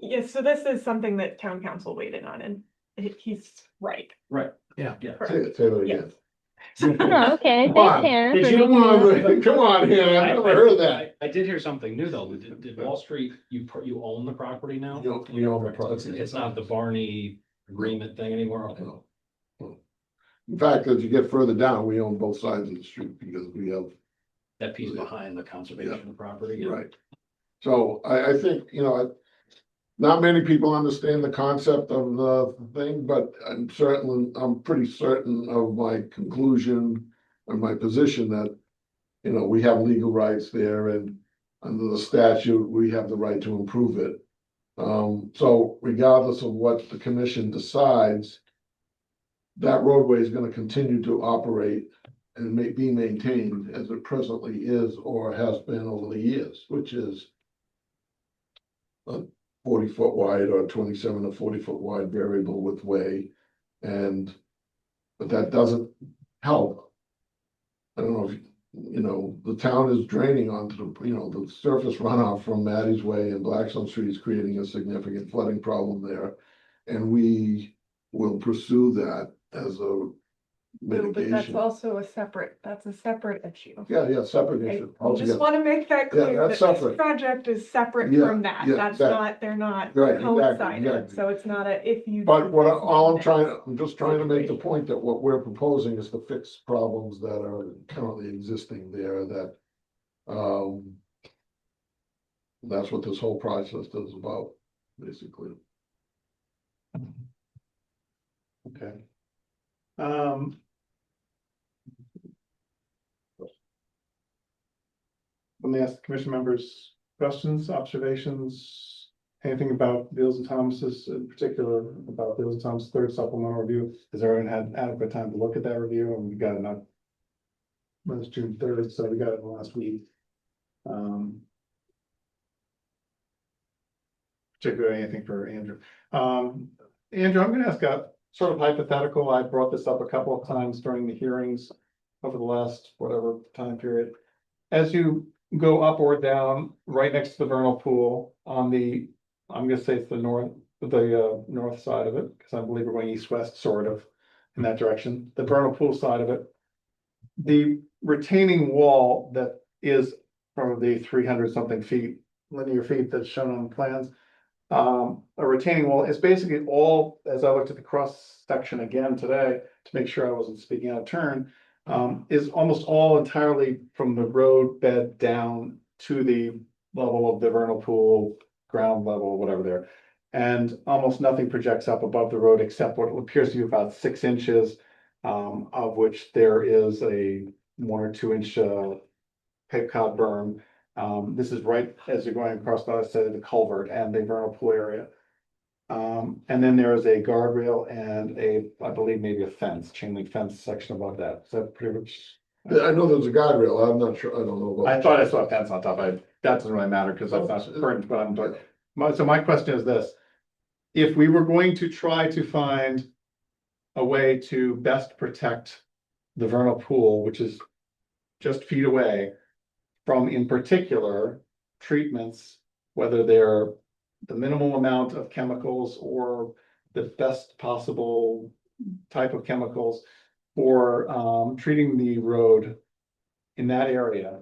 Yes, so this is something that town council waited on, and he's right. Right. Yeah. Say it again. Oh, okay, Come on. thanks, Hannah, Did for you- making me- Come on, Hannah, I've never heard of that. I did hear something new though. Did Wall Street, you own the property now? We own the So property. it's not the Barney agreement thing anymore. Okay. No. In fact, as you get further down, we own both sides of the street because we have. That piece behind the conservation property. Yeah. Right. So I think, not many people understand the concept of the thing, but I'm pretty certain of my conclusion or my position that, we have legal rights there and under the statute, we have the right to improve it. So regardless of what the commission decides, that roadway is gonna continue to operate and may be maintained as it presently is or has been over the years, which is a 40-foot wide or 27 to 40-foot wide variable width way. But that doesn't help I don't know if, you know, the town is draining onto the, you know, the surface runoff from Maddie's Way and Blackstone Street is creating a significant flooding problem there. And we will pursue that as a No, but that's mitigation. also that's a separate issue. Yeah, separate I issue. just altogether. want to make that Yeah, clear, that's that this separate. project is separate Yeah, from that. yeah, That's exactly. not, they're not Right, exactly, coincided, exactly. so it's not a, if you. But do what, this, all then I'm just trying to make the point that what we're proposing is to fix problems that are currently existing there that, that's what this whole process is about, basically. Okay. Um. Let me ask the commission members questions, observations, anything about Beals and Thomas's, in particular about Beals and Thomas' third supplemental review. Has everyone had adequate time to look at that review? And we got it on. Well, it's June 3rd, so we got it last week. Particularly anything for Andrew. Andrew, I'm gonna ask a sort of hypothetical. I brought this up a couple of times during the hearings over the last whatever time period. As you go up or down, right next to the vernal pool on the, I'm gonna say it's the north side of it, because I believe we're going east-west sort of in that direction, the vernal pool side of it. The retaining wall that is probably 300 something feet, linear feet that's shown on the plans. A retaining wall is basically all, as I looked at the cross section again today, to make sure I wasn't speaking out of turn, is almost all entirely from the road bed down to the level of the vernal pool, ground level, whatever there. And almost nothing projects up above the road except what appears to be about 6 inches, of which there is a 1 or 2 inch Cape Cod berm. This is right as you're going across the other side of the culvert and the vernal pool area. And then there is a guardrail and I believe maybe a fence, chain link fence section above that. Is that pretty much? Yeah, I know there's a guardrail, I'm not sure, I don't know. About I thought I saw a fence on top. That doesn't really matter because that's not current, but I'm talking. So my question is this: if we were going to try to find a way to best protect the vernal pool, which is just feet away from, in particular, treatments, whether they're the minimal amount of chemicals or the best possible type of chemicals for treating the road in that area.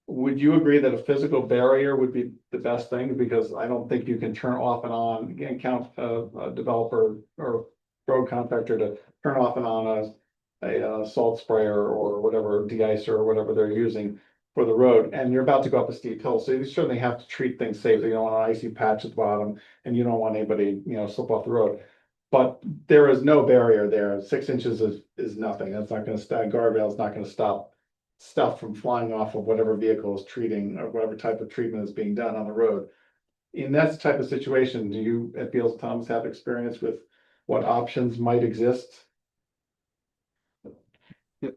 Would you agree that a physical barrier would be the best thing? Because I don't think you can turn off and on, again, count a developer or road contractor to turn off and on a salt sprayer or whatever, de-icer or whatever they're using for the road, and you're about to go up a steep hill, so you certainly have to treat things safely. You don't want an icy patch at the bottom, and you don't want anybody, slip off the road. But there is no barrier there. 6 inches is nothing. That's not gonna stop, guardrail is not gonna stop stuff from flying off of whatever vehicle is treating or whatever type of treatment is being done on the road. In that type of situation, do you at Beals Thomas have experience with what options might exist?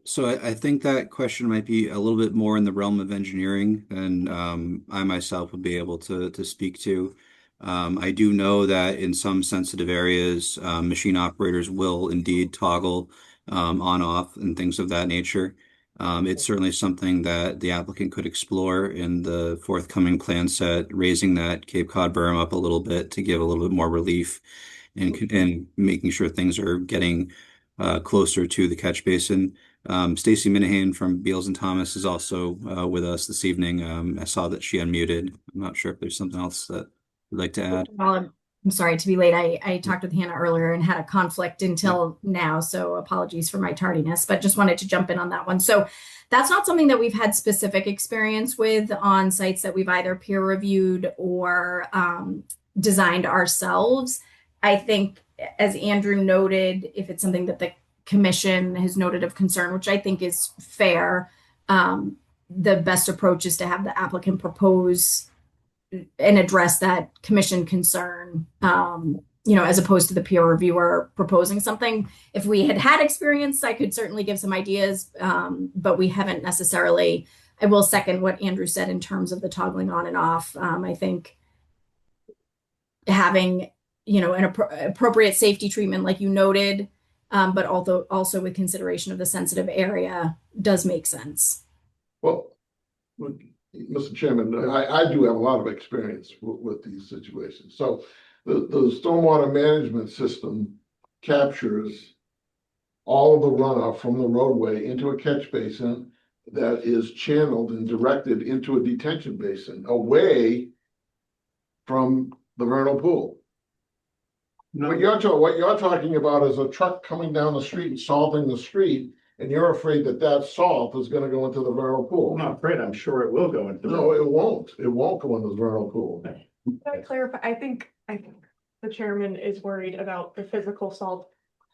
So I think that question might be a little bit more in the realm of engineering than I myself would be able to speak to. I do know that in some sensitive areas, machine operators will indeed toggle on off and things of that nature. It's certainly something that the applicant could explore in the forthcoming plan set, raising that Cape Cod berm up a little bit to give a little bit more relief and making sure things are getting closer to the catch basin. Stacy Minahan from Beals and Thomas is also with us this evening. I saw that she unmuted. I'm not sure if there's something else that you'd like to add. I'm sorry to be late. I talked with Hannah earlier and had a conflict until now, so apologies for my tardiness, but just wanted to jump in on that one. So that's not something that we've had specific experience with on sites that we've either peer reviewed or designed ourselves. I think, as Andrew noted, if it's something that the commission has noted of concern, which I think is fair, the best approach is to have the applicant propose and address that commission concern, as opposed to the peer reviewer proposing something. If we had experience, I could certainly give some ideas, but we haven't necessarily. I will second what Andrew said in terms of the toggling on and off. I think having, an appropriate safety treatment, like you noted, but also with consideration of the sensitive area does make sense. Well, Mr. Chairman, I do have a lot of experience with these situations. So the stormwater management system captures all of the runoff from the roadway into a catch basin that is channeled and directed into a detention basin away from the vernal pool. What you're talking about is a truck coming down the street, salting the street, and you're afraid that that salt is gonna go into the vernal pool. I'm not afraid, I'm sure it will go into. No, it won't. It won't go into the vernal pool. Can I clarify? I think the chairman is worried about the physical salt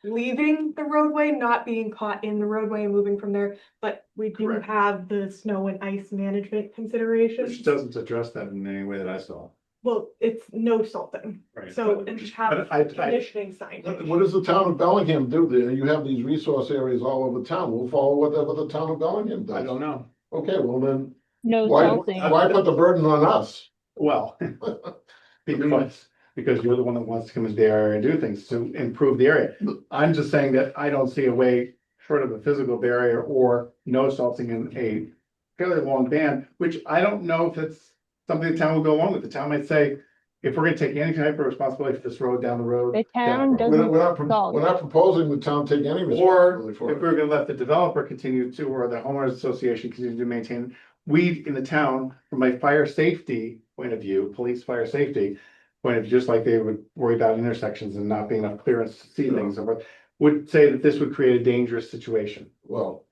leaving the roadway, not being caught in the roadway and moving from there. But we do Correct. have the snow and ice management considerations. Which doesn't address that in any way that I saw. Well, it's no salting. Right. So, and just have But I- conditioning sign. What does the town of Bellingham do there? You have these resource areas all over town. We'll follow whatever the town of Bellingham does. I don't know. Okay, well then, No why salting. put the burden on us? Well, because you're the one that wants to come into the area and do things to improve the area. I'm just saying that I don't see a way short of a physical barrier or no salting in a fairly long ban, which I don't know if it's something the town will go along with. The town might say, if we're gonna take any type of responsibility for this road down the road. The town yeah. doesn't We're salt. not proposing the town take any Or responsibility if for it. we're gonna let the developer continue to, or the homeowners association continue to maintain, we in the town, from a fire safety point of view, police fire safety point of view, just like they would worry about intersections and not being enough clearance to see things, would say that this would create a dangerous situation. Well,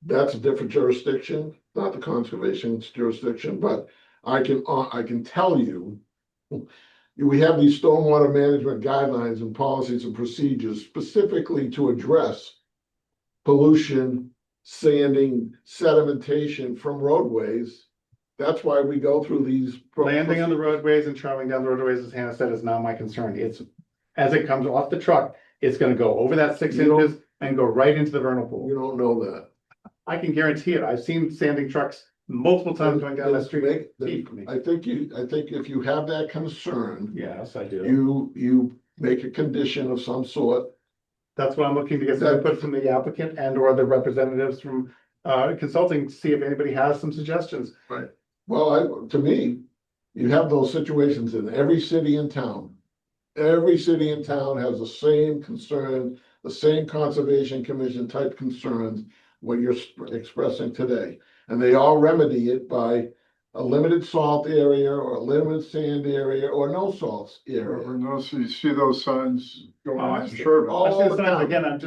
that's a different jurisdiction, not the conservation jurisdiction, but I can tell you, we have these stormwater management guidelines and policies and procedures specifically to address pollution, sanding, sedimentation from roadways. That's why we go through these. Landing on the roadways and traveling down the roadways, as Hannah said, is not my concern. It's, as it comes off the truck, it's gonna go over that 6 You don't- inches and go right into the vernal pool. You don't know that. I can guarantee it. I've seen sanding trucks multiple times going down that street. I think if you have that concern, Yes, I do. you make a condition of some sort. That's what I'm looking to get some input from the applicant and or the representatives from consulting to see if anybody has some suggestions. Right. Well, to me, you have those situations in every city in town. Every city in town has the same concern, the same conservation commission type concerns, what you're expressing today. And they all remedy it by a limited salt area or a limited sand area or no salt area. Or no, so you see those signs going Oh, I on see. Sherburne. All I see the the signs. time. Again,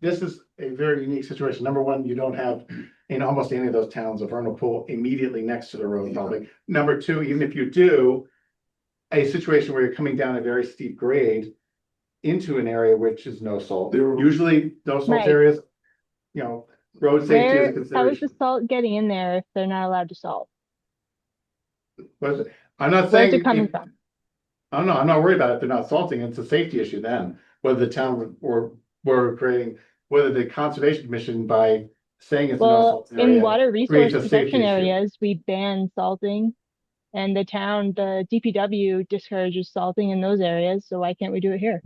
this is a very unique situation. Number one, you don't have in almost any of those towns a vernal pool immediately next to the road probably. Number two, even if you do, a situation where you're coming down a very steep grade into an area which is no salt. Usually those salt Right. areas, road safety is a How is consideration. the salt getting in there if they're not allowed to salt? But I'm not Where's saying. it coming from? I'm not worried about it. If they're not salting, it's a safety issue then, whether the town or we're creating, whether the conservation commission by saying it's a no Well, salt area. in water resource creates a safety protection issue. areas, we ban salting. And the DPW discourages salting in those areas, so why can't we do it here?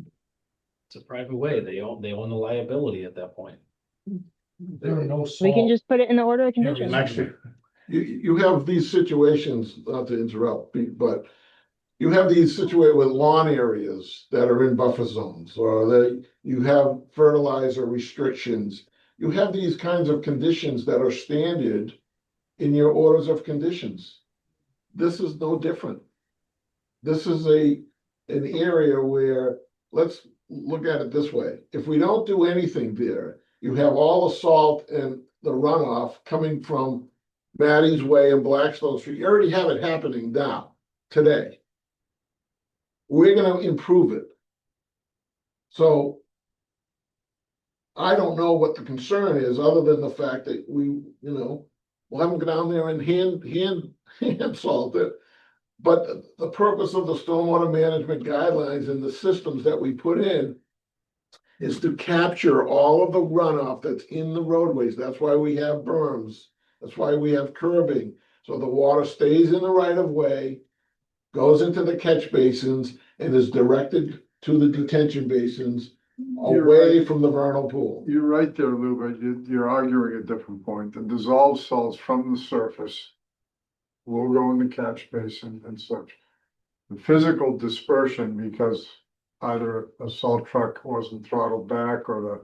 It's a private way. They own the liability at that point. There are no We can salt. just put it in the order of areas conditions. Actually, You have these situations, not to interrupt, but you have these situated with lawn areas that are in buffer zones, or you have fertilizer restrictions. You have these kinds of conditions that are standard in your orders of conditions. This is no different. This is an area where, let's look at it this way. If we don't do anything there, you have all the salt and the runoff coming from Maddie's Way and Blackstone Street. You already have it happening now, today. We're gonna improve it. So I don't know what the concern is, other than the fact that we'll have them go down there and hand salt it. But the purpose of the stormwater management guidelines and the systems that we put in is to capture all of the runoff that's in the roadways. That's why we have berms. That's why we have curbing. So the water stays in the right of way, goes into the catch basins, and is directed to the detention basins away from the vernal pool. You're right there, Lou, but you're arguing a different point. The dissolved salts from the surface will go in the catch basin and such. The physical dispersion, because either a salt truck wasn't throttled back or the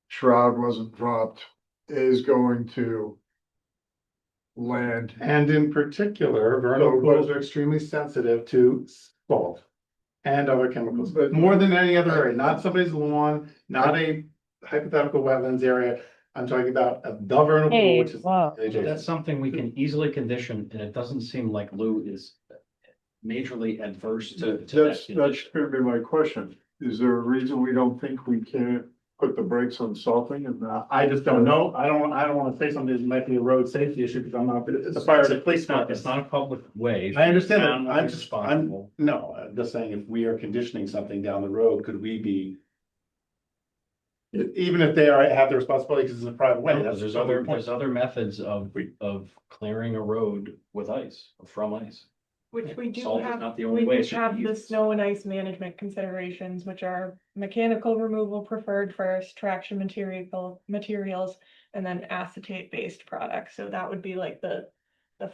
shroud wasn't dropped, is going to land. And in particular, vernal pools are extremely sensitive to salt and other chemicals, but more than any other area, not somebody's lawn, not a hypothetical wetlands area. I'm talking about the vernal pool, Hey, which is. whoa. That's something we can easily condition, and it doesn't seem like Lou is majorly adverse to That's that. gonna be my question. Is there a reason we don't think we can't put the brakes on salting and not? I just don't know. I don't wanna say something that might be a road safety issue because I'm not, the fire, the police. It's not a public way. I understand that. Town will be responsible. No, I'm just saying if we are conditioning something down the road, could we be? Even if they have the responsibility because it's a private way, that's. There's other methods of clearing a road with ice, or from ice. Which we do Salt is have, not the only we way do it should have be the used. snow and ice management considerations, which are mechanical removal preferred first, traction materials, and then acetate-based products. So that would be like the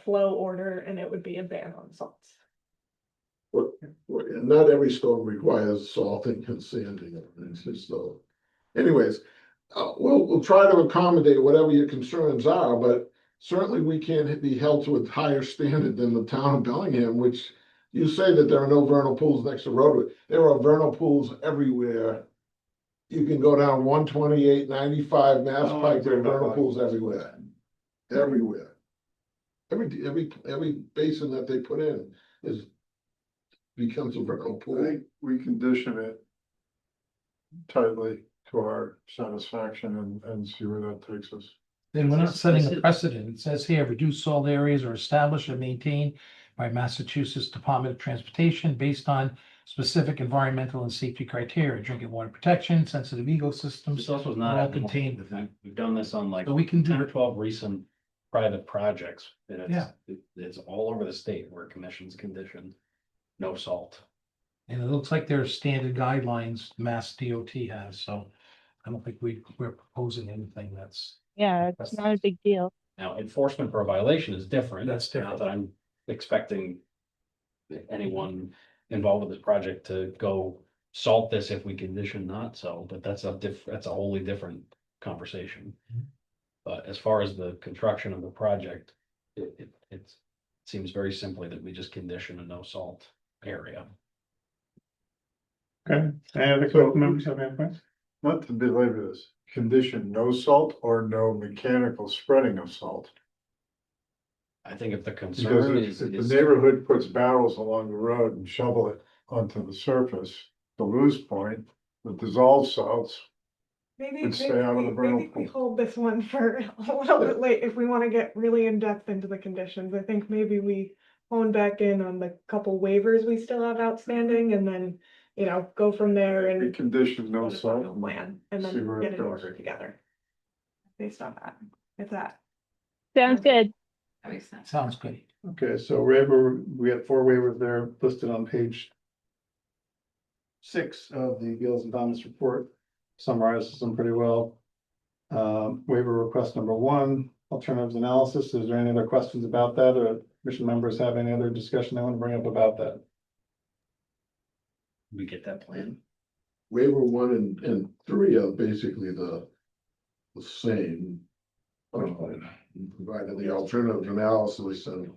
flow order, and it would be a ban on salts. Not every storm requires salting and sanding. It's just so. Anyways, we'll try to accommodate whatever your concerns are, but certainly we can't be held to a higher standard than the town of Bellingham, which you say that there are no vernal pools next to roadway. There are vernal pools everywhere. You can go down 128, 95 Mass Pike, there are vernal pools everywhere. Everywhere. Every basin that they put in becomes a vernal I pool. think we condition it tightly to our satisfaction and see where that takes us. Then we're not setting a precedent. It says here, reduce salt areas are established and maintained by Massachusetts Department of Transportation based on specific environmental and safety criteria, drinking water protection, sensitive ecosystems. This also is all not contained. We've done this on like So we can do 10 or it. 12 recent private projects, and Yeah. it's all over the state where commissions condition no salt. And it looks like there are standard guidelines Mass DOT has, so I don't think we're proposing anything that's. Yeah, it's not a big deal. Now, enforcement for a violation is different. That's different. Not that I'm expecting anyone involved with this project to go salt this if we condition not so, but that's a wholly different conversation. Mhm. But as far as the construction of the project, it seems very simply that we just condition a no salt area. Okay, any other council members have any points? Not to belabor this, condition no salt or no mechanical spreading of salt. I think if the Because concern if is. the neighborhood puts barrels along the road and shovel it onto the surface, to Lou's point, the dissolved salts Maybe, would stay out of the vernal maybe we pool. hold this one for a little bit late if we want to get really in depth into the conditions. I think maybe we hone back in on the couple waivers we still have outstanding and then, go from there We and condition no put a salt. final plan and see then where get it an goes. order together. Based on that, if that. Sounds good. That makes sense. Sounds good. Okay, so waiver, we had 4 waivers there listed on page 6 of the Beals and Thomas report. Summarizes them pretty well. Waiver request number 1, alternatives analysis. Is there any other questions about that, or commission members have any other discussion they want to bring up about that? We get that plan. Waiver 1 and 3 are basically the same. Provided the alternative analysis and.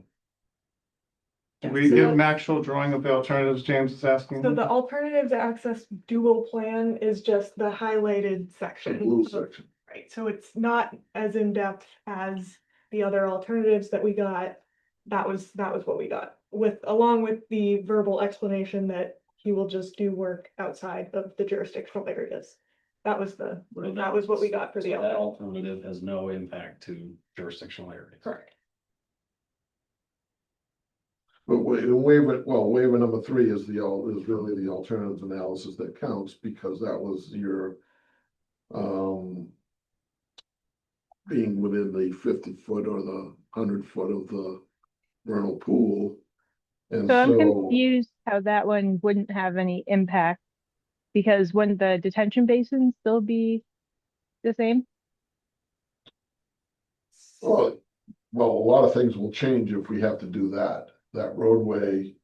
Do we get an actual drawing of the alternatives James is asking? So the alternatives access dual plan is just the highlighted section. The blue section. Right, so it's not as in-depth as the other alternatives that we got. That was what we got along with the verbal explanation that he will just do work outside of the jurisdictional areas. That was what we got for the So that other. alternative has no impact to jurisdictional areas. Correct. But waiver number 3 is really the alternative analysis that counts because that was your. Being within the 50-foot or the 100-foot of the vernal pool. And So I'm so, confused how that one wouldn't have any impact Because wouldn't the detention basin still be the same? Well, a lot of things will change if we have to do that. That roadway,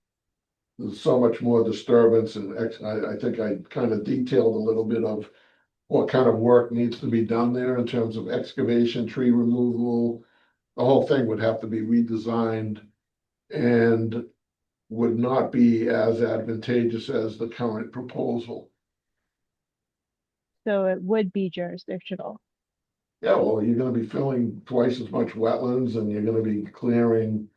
there's so much more disturbance and I think I kind of detailed a little bit of what kind of work needs to be done there in terms of excavation, tree removal. The whole thing would have to be redesigned and would not be as advantageous as the current proposal. So it would be jurisdictional. Yeah, well, you're gonna be filling twice as much wetlands and you're gonna be clearing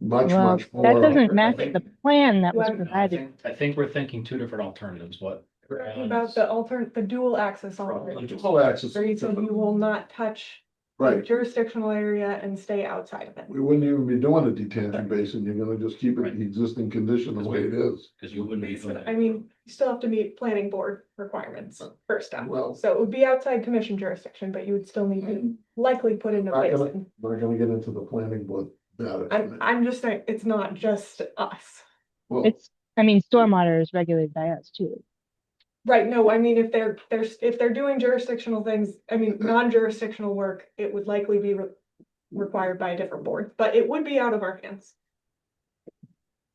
much Well, much that more. doesn't match the plan that was Well, provided. I think we're thinking two different alternatives, what? Talking about the dual access alternative. Full access. Where you said you will not touch the Right, jurisdictional area and stay outside of it. we wouldn't even be doing a detention basin, you're gonna just keep it the existing condition the way it is. Cause you wouldn't be. I mean, you still have to meet planning board requirements first up. Well- So it would be outside commission jurisdiction, but you would still need to likely put in a Not gonna, basin. not gonna get into the planning board matter. I'm just saying, it's not just us. Well, I mean, stormwater is regulated by us too. Right, no, I mean, if they're doing jurisdictional things, I mean, non-jurisdictional work, it would likely be required by a different board, but it would be out of our hands.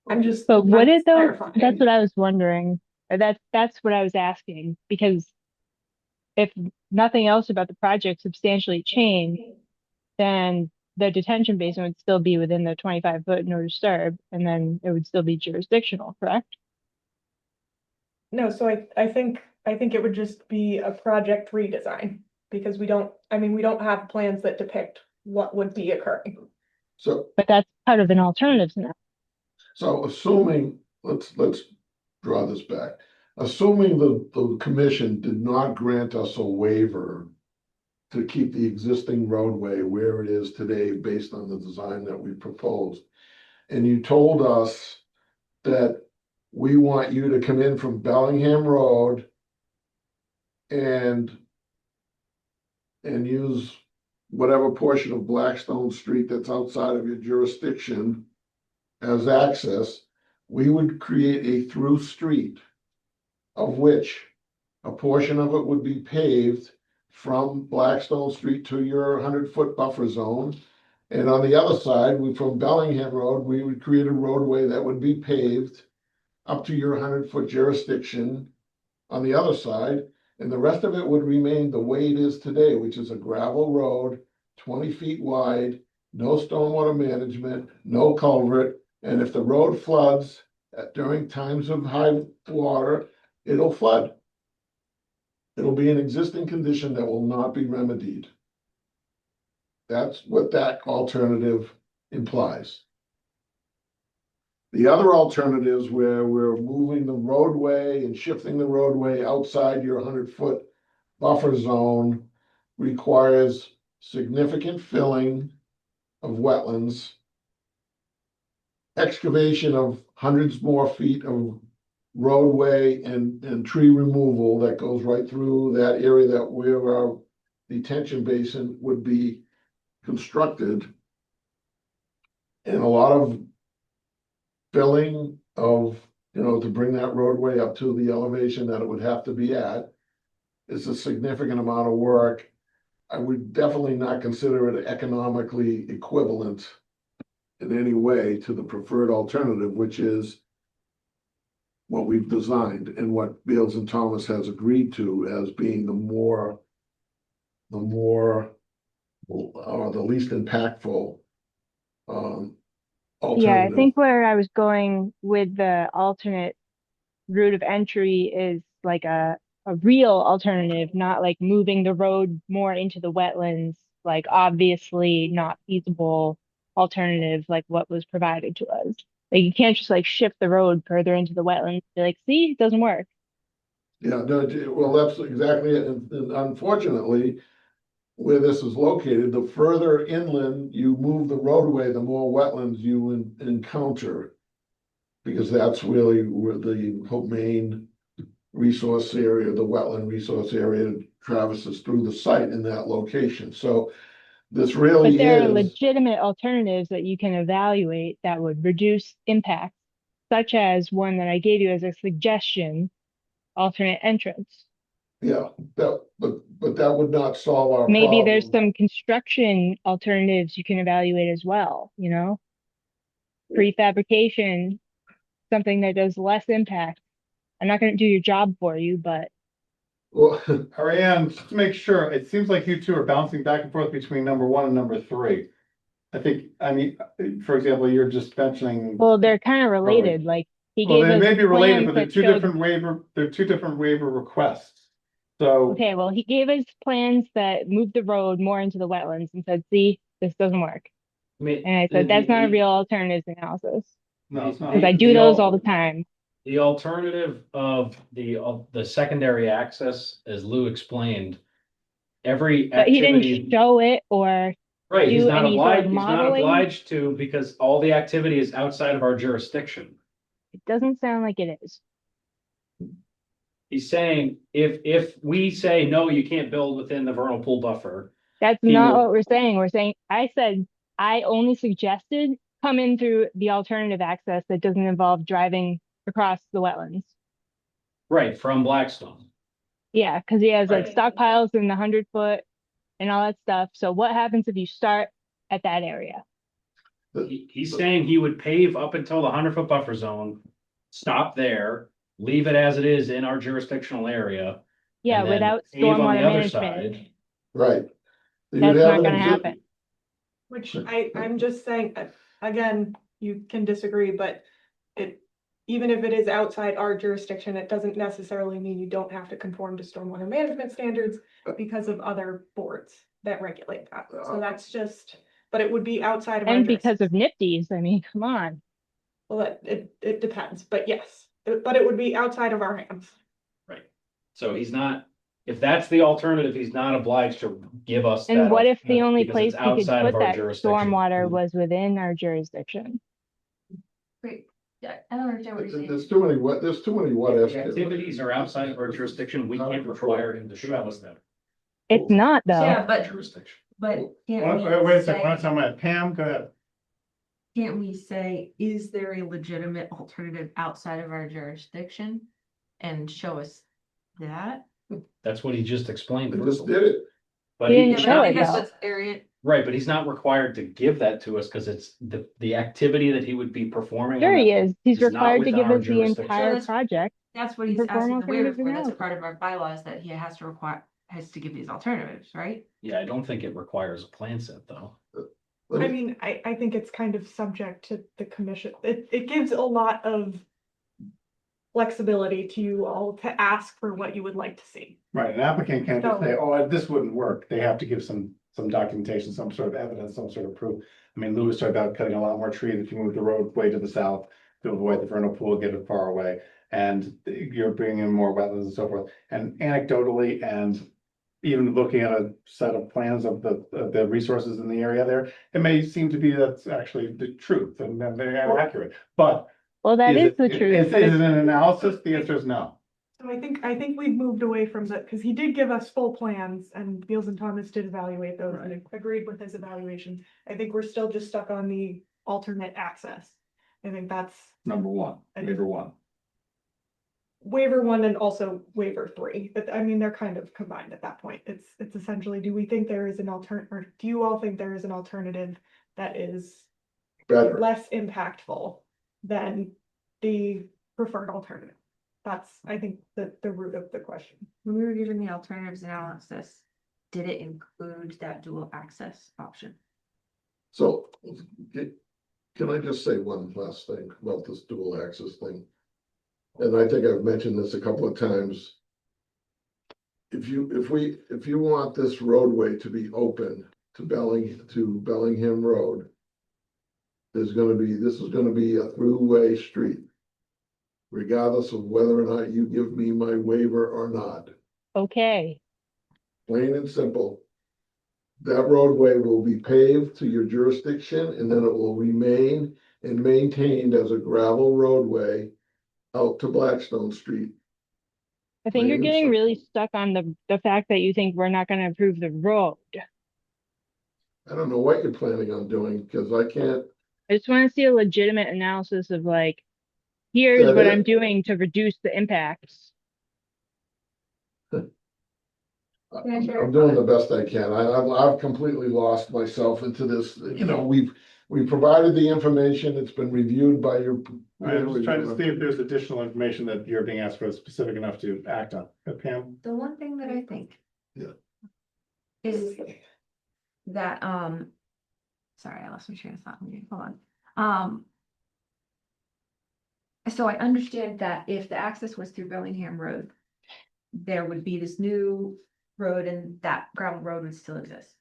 I'm just. But would I'm it though? clarifying. That's what I was wondering. That's what I was asking, because if nothing else about the project substantially changed, then the detention basin would still be within the 25-foot no disturb, and then it would still be jurisdictional, correct? No, so I think it would just be a project redesign, because we don't have plans that depict what would be occurring. so, But that's part of an alternative now. so assuming, let's draw this back. Assuming the commission did not grant us a waiver to keep the existing roadway where it is today based on the design that we proposed. And you told us that we want you to come in from Bellingham Road and use whatever portion of Blackstone Street that's outside of your jurisdiction as access, we would create a through street of which a portion of it would be paved from Blackstone Street to your 100-foot buffer zone. And on the other side, from Bellingham Road, we would create a roadway that would be paved up to your 100-foot jurisdiction on the other side. And the rest of it would remain the way it is today, which is a gravel road, 20 feet wide, no stormwater management, no culvert. And if the road floods during times of high water, it'll flood. It'll be an existing condition that will not be remedied. That's what that alternative implies. The other alternatives where we're moving the roadway and shifting the roadway outside your 100-foot buffer zone requires significant filling of wetlands, excavation of hundreds more feet of roadway and tree removal that goes right through that area that where our detention basin would be constructed. And a lot of filling of, to bring that roadway up to the elevation that it would have to be at is a significant amount of work. I would definitely not consider it economically equivalent in any way to the preferred alternative, which is what we've designed and what Beals and Thomas has agreed to as being the least impactful Yeah, I alternative. think where I was going with the alternate route of entry is like a real alternative, not like moving the road more into the wetlands, like obviously not feasible alternative like what was provided to us. Like you can't just like shift the road further into the wetlands, be like, see, it doesn't work. Yeah, no, well, that's exactly it. And unfortunately, where this is located, the further inland you move the roadway, the more wetlands you encounter. Because that's really where the main resource area, the wetland resource area traverses through the site in that location. So this really But there are is, legitimate alternatives that you can evaluate that would reduce impacts, such as one that I gave you as a suggestion, alternate entrance. Yeah, but that would not solve our Maybe there's problem. some construction alternatives you can evaluate as well, you know? Prefabrication, something that does less impact. I'm not gonna do your job for you, but Well, Ariane, just to make sure, it seems like you two are bouncing back and forth between number one and number three. I think, I mean, for example, you're just mentioning. well, they're kind of related, like he Well, gave they us may be related, plans but they're that two showed, different waiver requests. So, okay, well, he gave us plans that moved the road more into the wetlands and said, see, this doesn't work. I mean, And I said, that's not a real alternatives analysis, no, it's not. because I do those all the time. The alternative of the secondary access, as Lou explained, every But he didn't activity. show it or Right, do any sort of he's not modeling. obliged to, because all the activity is outside of our jurisdiction. It doesn't sound like it is. He's saying, if we say, no, you can't build within the vernal pool buffer. That's he not will- what we're saying. We're saying, I said, I only suggested come in through the alternative access that doesn't involve driving across the wetlands. Right, from Blackstone. Yeah, because he has like Right. stockpiles in the 100-foot and all that stuff. So what happens if you start at that area? He's saying he would pave up until the 100-foot buffer zone, stop there, leave it as it is in our jurisdictional area. Yeah, and then without pave on stormwater the other management. side. right. You'd That's have not an gonna exi- happen. Which I'm just saying, again, you can disagree, but even if it is outside our jurisdiction, it doesn't necessarily mean you don't have to conform to stormwater management standards because of other boards that regulate that. So that's just, but it would be outside of our And because jurisdiction. of NIPDs, I mean, come on. Well, it depends, but yes, but it would be outside of our hands. Right. So he's not, if that's the alternative, he's not obliged to give us that. And what if the alternative only because place it's we could outside of put our that jurisdiction. stormwater was within our jurisdiction? Wait, I don't understand what you're saying. There's too many what If ifs. the activities are outside of our jurisdiction, we can't require him to show us them. It's not though. Yeah, but, Jurisdiction. but Wait can't we a second, one say, time, Pam, go ahead. can't we say, is there a legitimate alternative outside of our jurisdiction? And show us that? That's what he just explained. I just did it. But He he- didn't Yeah, but show I it think that's though. what's area, Right, but he's not required to give that to us because it's the activity that he would be performing. Sure on he that is. He's is not required to within give our us the jurisdiction. entire that's- project. that's what And he's perform asking the waiver alternative for, that's a analysis. part of our bylaws that he has to has to give these alternatives, right? Yeah, I don't think it requires a plan set though. I mean, I think it's kind of subject to the commission. It gives a lot of flexibility to you all to ask for what you would like to see. Right, an applicant can't just So- say, oh, this wouldn't work. They have to give some documentation, some sort of evidence, some sort of proof. I mean, Lewis talked about cutting a lot more trees if you move the road way to the south to avoid the vernal pool, get it far away. And you're bringing in more wetlands and so forth. And anecdotally, and even looking at a set of plans of the resources in the area there, it may seem to be that's actually the truth and they're accurate. But Well, that is it- the truth. Is but it it's- an analysis? The answer is no. So I think we've moved away from that, because he did give us full plans and Beals and Thomas did evaluate those and agreed with his evaluation. I think we're still just stuck on the alternate access. I think that's Number one, waiver one. waiver 1 and also waiver 3, but I mean, they're kind of combined at that point. It's essentially, do we think there is an or do you all think there is an alternative that is Better. less impactful than the preferred alternative? That's, I think, the root of the question. When we were given the alternatives analysis, did it include that dual access option? So, can I just say one last thing about this dual access thing? And I think I've mentioned this a couple of times. If you want this roadway to be open to Bellingham Road, this is gonna be a throughway street. Regardless of whether or not you give me my waiver or not, Okay, plain and simple. That roadway will be paved to your jurisdiction and then it will remain and maintained as a gravel roadway out to Blackstone Street. I think you're Plain and getting really simple. stuck on the fact that you think we're not gonna approve the road. I don't know what you're planning on doing, because I can't. I just wanna see a legitimate analysis of like, here's That what is- I'm doing to reduce the impacts. I'm doing the best I can. I've completely lost myself into this, you know, we've provided the information, it's been reviewed by your. I'm just trying to see if there's additional information that you're being asked for specific enough to act on. Pam? The one thing that I think. Yeah. Is that, sorry, I lost my train of thought. Hold on. So I understand that if the access was through Bellingham Road, there would be this new road and that gravel road would still exist.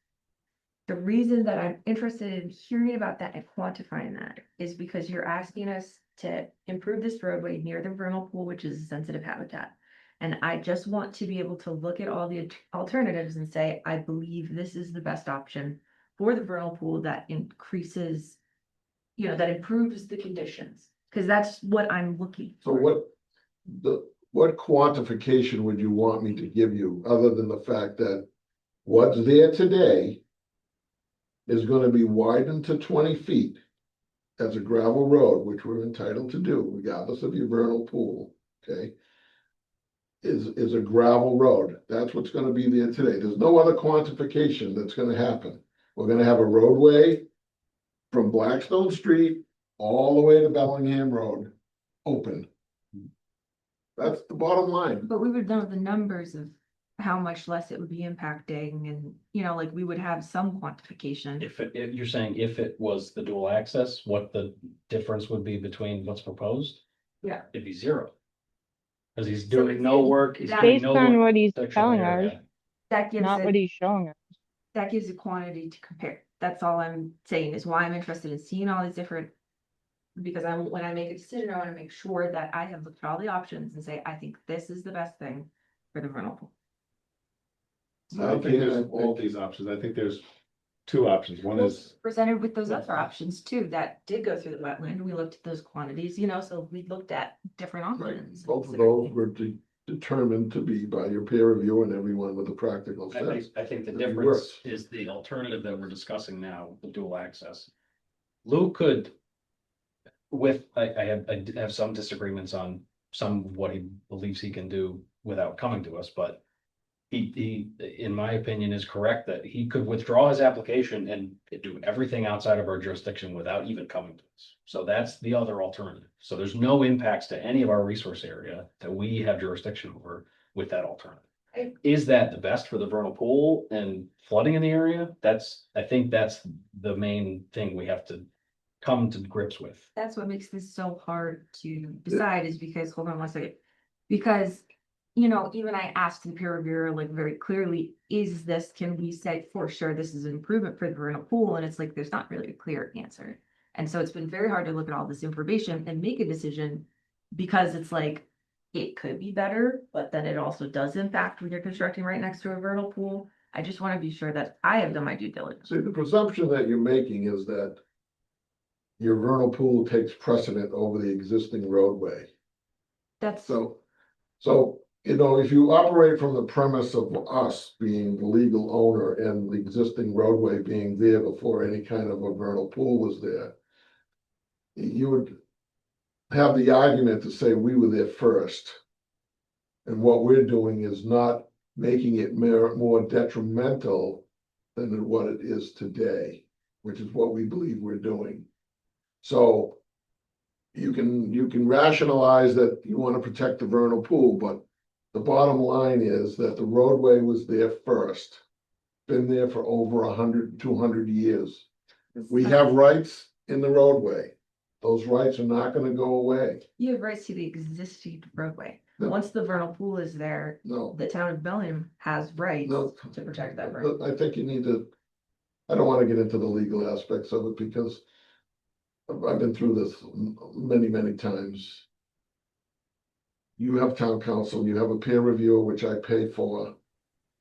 The reason that I'm interested in hearing about that and quantifying that is because you're asking us to improve this roadway near the vernal pool, which is a sensitive habitat. And I just want to be able to look at all the alternatives and say, I believe this is the best option for the vernal pool that increases, you know, that improves the conditions. Because that's what I'm looking So for. what quantification would you want me to give you, other than the fact that what's there today is gonna be widened to 20 feet as a gravel road, which we're entitled to do regardless of your vernal pool, okay? Is a gravel road. That's what's gonna be there today. There's no other quantification that's gonna happen. We're gonna have a roadway from Blackstone Street all the way to Bellingham Road, open. That's the bottom line. But we would know the numbers of how much less it would be impacting and, you know, like we would have some quantification. If you're saying if it was the dual access, what the difference would be between what's proposed? Yeah. It'd be zero. Cause he's doing no work. He's doing Based no on work what he's section telling area. us, That gives not what it, he's showing us. that gives a quantity to compare. That's all I'm saying is why I'm interested in seeing all these different. Because when I make a decision, I want to make sure that I have looked at all the options and say, I think this is the best thing for the vernal pool. I don't think there's all these options. I think there's two options. One is, Presented with those other options too, that did go through the wetland. We looked at those quantities, you know, so we looked at different Right, options. both of those were determined to be by your peer review and everyone with a practical sense. I think the It'd be difference worse. is the alternative that we're discussing now, the dual access. Lou could. I have some disagreements on some of what he believes he can do without coming to us, but. He, in my opinion, is correct that he could withdraw his application and do everything outside of our jurisdiction without even coming to us. So that's the other alternative. So there's no impacts to any of our resource area that we have jurisdiction over with that alternative. Is that the best for the vernal pool and flooding in the area? I think that's the main thing we have to come to grips with. That's what makes this so hard to decide is because, hold on one second. Because, you know, even I asked the peer reviewer like very clearly, can we say for sure this is an improvement for the vernal pool? And it's like, there's not really a clear answer. And so it's been very hard to look at all this information and make a decision because it's like, it could be better, but then it also does impact when you're constructing right next to a vernal pool. I just want to be sure that I have done my due diligence. See, the presumption that you're making is that your vernal pool takes precedent over the existing roadway. That's So, you know, if you operate from the premise of us being the legal owner and the existing roadway being there before any kind of a vernal pool was there, you would have the argument to say we were there first. And what we're doing is not making it more detrimental than what it is today, which is what we believe we're doing. So you can rationalize that you want to protect the vernal pool, but the bottom line is that the roadway was there first. Been there for over 100, 200 years. We have rights in the roadway. Those rights are not going to go away. You have rights to the existing roadway. No. Once the vernal pool is there, No, the town of Bellingham has rights no. to protect that road. I think you need to, I don't want to get into the legal aspects of it because I've been through this many, many times. You have town council, you have a peer reviewer, which I pay for.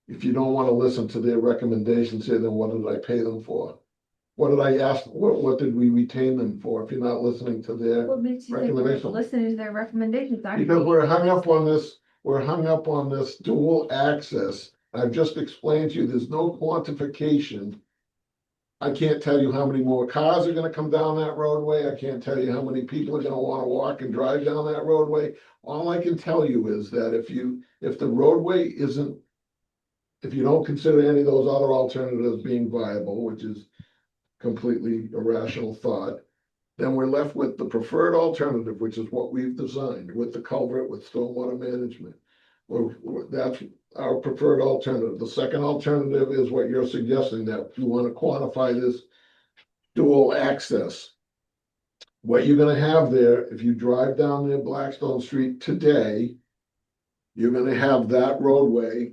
If you don't want to listen to their recommendations here, then what did I pay them for? What did I ask, what did we retain them for if you're not listening to their What makes you think we're recommendation? listening to their recommendations? Because we're hung up on this dual access. I've just explained to you, there's no quantification I can't tell you how many more cars are gonna come down that roadway. I can't tell you how many people are gonna wanna walk and drive down that roadway. All I can tell you is that if the roadway isn't, if you don't consider any of those other alternatives being viable, which is completely irrational thought, then we're left with the preferred alternative, which is what we've designed with the culvert, with stormwater management. That's our preferred alternative. The second alternative is what you're suggesting, that you want to quantify this dual access. What you're gonna have there, if you drive down near Blackstone Street today, you're gonna have that roadway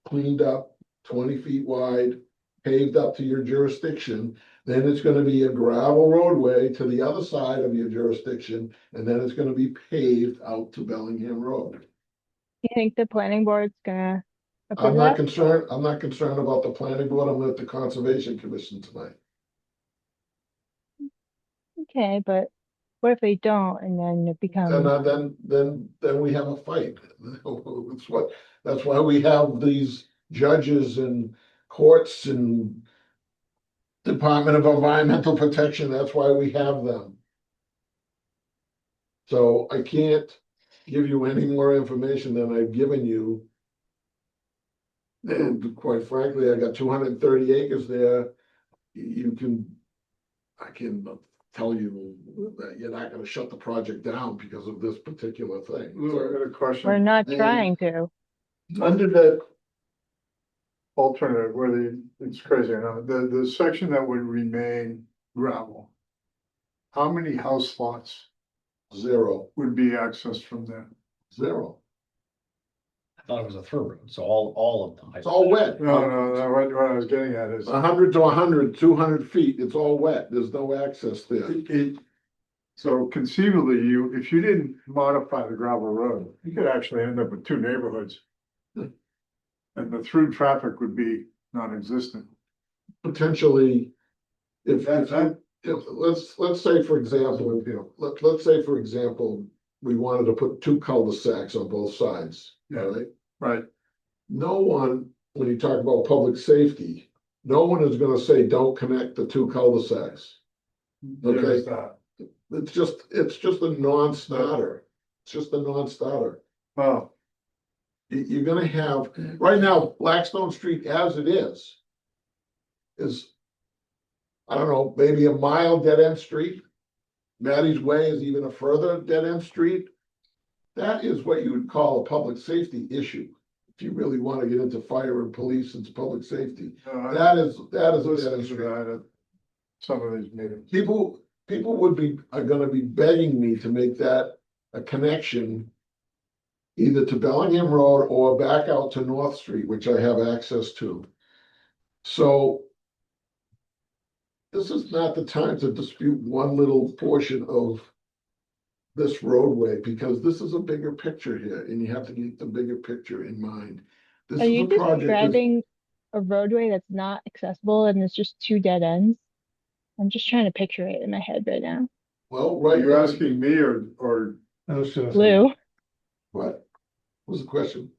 cleaned up, 20 feet wide, paved up to your jurisdiction. Then it's gonna be a gravel roadway to the other side of your jurisdiction, and then it's gonna be paved out to Bellingham Road. You think the planning board's gonna approve I'm not that? concerned, I'm not concerned about the planning board, I'm with the Conservation Commission tonight. Okay, but what if they don't and then it becomes, Then we have a fight. That's why we have these judges and courts and Department of Environmental Protection, that's why we have them. So I can't give you any more information than I've given you. And quite frankly, I got 230 acres there. I can tell you that you're not gonna shut the project down because of this particular thing. I got a question. we're not trying to. Under that alternative, whether it's crazy or not, the section that would remain gravel, how many house lots Zero, would be accessed from there? zero. I thought it was a through road, so all of them. It's all wet. No, what I was getting at is. 100 to 100, 200 feet, it's all wet. There's no access there. So conceivably, if you didn't modify the gravel road, you could actually end up with two neighborhoods. And the through traffic would be non-existent. Potentially, let's say, for example, let's say, for example, we wanted to put two cul-de-sacs on both sides, all right? Right. No one, when you talk about public safety, no one is gonna say, don't connect the two cul-de-sacs. Okay, it's just a non-starter. It's just a non-starter. Oh. You're gonna have, right now, Blackstone Street as it is, I don't know, maybe a mile dead-end street. Maddie's Way is even a further dead-end street. That is what you would call a public safety issue. If you really want to get into fire and police and public safety, that is a dead-end street. Some of these meetings. People are gonna be begging me to make that a connection either to Bellingham Road or back out to North Street, which I have access to. So this is not the time to dispute one little portion of this roadway, because this is a bigger picture here, and you have to keep the bigger picture in mind. This Are is you a project that's- describing a roadway that's not accessible and it's just two dead ends? I'm just trying to picture it in my head right now. Well, Are right. you asking me or? Lou? What was the question?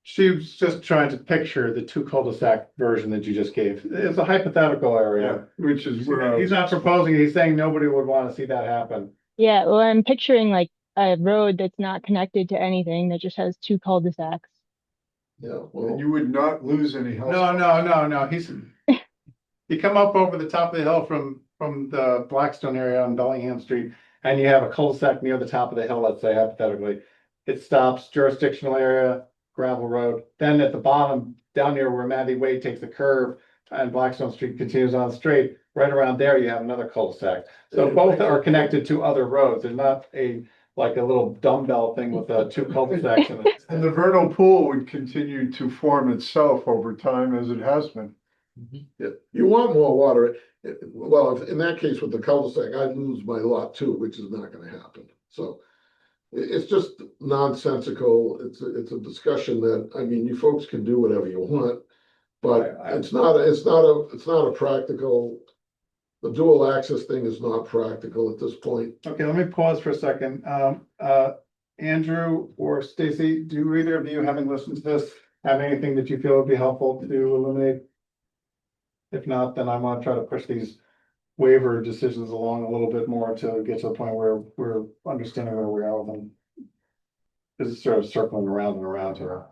She was just trying to picture the two cul-de-sac version that you just gave. It's a hypothetical area. Which is where He's not proposing, he's saying nobody would want to see that happen. Yeah, well, I'm picturing like a road that's not connected to anything that just has two cul-de-sacs. Yeah, well, you would not lose any health. No, you come up over the top of the hill from the Blackstone area on Bellingham Street, and you have a cul-de-sac near the top of the hill, let's say hypothetically. It stops, jurisdictional area, gravel road. Then at the bottom, down near where Matty Way takes the curve and Blackstone Street continues on straight, right around there, you have another cul-de-sac. So both are connected to other roads. There's not like a little dumbbell thing with two cul-de-sacs in it. And the vernal pool would continue to form itself over time as it has been. yeah, you want more water. Well, in that case with the cul-de-sac, I'd lose my lot too, which is not gonna happen. So it's just nonsensical. It's a discussion that, I mean, you folks can do whatever you want, but it's not a practical. The dual access thing is not practical at this point. Okay, let me pause for a second. Andrew or Stacy, do either of you, having listened to this, have anything that you feel would be helpful to illuminate If not, then I want to try to push these waiver decisions along a little bit more to get to the point where we're understanding where we are with them. This is sort of circling around and around here.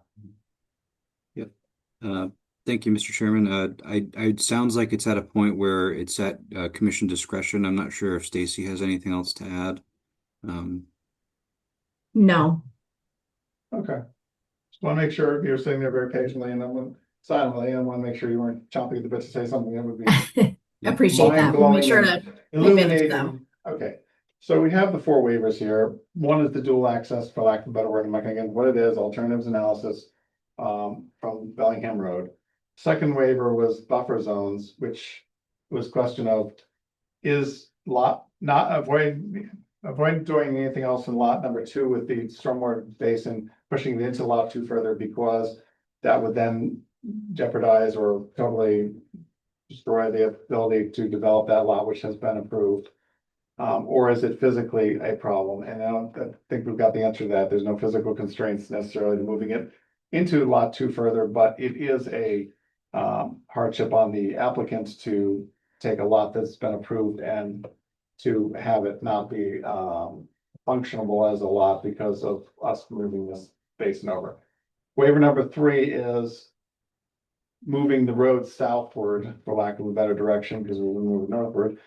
Thank you, Mr. Chairman. it sounds like it's at a point where it's at commission discretion. I'm not sure if Stacy has anything else to add. No. Okay. Just want to make sure you're sitting there very patiently and then silently. I want to make sure you weren't chomping at the bit to say something that would be Appreciate that. We'll make sure to illuminating. though. Okay, so we have the 4 waivers here. One is the dual access, for lack of a better word. I'm not gonna get into what it is, alternatives analysis from Bellingham Road. Second waiver was buffer zones, which was question of is lot not avoid doing anything else in lot number 2 with the stormwater basin, pushing it into lot 2 further, because that would then jeopardize or totally destroy the ability to develop that lot, which has been approved. Or is it physically a problem? And I think we've got the answer to that. There's no physical constraints necessarily to moving it into lot 2 further, but it is a hardship on the applicant to take a lot that's been approved and to have it not be functionable as a lot because of us moving this basin over. Waiver number 3 is moving the road southward, for lack of a better direction, because we're moving northward,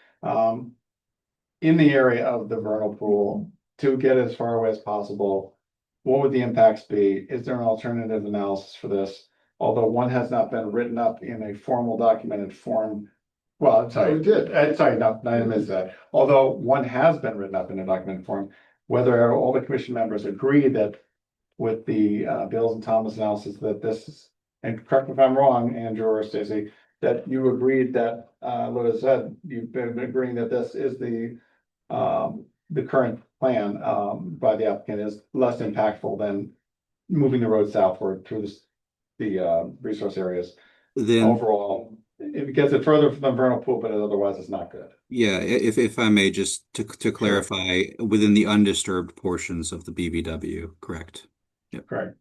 in the area of the vernal pool to get as far away as possible. What would the impacts be? Is there an alternative analysis for this? Although one has not been written up in a formal documented form. Well, I'm sorry, We did. Sorry, no, I missed that. Although one has been written up in a documented form, whether all the commission members agree that with the Bills and Thomas analysis that this is, and correct me if I'm wrong, Andrew or Stacy, that you agreed that, Liz said, you've been agreeing that this is the current plan, by the applicant is less impactful than moving the road southward through the resource areas. Then overall, it gets it further from the vernal pool, but otherwise it's not good. yeah, if I may just to clarify, within the undisturbed portions of the BBW, correct? Yep. Correct.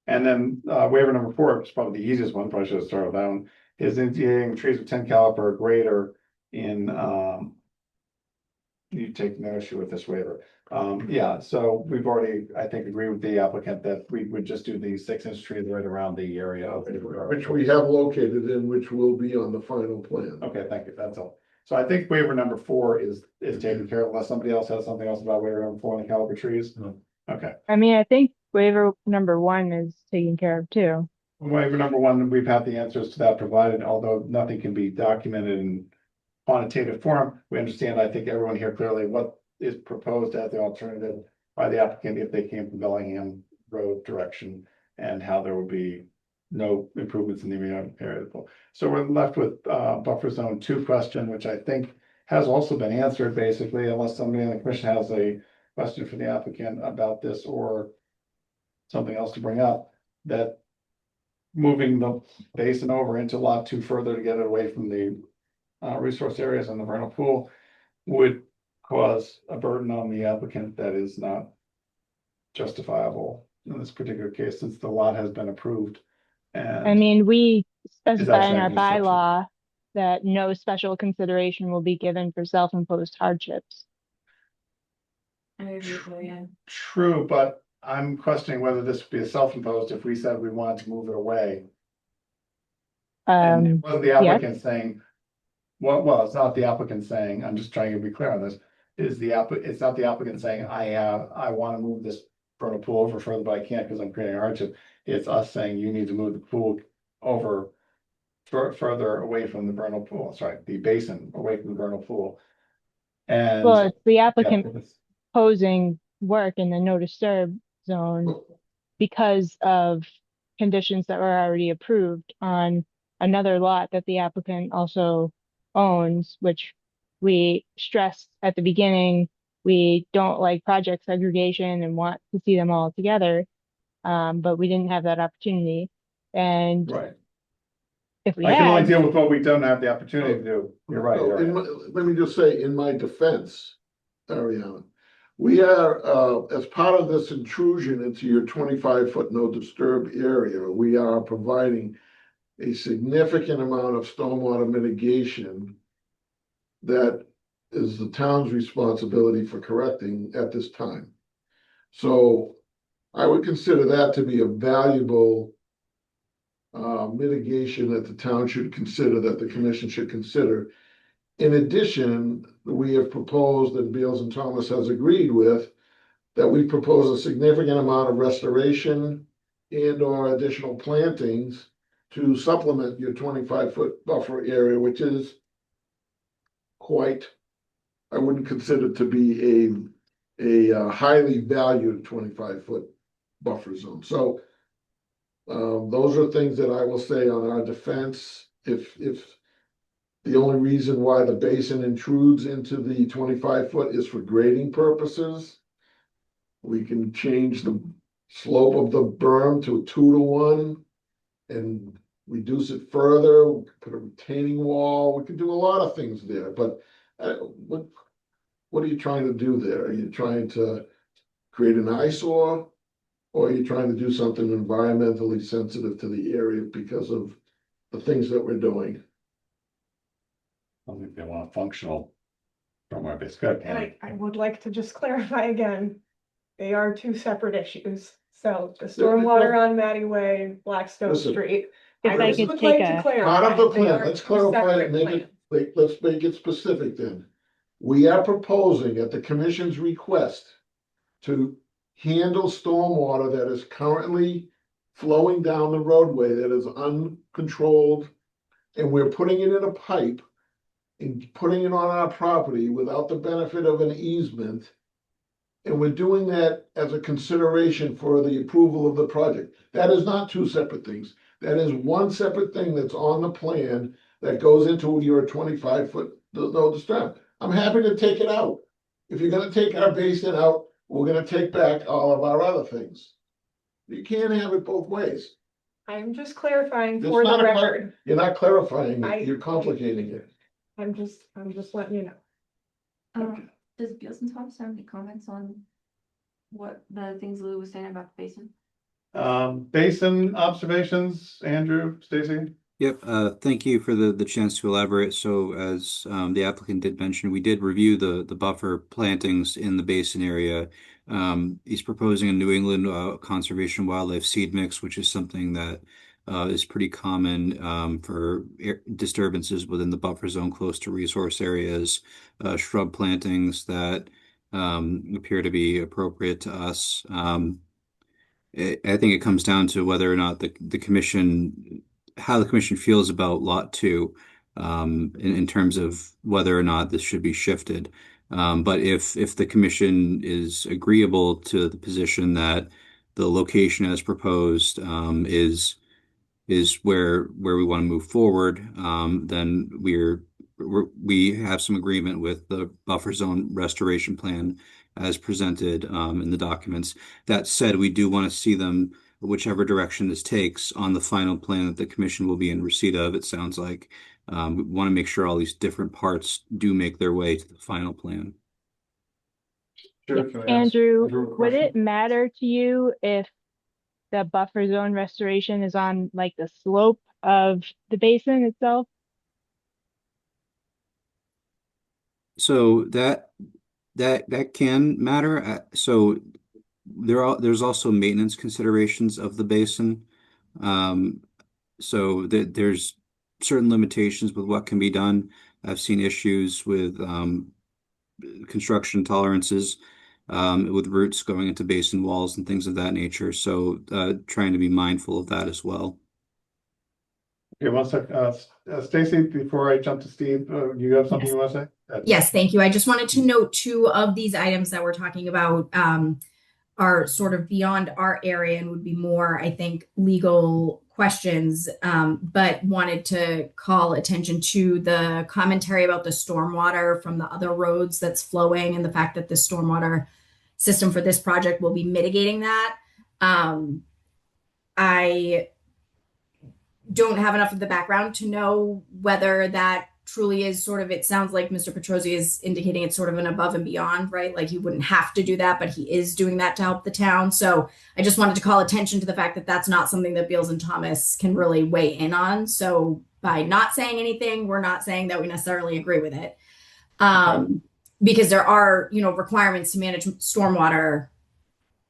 And then waiver number 4, which is probably the easiest one, probably should have started with that one, is indicating trees of 10 caliber or greater in you take no issue with this waiver. Yeah, so we've already, I think, agreed with the applicant that we would just do the 6-inch trees right around the area of Which we have located and which will be on the final plan. Okay, thank you. That's all. So I think waiver number 4 is taken care of, unless somebody else has something else about waiver number 4 on the caliber trees. No. Okay. I mean, I think waiver number 1 is taken care of too. Waiver number 1, we've had the answers to that provided, although nothing can be documented in quantitative form. We understand, I think everyone here clearly what is proposed as the alternative by the applicant if they came from Bellingham Road direction, and how there will be no improvements in the immediate area. So we're left with buffer zone 2 question, which I think has also been answered basically, unless somebody in the commission has a question for the applicant about this or something else to bring up, that moving the basin over into lot 2 further to get it away from the resource areas and the vernal pool would cause a burden on the applicant that is not justifiable in this particular case, since the lot has been approved. And I mean, we specify in our actually construction. bylaw that no special consideration will be given for self-imposed hardships. I agree with you, yeah. True, but I'm questioning whether this would be a self-imposed if we said we wanted to move it away. And it wasn't the applicant saying, well, it's not the applicant saying, I'm just trying to be clear on this, it's not the applicant saying, I want to move this vernal pool over further, but I can't because I'm creating a hardship. It's us saying you need to move the pool over further away from the vernal pool, sorry, the basin away from the vernal pool. And Well, it's the applicant yeah, posing work in the no disturb zone because of conditions that were already approved on another lot that the applicant also owns, which we stressed at the beginning. We don't like project segregation and want to see them all together. But we didn't have that opportunity. And right. if we I can only had, deal with what we don't have the opportunity to do. You're right. Well, You're right. let me just say, in my defense, Ariana, we are, as part of this intrusion into your 25-foot no disturb area, we are providing a significant amount of stormwater mitigation that is the town's responsibility for correcting at this time. So I would consider that to be a valuable mitigation that the town should consider, that the commission should consider. In addition, we have proposed, and Beals and Thomas has agreed with, that we propose a significant amount of restoration and or additional plantings to supplement your 25-foot buffer area, which is quite, I wouldn't consider to be a highly valued 25-foot buffer zone. So those are things that I will say on our defense. If the only reason why the basin intrudes into the 25-foot is for grading purposes, we can change the slope of the berm to a 2-to-1 and reduce it further. We could put a retaining wall. We could do a lot of things there. But what are you trying to do there? Are you trying to create an eyesore, or are you trying to do something environmentally sensitive to the area because of the things that we're doing? I don't think they want a functional stormwater base. Good. And I would like to just clarify again, they are two separate issues. So the stormwater on Matty Way, Blackstone Listen, Street. If I I just could would take like to a- clarify. Part of the they plan, are let's two clarify separate it, make plans. it, let's make it specific then. We are proposing at the commission's request to handle stormwater that is currently flowing down the roadway that is uncontrolled. And we're putting it in a pipe and putting it on our property without the benefit of an easement. And we're doing that as a consideration for the approval of the project. That is not two separate things. That is one separate thing that's on the plan that goes into your 25-foot no disturb. I'm happy to take it out. If you're gonna take our basin out, we're gonna take back all of our other things. You can't have it both ways. I'm just clarifying It's for not the a record. You're not clarifying I- it, you're complicating it. I'm just letting you know. Does Beals and Thomas have any comments on what the things Lou was saying about the basin? Basin observations, Andrew, Stacy? Yep, thank you for the chance to elaborate. So as the applicant did mention, we did review the buffer plantings in the basin area. He's proposing a New England conservation wildlife seed mix, which is something that is pretty common for disturbances within the buffer zone close to resource areas, shrub plantings that appear to be appropriate to us. I think it comes down to whether or not the commission, how the commission feels about lot 2, in terms of whether or not this should be shifted. But if the commission is agreeable to the position that the location as proposed is where we want to move forward, then we have some agreement with the buffer zone restoration plan as presented in the documents. That said, we do want to see them, whichever direction this takes, on the final plan that the commission will be in receipt of. It sounds like we want to make sure all these different parts do make their way to the final plan. Sure, can I ask Andrew, Andrew a would question? it matter to you if the buffer zone restoration is on like the slope of the basin itself? So that can matter. So there's also maintenance considerations of the basin. So there's certain limitations with what can be done. I've seen issues with construction tolerances with roots going into basin walls and things of that nature. So trying to be mindful of that as well. Okay, one sec, Stacy, before I jump to Steve, you have something you want to say? Yes, thank you. I just wanted to note 2 of these items that we're talking about are sort of beyond our area and would be more, I think, legal questions, but wanted to call attention to the commentary about the stormwater from the other roads that's flowing and the fact that the stormwater system for this project will be mitigating that. I don't have enough of the background to know whether that truly is sort of, it sounds like Mr. Petrosi is indicating it's sort of an above and beyond, right? Like he wouldn't have to do that, but he is doing that to help the town. So I just wanted to call attention to the fact that that's not something that Beals and Thomas can really weigh in on. So by not saying anything, we're not saying that we necessarily agree with it. Because there are, you know, requirements to manage stormwater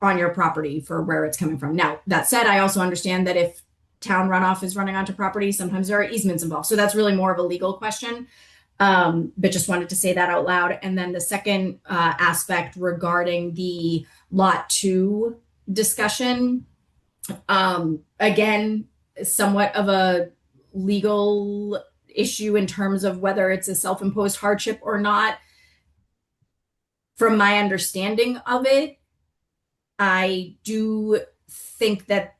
on your property for where it's coming from. Now, that said, I also understand that if town runoff is running onto property, sometimes there are easements involved. So that's really more of a legal question. But just wanted to say that out loud. And then the second aspect regarding the lot 2 discussion, again, somewhat of a legal issue in terms of whether it's a self-imposed hardship or not. From my understanding of it, I do think that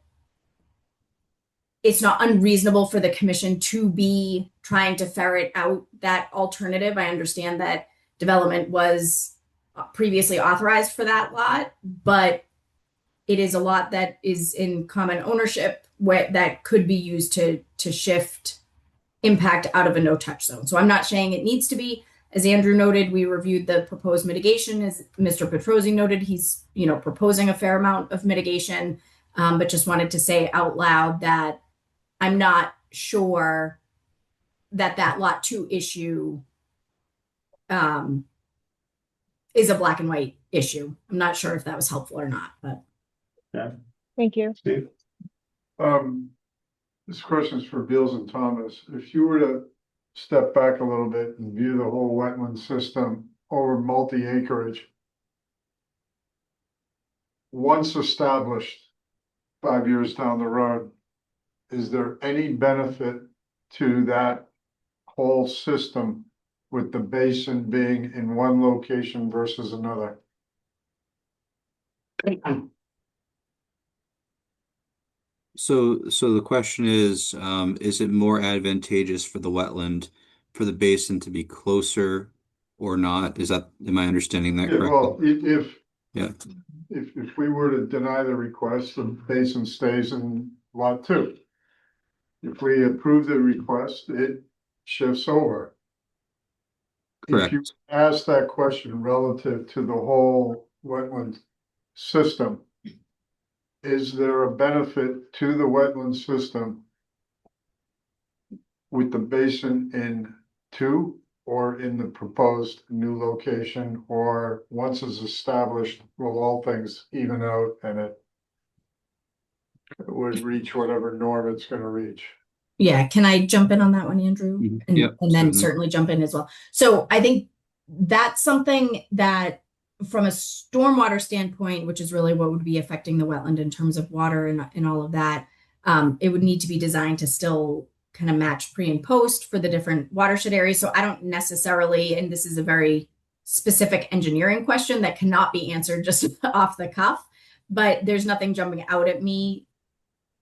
it's not unreasonable for the commission to be trying to ferret out that alternative. I understand that development was previously authorized for that lot, but it is a lot that is in common ownership that could be used to shift impact out of a no-touch zone. So I'm not saying it needs to be. As Andrew noted, we reviewed the proposed mitigation. As Mr. Petrosi noted, he's, you know, proposing a fair amount of mitigation, but just wanted to say out loud that I'm not sure that that lot 2 issue is a black and white issue. I'm not sure if that was helpful or not, but. Yeah. Thank you. Steve? This question is for Beals and Thomas. If you were to step back a little bit and view the whole wetland system over multi-acreage, once established 5 years down the road, is there any benefit to that whole system with the basin being in one location versus another? So the question is it more advantageous for the wetland, for the basin to be closer or not? Am I understanding that Yeah, correctly? well, Yeah. if we were to deny the request, the basin stays in lot 2. If we approve the request, it shifts over. If you ask that question relative to the whole wetland system, is there a benefit to the wetland system with the basin in 2 or in the proposed new location, or once it's established, will all things even out and it would reach whatever norm it's gonna reach? Yeah, can I jump in on that one, Andrew? And, Yep, and then certainly. certainly jump in as well. So I think that's something that from a stormwater standpoint, which is really what would be affecting the wetland in terms of water and all of that, it would need to be designed to still kind of match pre and post for the different watershed areas. So I don't necessarily, and this is a very specific engineering question that cannot be answered just off the cuff, but there's nothing jumping out at me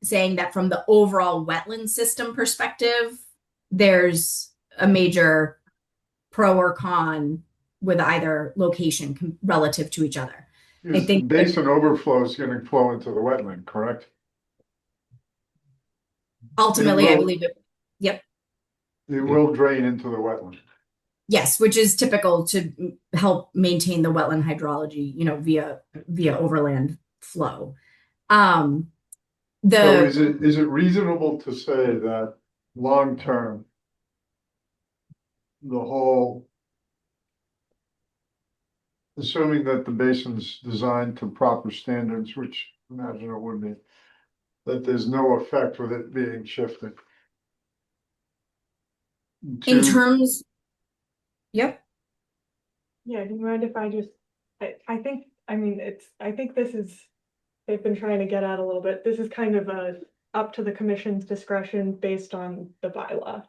saying that from the overall wetland system perspective, there's a major pro or con with either location relative to each other. I Because think basin overflow is gonna flow into the wetland, correct? ultimately, It I will- believe it. Yep. It will drain into the wetland. Yes, which is typical to help maintain the wetland hydrology, you know, via overland flow. So is it reasonable to say that long-term, the whole, assuming that the basin's designed to proper standards, which I imagine it would be, that there's no effect with it being shifted? in terms, yep. Yeah, do you mind if I just, I think, I mean, I think this is, they've been trying to get at a little bit, this is kind of up to the commission's discretion based on the bylaw.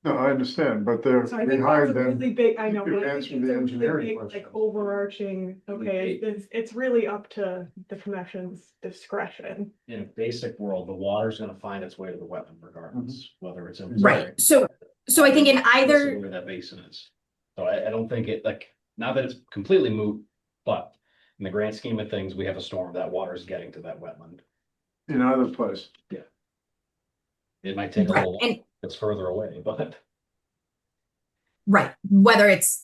No, I understand, but they're So I think that's behind a them. really big, I know, You but I answered think it's the a really engineering big, question. like overarching, okay, it's really up to the commission's discretion. In a basic world, the water's gonna find its way to the wetland regardless, whether it's in. Right. So I think in either, Where that basin is. So I don't think it, like, not that it's completely moot, but in the grand scheme of things, we have a storm, that water is getting to that wetland. In either place. It might take a Right, little, and- it's further away, but. Right. Whether it's,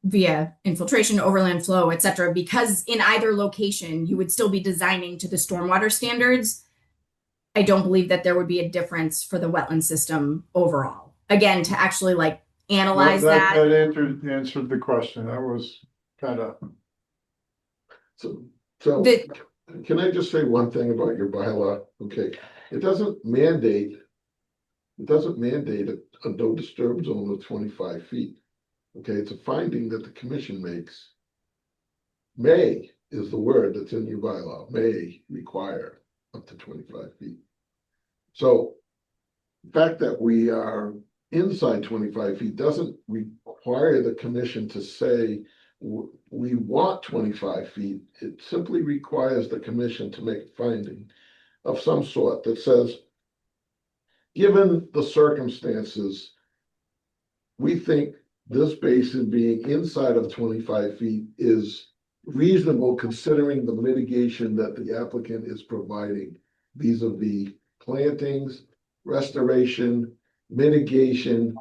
via infiltration, overland flow, et cetera, because in either location, you would still be designing to the stormwater standards. I don't believe that there would be a difference for the wetland system overall. Again, to actually like analyze that. That answered the question. That was kind of. So, The- can I just say one thing about your bylaw? Okay, it doesn't mandate a no disturb zone of 25 feet. Okay, it's a finding that the commission makes. May is the word that's in your bylaw, may require up to 25 feet. So the fact that we are inside 25 feet doesn't require the commission to say we want 25 feet. It simply requires the commission to make a finding of some sort that says, given the circumstances, we think this basin being inside of 25 feet is reasonable considering the mitigation that the applicant is providing vis-a-vis plantings, restoration, mitigation.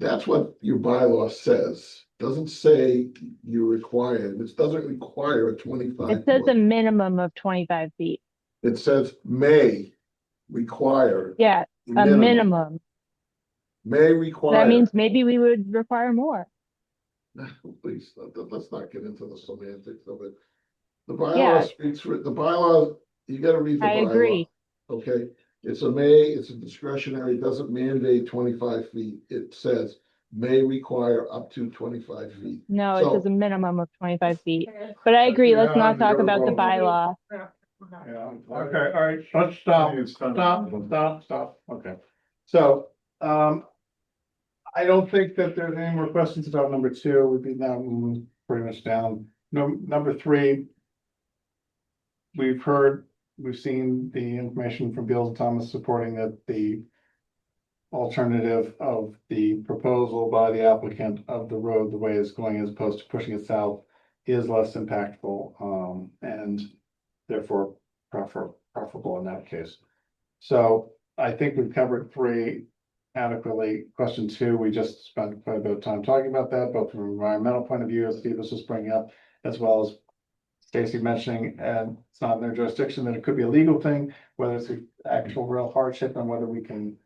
That's what your bylaw says. Doesn't say you require, it doesn't require a 25. It says a minimum of 25 feet. It says may require. Yeah, a minimum. May require. That means maybe we would require more. Please, let's not get into the semantics of it. The Yeah. bylaw speaks for the bylaw, you gotta read the I bylaw. agree. Okay, it's a discretionary, it doesn't mandate 25 feet. It says may require up to 25 feet. No, it So- says a minimum of 25 feet. But I agree, let's not talk about the bylaw. Yeah, okay, all right, let's stop, okay. So, I don't think that there's any more questions about number 2, we've been now pretty much down. Number 3. We've seen the information from Beals and Thomas supporting that the alternative of the proposal by the applicant of the road, the way it's going as opposed to pushing it south, is less impactful, and therefore preferable in that case. So I think we've covered 3 adequately. Question 2, we just spent quite a bit of time talking about that, both from an environmental point of view, as Steve was just bringing up, as well as Stacy mentioning, and it's not in their jurisdiction, that it could be a legal thing, whether it's an actual real hardship and whether we can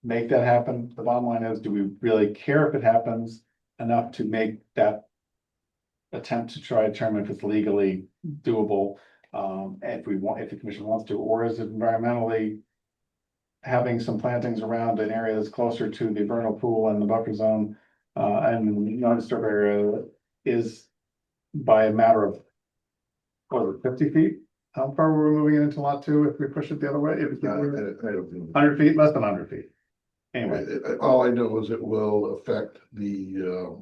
make that happen. The bottom line is, do we really care if it happens enough to make that attempt to try to determine if it's legally doable? If the commission wants to, or is it environmentally having some plantings around an area that's closer to the vernal pool and the buffer zone, and the non-disturb area is by a matter of, 50 feet? How far were we moving it into lot 2 if we push it the other way? If it's 100 feet, less than 100 feet. Anyway, all I know is it will affect the,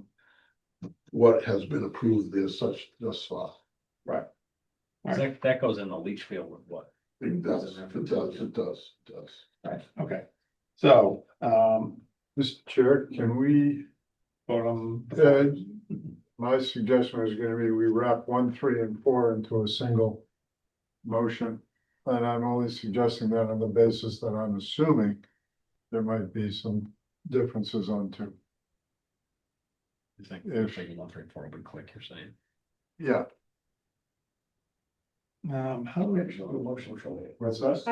what has been approved there such thus far. right. That goes in the leach field with what? It does. Right, okay. So, Mr. Chair, can we, vote on. my suggestion was gonna be we wrap 1, 3, and 4 into a single motion. And I'm only suggesting that on the basis that I'm assuming there might be some differences on 2. You think If- 1, 3, and 4 will be quick, you're saying? Yeah, How do we actually do a motion for it? What's that?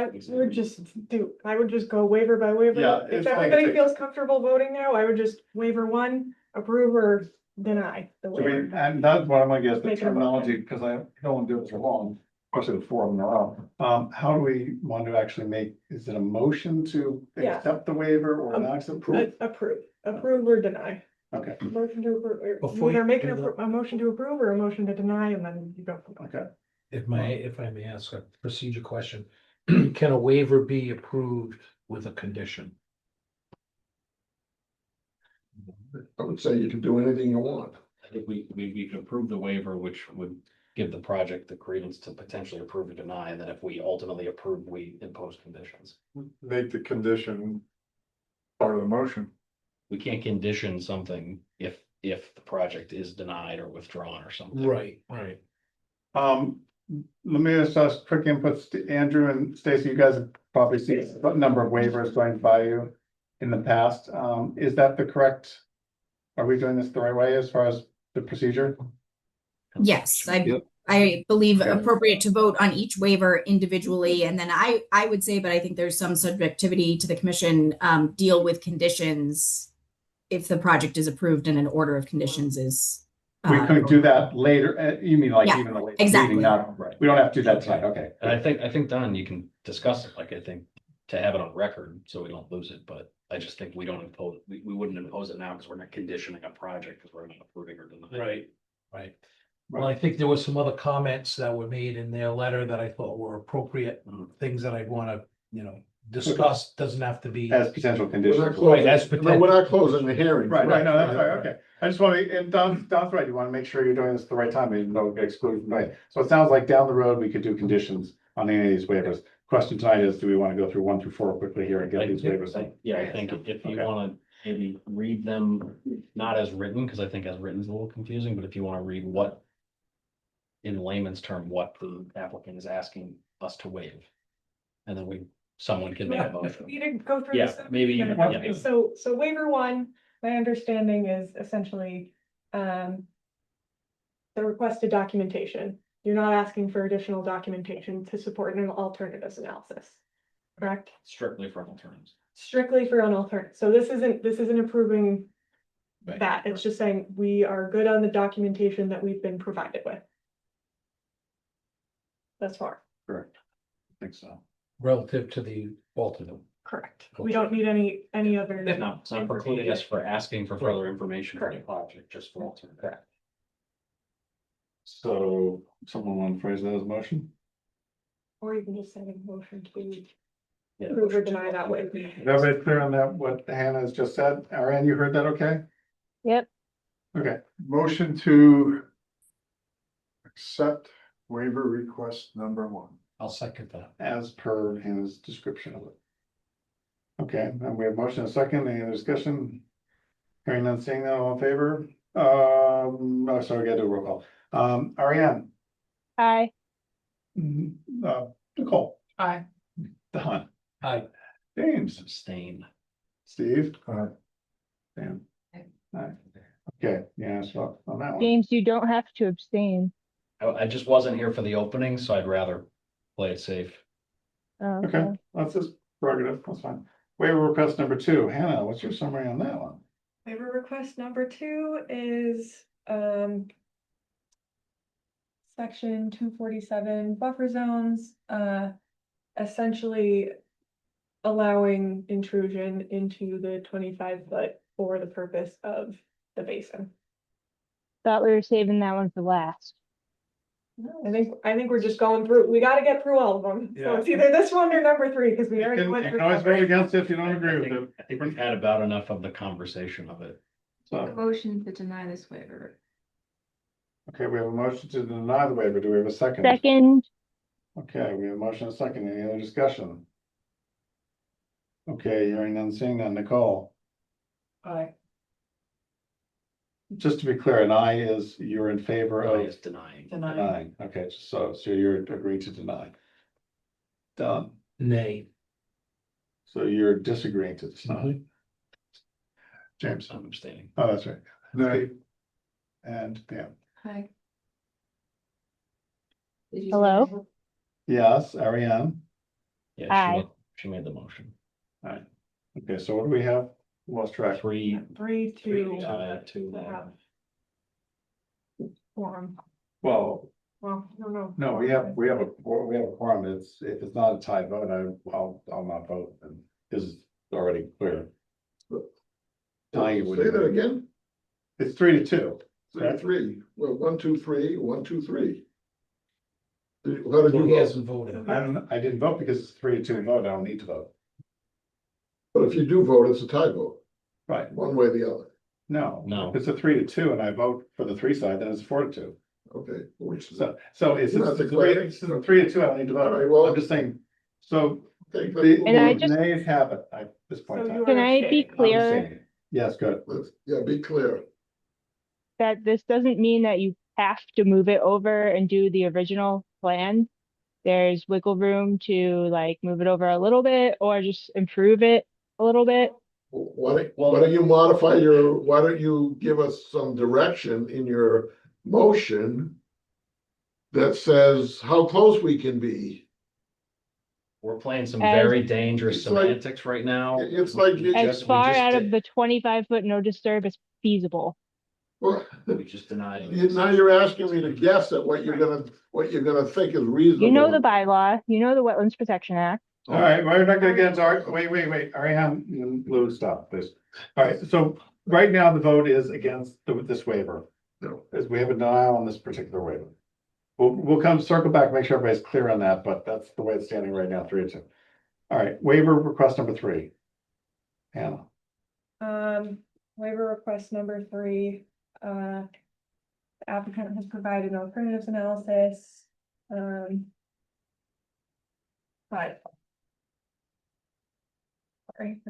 I would just go waiver by waiver. Yeah, If it's like- everybody feels comfortable voting now, I would just waiver 1, approve or deny the So waiver. and that's what I'm gonna guess the Make it a motion. terminology, because I don't want to do it for long, especially with 4 of them in a row. How do we want to actually make, is it a motion to Yeah. accept the waiver or not accept? Approve or deny. Okay, Motion to approve, or Before either you make do a motion to approve or a motion to deny, and then you go from there. okay. If I may ask a procedure question, can a waiver be approved with a condition? I would say you can do anything you want. I think we could approve the waiver, which would give the project the credence to potentially approve or deny, and then if we ultimately approve, we impose conditions. make the condition part of the motion. We can't condition something if the project is denied or withdrawn or something. Right. Let me just ask quick inputs to Andrew and Stacy. You guys have probably seen a number of waivers going by you in the past. Is that the correct Are we doing this the right way as far as the procedure? Yes, Yep. I believe Okay. appropriate to vote on each waiver individually. And then I would say, but I think there's some subjectivity to the commission, deal with conditions if the project is approved and an order of conditions is. We could do that later, you mean like Yeah, even the later exactly. meeting, not, Right. we don't have to do that tonight, okay. And I think, Don, you can discuss it, like, I think, to have it on record, so we don't lose it, but I just think we don't impose, we wouldn't impose it now, because we're not conditioning a project, because we're not approving or denying. Right, right. Well, I think there was some other comments that were made in their letter that I thought were appropriate, things that I'd wanna, discuss, doesn't have to be. As potential We're conditions. not closing, as no, we're not closing the hearing. Right, no, that's right, okay. I just want to, and Don's right, you want to make sure you're doing this at the right time, even though it gets excluded from tonight. So it sounds like down the road, we could do conditions on any of these waivers. Question tonight is, do we want to go through 1 through 4 quickly here and get these waivers? Yeah, I think if you Okay. wanna maybe read them, not as written, because I think as written is a little confusing, but if you wanna read what, in layman's term, what the applicant is asking us to waive. And then someone can make a motion. You didn't go through Yeah, this. maybe, Okay, yeah. So waiver one, my understanding is essentially, the requested documentation. You're not asking for additional documentation to support an alternatives analysis, correct? Strictly for alternatives. Strictly for an alternate. So this isn't approving Right. that. It's just saying we are good on the documentation that we've been provided with. Thus far, Correct. I think so. Relative to the alternate. correct. We don't need any other. No, it's not precluding us for asking for further information for the project, just for alternate. Correct. So someone want to phrase that as a motion? Or you can just send a motion to Yeah. approve or deny that way. Is everybody clear on that, what Hannah has just said? Ariane, you heard that okay? Yep. Okay, Motion to accept waiver request number 1. I'll second that. as per Hannah's description of it. Okay, and we have motion and a second, any other discussion? Hearing none, seeing none, all in favor? No, sorry, we gotta do a roll call. Ariane, Aye. Nicole, Aye. Don, Aye. James, Abstain. Steve, Aye. Dan. Aye. Okay, yeah, so on that one. James, you don't have to abstain. I just wasn't here for the opening, so I'd rather play it safe. Oh, Okay, that's his prerogative, that's fine. Waiver request number 2, Hannah, what's your summary on that one? Waiver request number 2 is, section 247 buffer zones, essentially allowing intrusion into the 25-foot for the purpose of the basin. Thought we were saving that one for last. I think we're just going through, we gotta get through all of them. So it's either this one or number 3, because we You already can, went you through. can always vote against it if you don't agree with it. I think we've had about enough of the conversation of it. So, Motion to deny this waiver. okay, we have a motion to deny the waiver, do we have a second? Second. Okay, we have a motion and a second, any other discussion? Okay, hearing none, seeing none, Nicole, Aye. just to be clear, an aye is you're in favor I of is denying. denying, okay, so you're agreeing to deny. Done, Nay. so you're disagreeing to deny. Mhm. James, I'm abstaining. oh, that's right, Nay. and Dan, Hi. Hello? yes, Ariane, Yeah, Aye. she made the motion. alright, okay, so what do we have? Lost track. 3, 3 to to, have quorum. Well, Well, I don't know. no, we have a quorum, if it's not a tie vote, I'll not vote, and this is already clear. Tying would- Say that again, It's 3-2. 3, well, 1, 2, 3, 1, 2, 3. How did So you he vote? hasn't voted. I didn't vote because it's 3-2 vote, I don't need to vote. But if you do vote, it's a tie vote, Right, one way or the other. no. No. If it's a 3-2 and I vote for the 3 side, then it's 4-2. Okay. Which, So it's You're not a declaring? 3-2, I don't need to All right, vote, well- I'm just saying, so. okay, The And I the just- nays have it at this point in So time. you Can are I be abstaining. I'm clear abstaining. Yes, good. yeah, be clear. that this doesn't mean that you have to move it over and do the original plan? There's wiggle room to like move it over a little bit or just improve it a little bit. why don't you modify why don't you give us some direction in your motion that says how close we can be? We're playing some As- very dangerous It's like- semantics right now. It's like you As just, far out did- of the 25-foot no disturb as feasible. well, We just denied. now you're asking me to guess at what you're gonna think is reasonable. You know the bylaw, you know the Wetlands Protection Act. All right, we're not gonna get into our, wait, Ariane, Lou, stop, please. All right, so right now the vote is against this waiver. No. As we have a denial on this particular waiver. We'll come circle back, make sure everybody's clear on that, but that's the way it's standing right now, 3-2. All right, waiver request number 3. Hannah, Waiver request number 3, the applicant has provided an alternatives analysis. But. Sorry,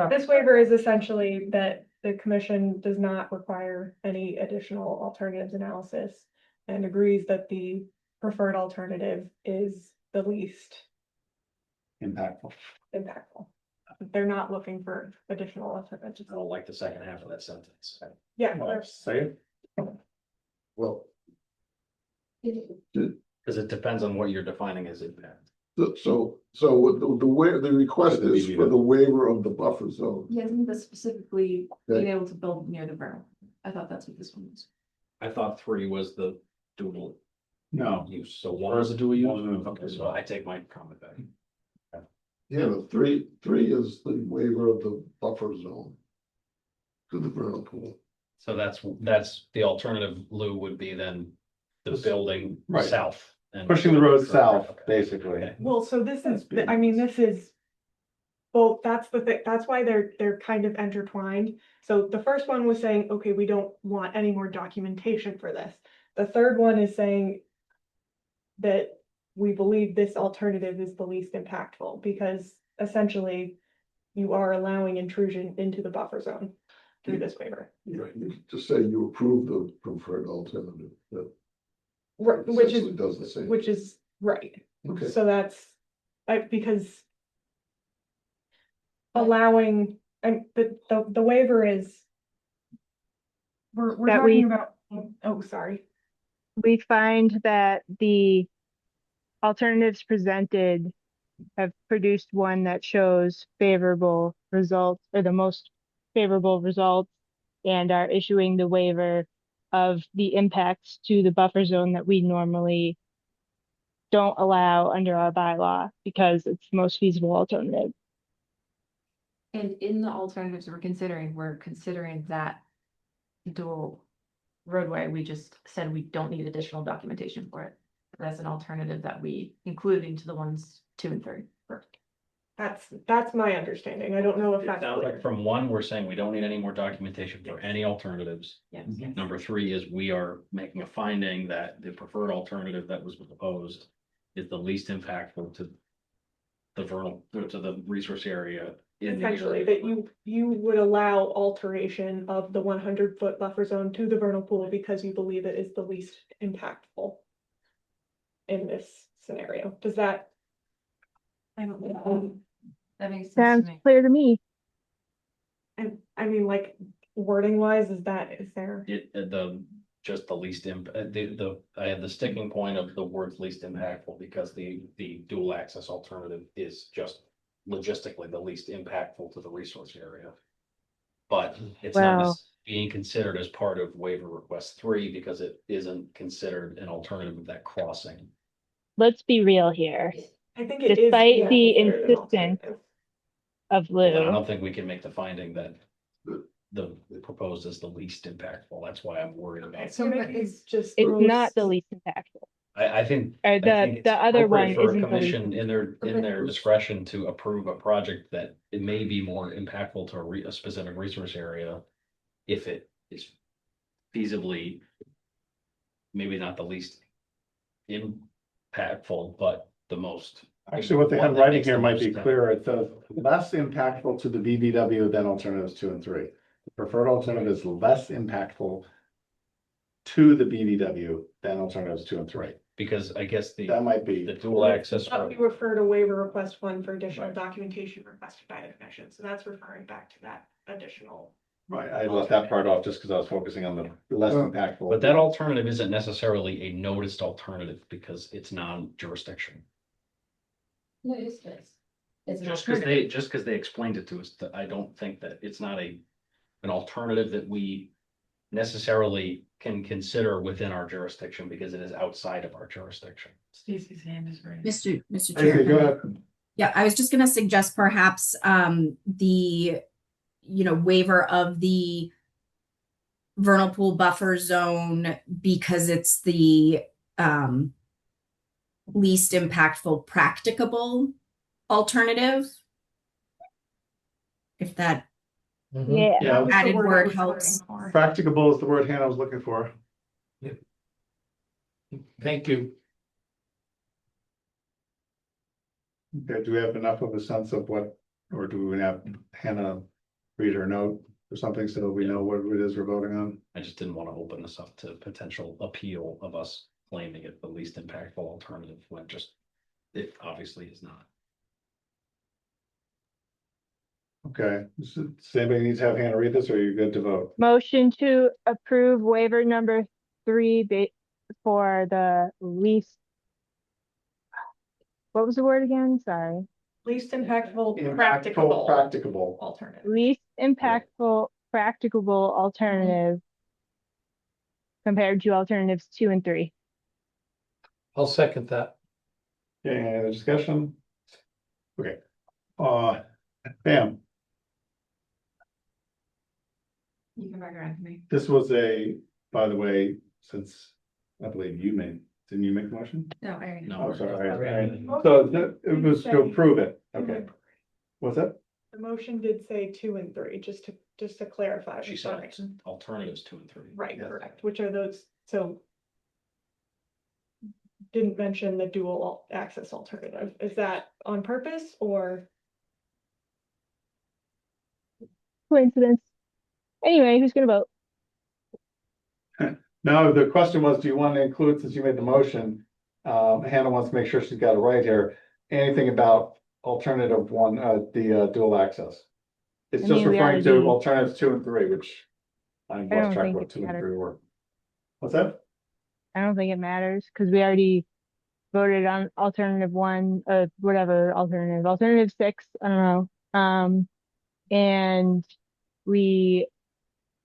this waiver is essentially that the commission does not require any additional alternatives analysis and agrees that the preferred alternative is the least impactful. impactful. They're not looking for additional alternatives. I don't like the second half of that sentence. Yeah, Well, say it. Well, Because it depends on what you're defining as impact. so the request is for the waiver of the buffer zone. He hasn't been specifically Okay. being able to build near the vernal. I thought that's what this one was. I thought 3 was the dual No, use, so 1 was a dual use? One. Okay, so I take my comment back. Yeah, the three is the waiver of the buffer zone to the vernal pool. So that's the alternative, Lou, would be then the building Right. south. And pushing the road south, Okay. basically. Okay. well, so this is, I mean, this is. Well, that's the thing, that's why they're kind of intertwined. So the first one was saying, okay, we don't want any more documentation for this. The third one is saying. That we believe this alternative is the least impactful, because essentially. You are allowing intrusion into the buffer zone through this waiver. You could just say you approve the preferred alternative. That Right, which essentially is, does the same. which is right. Okay. So that's, because. Allowing, and the waiver is. We're That talking we- about, oh, sorry. We find that the alternatives presented have produced one that shows favorable results, or the most favorable results, and are issuing the waiver of the impacts to the buffer zone that we normally don't allow under our bylaw because it's the most feasible alternative. And in the alternatives we're considering that dual roadway. We just said we don't need additional documentation for it. That's an alternative that we included into the ones 2 and 3. That's my understanding. I don't know if It that's sounds clear. like from 1, we're saying we don't need any more documentation for any alternatives. Yes. Number 3 is we are making a finding that the preferred alternative that was proposed is the least impactful to the vernal, to the resource area. In the Essentially, area. that you would allow alteration of the 100-foot buffer zone to the vernal pool because you believe it is the least impactful. In this scenario, does that? I don't know. That makes sense Sounds to me. clear to me. And I mean, like, wording wise, is there? Just the least I had the sticking point of the words least impactful because the dual access alternative is just logistically the least impactful to the resource area. But it's not Well- being considered as part of waiver request 3 because it isn't considered an alternative of that crossing. Let's be real here. I think it is. Despite yeah, the considered an insistence alternative. of But I Lou, don't think we can make the finding that the proposed is the least impactful. That's why I'm worried Okay, about. so maybe it's just. it's gross- not the least impactful. I think. Or I think it's the other appropriate one for a isn't the least. commission in their discretion to approve a project that it may be more impactful to a specific resource area. If it is feasibly. Maybe not the least impactful, but the most. Actually, what they one have that writing makes the here might most be sense. clearer. It says less impactful to the BBW than alternatives 2 and 3. The preferred alternative is less impactful to the BBW than alternatives 2 and 3. because I guess That might be. the dual access. But we refer to waiver request one for additional documentation requested by the commission, so that's referring back to that additional. Right, I left that part off just because I was focusing on the less impactful. But that alternative isn't necessarily a noticed alternative because it's non-jurisdiction. No, it is this. It's Just because they explained it to us, that I don't think that it's not an alternative that we necessarily can consider within our jurisdiction because it is outside of our jurisdiction. Stacy's hand is raised. Mr. Okay, Chair. go ahead. Yeah, I was just gonna suggest perhaps the waiver of the vernal pool buffer zone because it's the least impactful practicable alternative. If that Yeah. Yeah, added word helps. practicable is the word Hannah was looking for. Thank you. Okay, do we have enough of a sense of what, or do we have Hannah read her note or something so we know what it is we're voting on? I just didn't want to open this up to potential appeal of us claiming it the least impactful alternative when just it obviously is not. Okay, does anybody need to have Hannah read this or are you good to vote? Motion to approve waiver number 3 for the least. What was the word again? Sorry. Least impactful, Practicable. alternative. Least impactful practicable alternative compared to alternatives 2 and 3. I'll second that. Okay, any other discussion? Okay, Pam, You come back around to me. this was by the way, since I believe didn't you make the motion? No, I already. Oh, sorry. Already. So it was to approve it, okay. What's that? The motion did say 2 and 3, just to clarify. She said it's alternatives 2 and 3. Right, Yes. correct, which are those, so. Didn't mention the dual access alternative, is that on purpose or? Coincidence. Anyway, who's gonna vote? No, the question was, do you want to include, since you made the motion, Hannah wants to make sure she's got it right here, anything about alternative one, the dual access? It's I just mean, we referring to already- alternatives 2 and 3, which I don't lost track of think what it 2 and matters. 3 were. What's that? I don't think it matters because we already voted on alternative 1, whatever alternative 6. I don't know. And we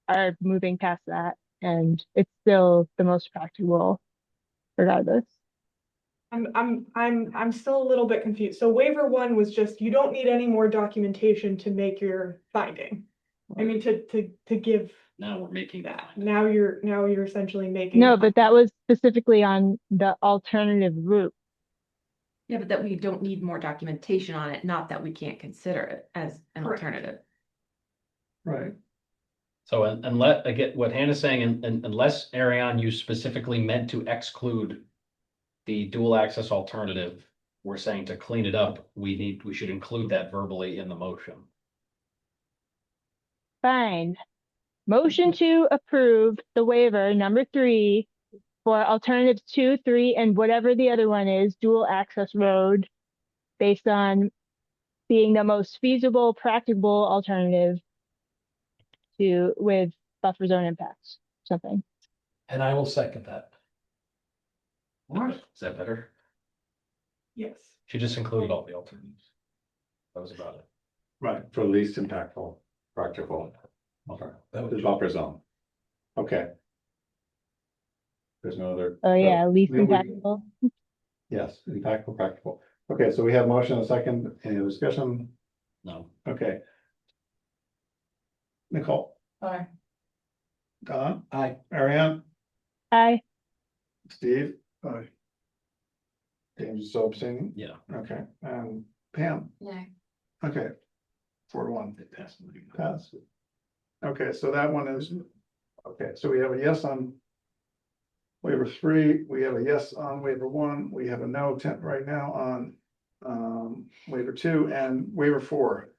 are moving past that, and it's still the most practical, regardless. I'm still a little bit confused. So waiver 1 was just, you don't need any more documentation to make your finding. I mean, to give Now we're making that. Now you're essentially making. No, but that was specifically on the alternative route. Yeah, but that we don't need more documentation on it, not that we can't consider it as an Correct. alternative. Right. So unless, again, what Hannah's saying, unless Ariane, you specifically meant to exclude the dual access alternative, we're saying to clean it up, we should include that verbally in the motion. Fine. Motion to approve the waiver number 3 for alternatives 2, 3, and whatever the other one is, dual access road, based on being the most feasible, practicable alternative with buffer zone impacts, something. And I will second that. Is that better? Yes. She just included all the alternatives. That was about it. Right, for least impactful, practical. Okay, that was buffer zone. Okay. There's no other. Oh yeah, least we- impactful. Yes, impactful, practical. Okay, so we have motion and a second, any discussion? No. Okay. Nicole, Aye. Don, Aye. Ariane, Aye. Steve? Aye. James is abstaining? Yeah. Okay, and Pam? No. Okay. 4-1. It passed. Pass. Okay, so that one is, okay, so we have a yes on waiver 3, we have a yes on waiver 1, we have a no tent right now on waiver 2 and waiver 4.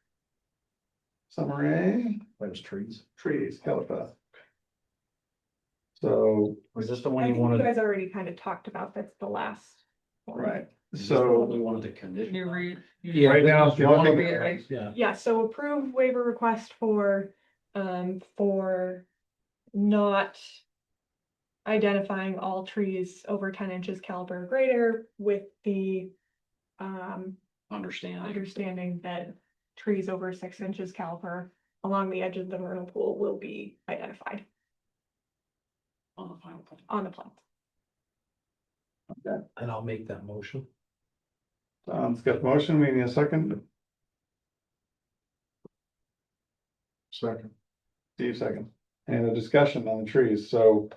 Summary, There's trees. trees, Helipath. So, Was this the I one you think you wanted? guys already kind of talked about that's the last. one. right, Is this the one so. we wanted to condition? You read. Yeah, Right now, just the only one- thing- Yeah. Yeah, so approve waiver request for not identifying all trees over 10 inches caliber or greater with the understanding that trees over 6 inches caliber along the edge of the vernal pool will be identified On the final plan. on the plan. And I'll make that motion. Let's get the motion, we need a second, Second. Steve second, and a discussion on the trees, so.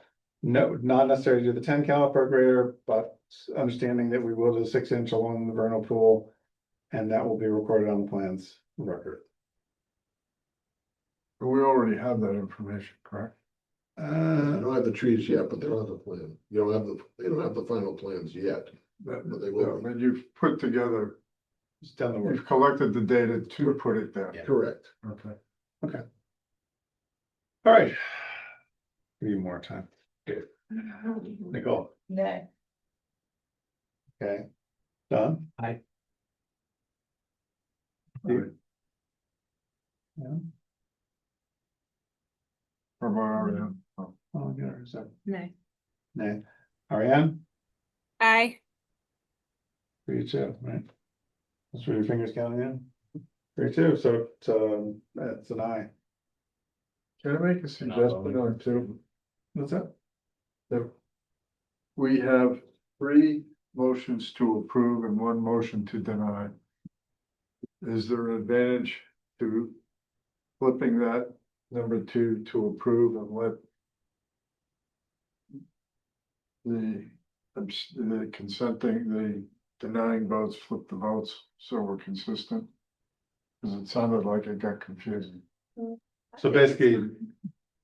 No, not necessarily do the 10 caliper or greater, but understanding that we will do the 6 inch along the vernal pool. And that will be recorded on the plans record. But we already have that information, correct? I don't have the trees yet, but they're on the plan. You don't have they don't have the final plans yet, but they will. I mean, you've put together, It's done the work, you've collected the data to put it there. Correct. Okay. all right. Give you more time. Good. Nicole, Nay. okay, Don? Aye. Steve? Yeah, Or about Ariane. Oh, oh, yeah, so, Nay. nay, Ariane, Aye. for you too, right? That's where your fingers counting in, for you too, so that's an aye. Can I make a suggestion on two? What's that? That we have 3 motions to approve and 1 motion to deny. Is there an advantage to flipping that number 2 to approve and let the consenting, the denying votes flip the votes so we're consistent? Because it sounded like it got confusing. So basically,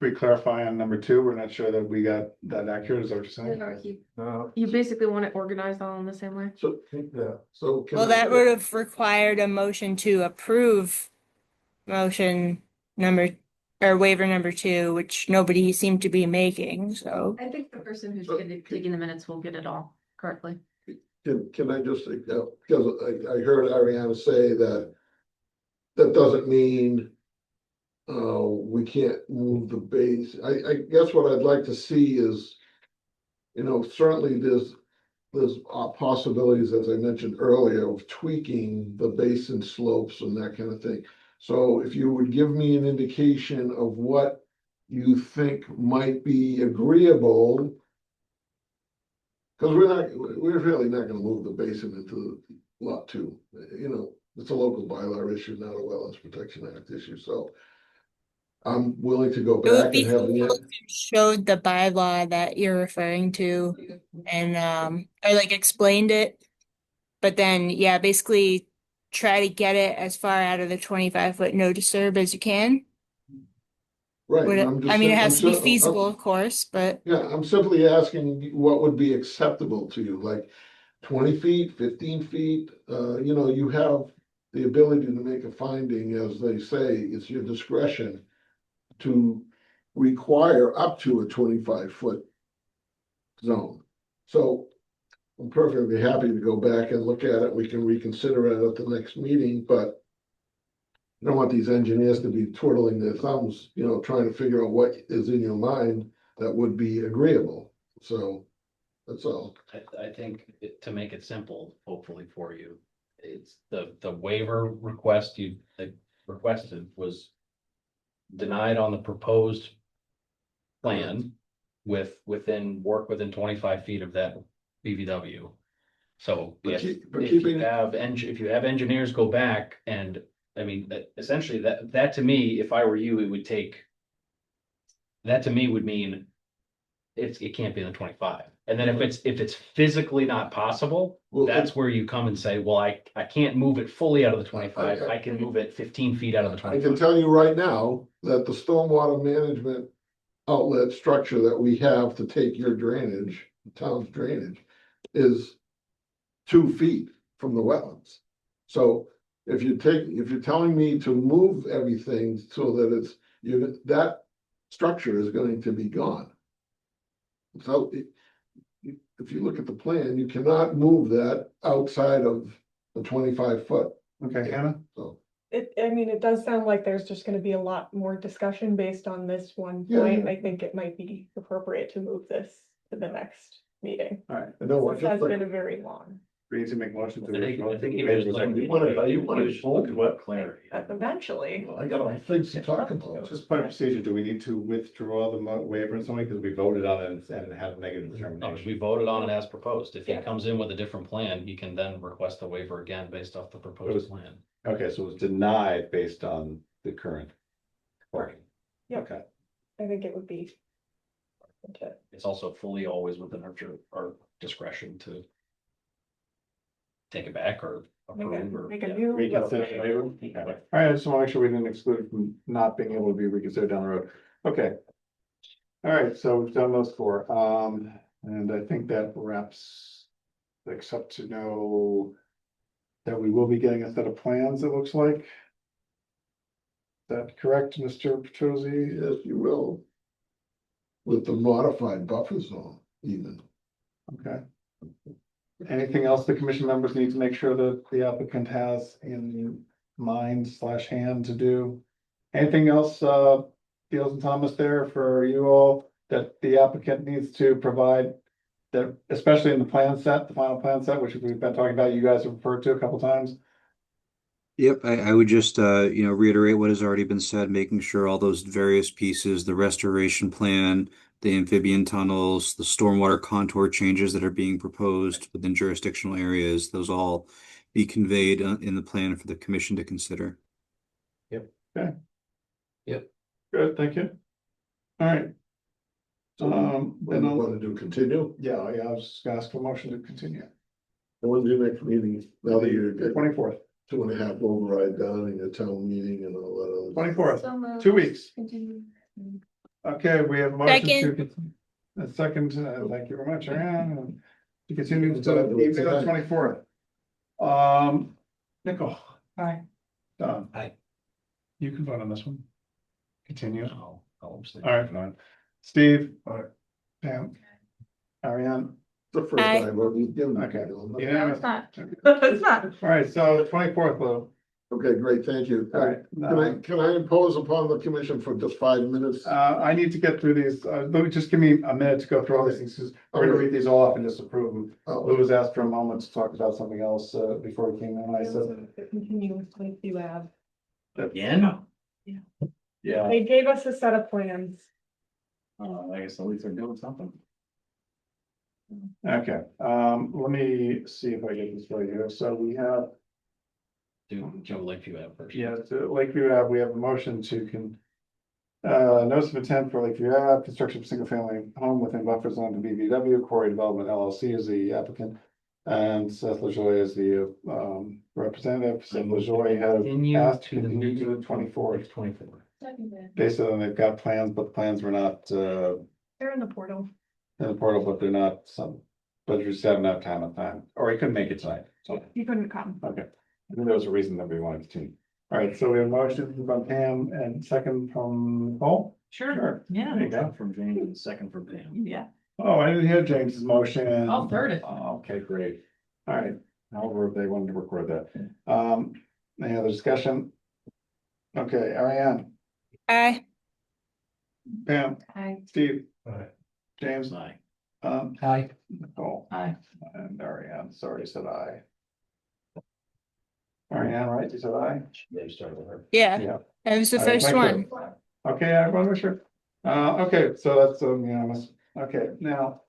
we clarify on number 2, we're not sure that we got that accurate, is that what you're saying? No, You basically want it organized all in the same way? So, yeah, so. can Well, I- that would have required a motion to approve motion number or waiver number 2, which nobody seemed to be making. So I think the person who's So- taking the minutes will get it all correctly. Can I just, because I heard Ariana say that that doesn't mean we can't move the base. I guess what I'd like to see is, certainly there's possibilities, as I mentioned earlier, of tweaking the basin slopes and that kind of thing. So if you would give me an indication of what you think might be agreeable. Because we're really not gonna move the basin into lot 2, it's a local bylaw issue, not a wetlands protection act issue, so. I'm willing to go it would back be and have helpful if you showed the bylaw that you're referring to and or like explained it. But then yeah, basically try to get it as far out of the 25-foot no disturb as you can. right. Would and it, I'm just I mean, it saying- has to be feasible, of course, but Yeah, I'm simply asking what would be acceptable to you, like 20 feet, 15 feet, you have the ability to make a finding, as they say, it's your discretion to require up to a 25-foot zone. So I'm perfectly happy to go back and look at it. We can reconsider it at the next meeting, but I don't want these engineers to be twiddling their thumbs, trying to figure out what is in your mind that would be agreeable. So that's all. I think to make it simple, hopefully for you, it's the waiver request you requested was denied on the proposed plan within 25 feet of that BVW. So But if but if keeping- you have engineers go back and, I mean, essentially that to me, if I were you, it would take. That to me would mean it can't be in the 25. And then if it's physically not possible, Well, that's where you come and say, well, I can't move it fully out of the 25. I can move it 15 feet out of the I can 25. tell you right now that the stormwater management outlet structure that we have to take your drainage, the town's drainage, is 2 feet from the wetlands. So if you're telling me to move everything so that that structure is going to be gone. So if you look at the plan, you cannot move that outside of the 25 foot. Okay, Hannah? So, I mean, it does sound like there's just gonna be a lot more discussion based on this one Yeah, point. yeah. I think it might be appropriate to move this to the next meeting. All right, I know, This just has like, been a very long, we need to make motion to. I think he waive was like, you wanna look at what clarity. eventually. I got all things to talk about. Just point of procedure, do we need to withdraw the waiver in some way, because we voted on it and had a negative No, determination? we voted on it as proposed. If he Yeah. comes in with a different plan, he can then request a waiver again based off the proposed plan. Okay, so it was denied based on the current. Parking. Yep. Okay, I think it would be. It's also fully always within our discretion to take it back or approve or. Make a yeah. new. reconsider the waiver? Okay. All right, I just want to make sure we didn't exclude it from not being able to be reconsidered down the road. Okay. All right, so we've done those four, and I think that wraps, except to know that we will be getting a set of plans, it looks like. Is that correct, Mr. Petrosi? Yes, you will. With the modified buffer zone even. Okay. Anything else the commission members need to make sure that the applicant has in mind / hand to do? Anything else, Beals and Thomas, there for you all that the applicant needs to provide? That, especially in the plan set, the final plan set, which we've been talking about, you guys have referred to a couple times. Yep, I would just, reiterate what has already been said, making sure all those various pieces, the restoration plan, the amphibian tunnels, the stormwater contour changes that are being proposed within jurisdictional areas, those all be conveyed in the plan for the commission to consider. Okay. Yep. Good, thank you. All right. So what then do you I'll, want to do, continue? yeah, I was just gonna ask for a motion to continue. And when's your next meeting? Now that you're getting 24th. 2.5 override done in your town meeting and all that. 24th, 2 weeks. Okay, we have a motion to. A second, thank you very much, Aaron. To continue to the evening of 24th. Nicole. Aye. Don. Aye. You can vote on this one. Continue. I'll abstain. All right, fine. Steve. All right. Pam. Ariane. The first time, but we give them. Okay. No, Unanimous. it's not. It's not. All right, so 24th, Lou. Okay, great, thank you. All right. Can I impose upon the commission for just 5 minutes? I need to get through these, just give me a minute to go through all these things, 'cause we're gonna read these all off and just approve them. Lou was asked for a moment to talk about something else, before he came in, I said. Continue with you have. Again? Yeah. They gave us a set of plans. I guess at least they're doing something. Okay, let me see if I get this right here, so we have. Do Joe Lakeview have first? Yeah, so Lakeview Ave, we have a motion to notice of intent for Lakeview Ave, construction of single family home within buffer zone to BBW, Quarry Development LLC is the applicant. And Seth LaJoy is the representative. Seth LaJoy has asked to continue to the 24th. 24th. Based on they've got plans, but the plans were not They're in the portal. in the portal, but they're not but we just haven't had time on time, or he couldn't make it tonight, so, You couldn't come. okay. I think there was a reason that we wanted to continue. All right, so we have a motion from Pam and second from Paul? Sure, yeah. There you go. From James and second from Pam. Yeah. Oh, I didn't hear James's motion. I'll third it. Oh, okay, great. All right, however, they wanted to record that. Any other discussion? Okay, Ariane, Aye. Pam, Aye. Steve, Aye. James, Aye. Aye. Nicole, Aye. and Ariane, sorry, said aye. Ariane, right, you said aye? Yeah, you started with her. Yeah, Yeah. that was the All right, first make one. sure. Okay, I want to make sure. Okay, so that's unanimous. Okay, now.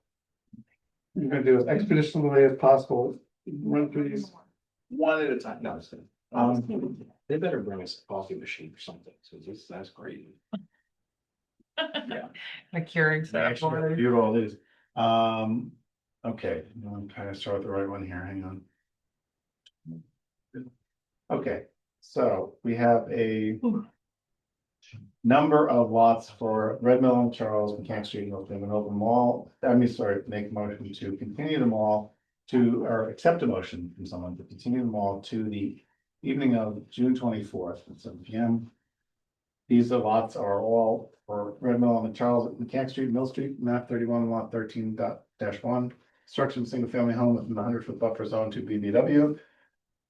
What you're gonna do as expeditiously as possible, run through these one at a time. No, it's- They better bring us a coffee machine or something, so that's great. Yeah. A curing Actually, ceremony. view all these. Okay, I'm trying to start the right one here, hang on. Okay, so we have a number of lots for Red Mill and Charles, Mechanic Street, North Haven Open Mall. Make a motion to continue them all to, or accept a motion from someone to continue them all to the evening of June 24th at 7 p.m. These lots are all for Red Mill on the Charles Mechanic Street, Mill Street, map 31, lot 13-1. Construction of single family home within the 100-foot buffer zone to BBW.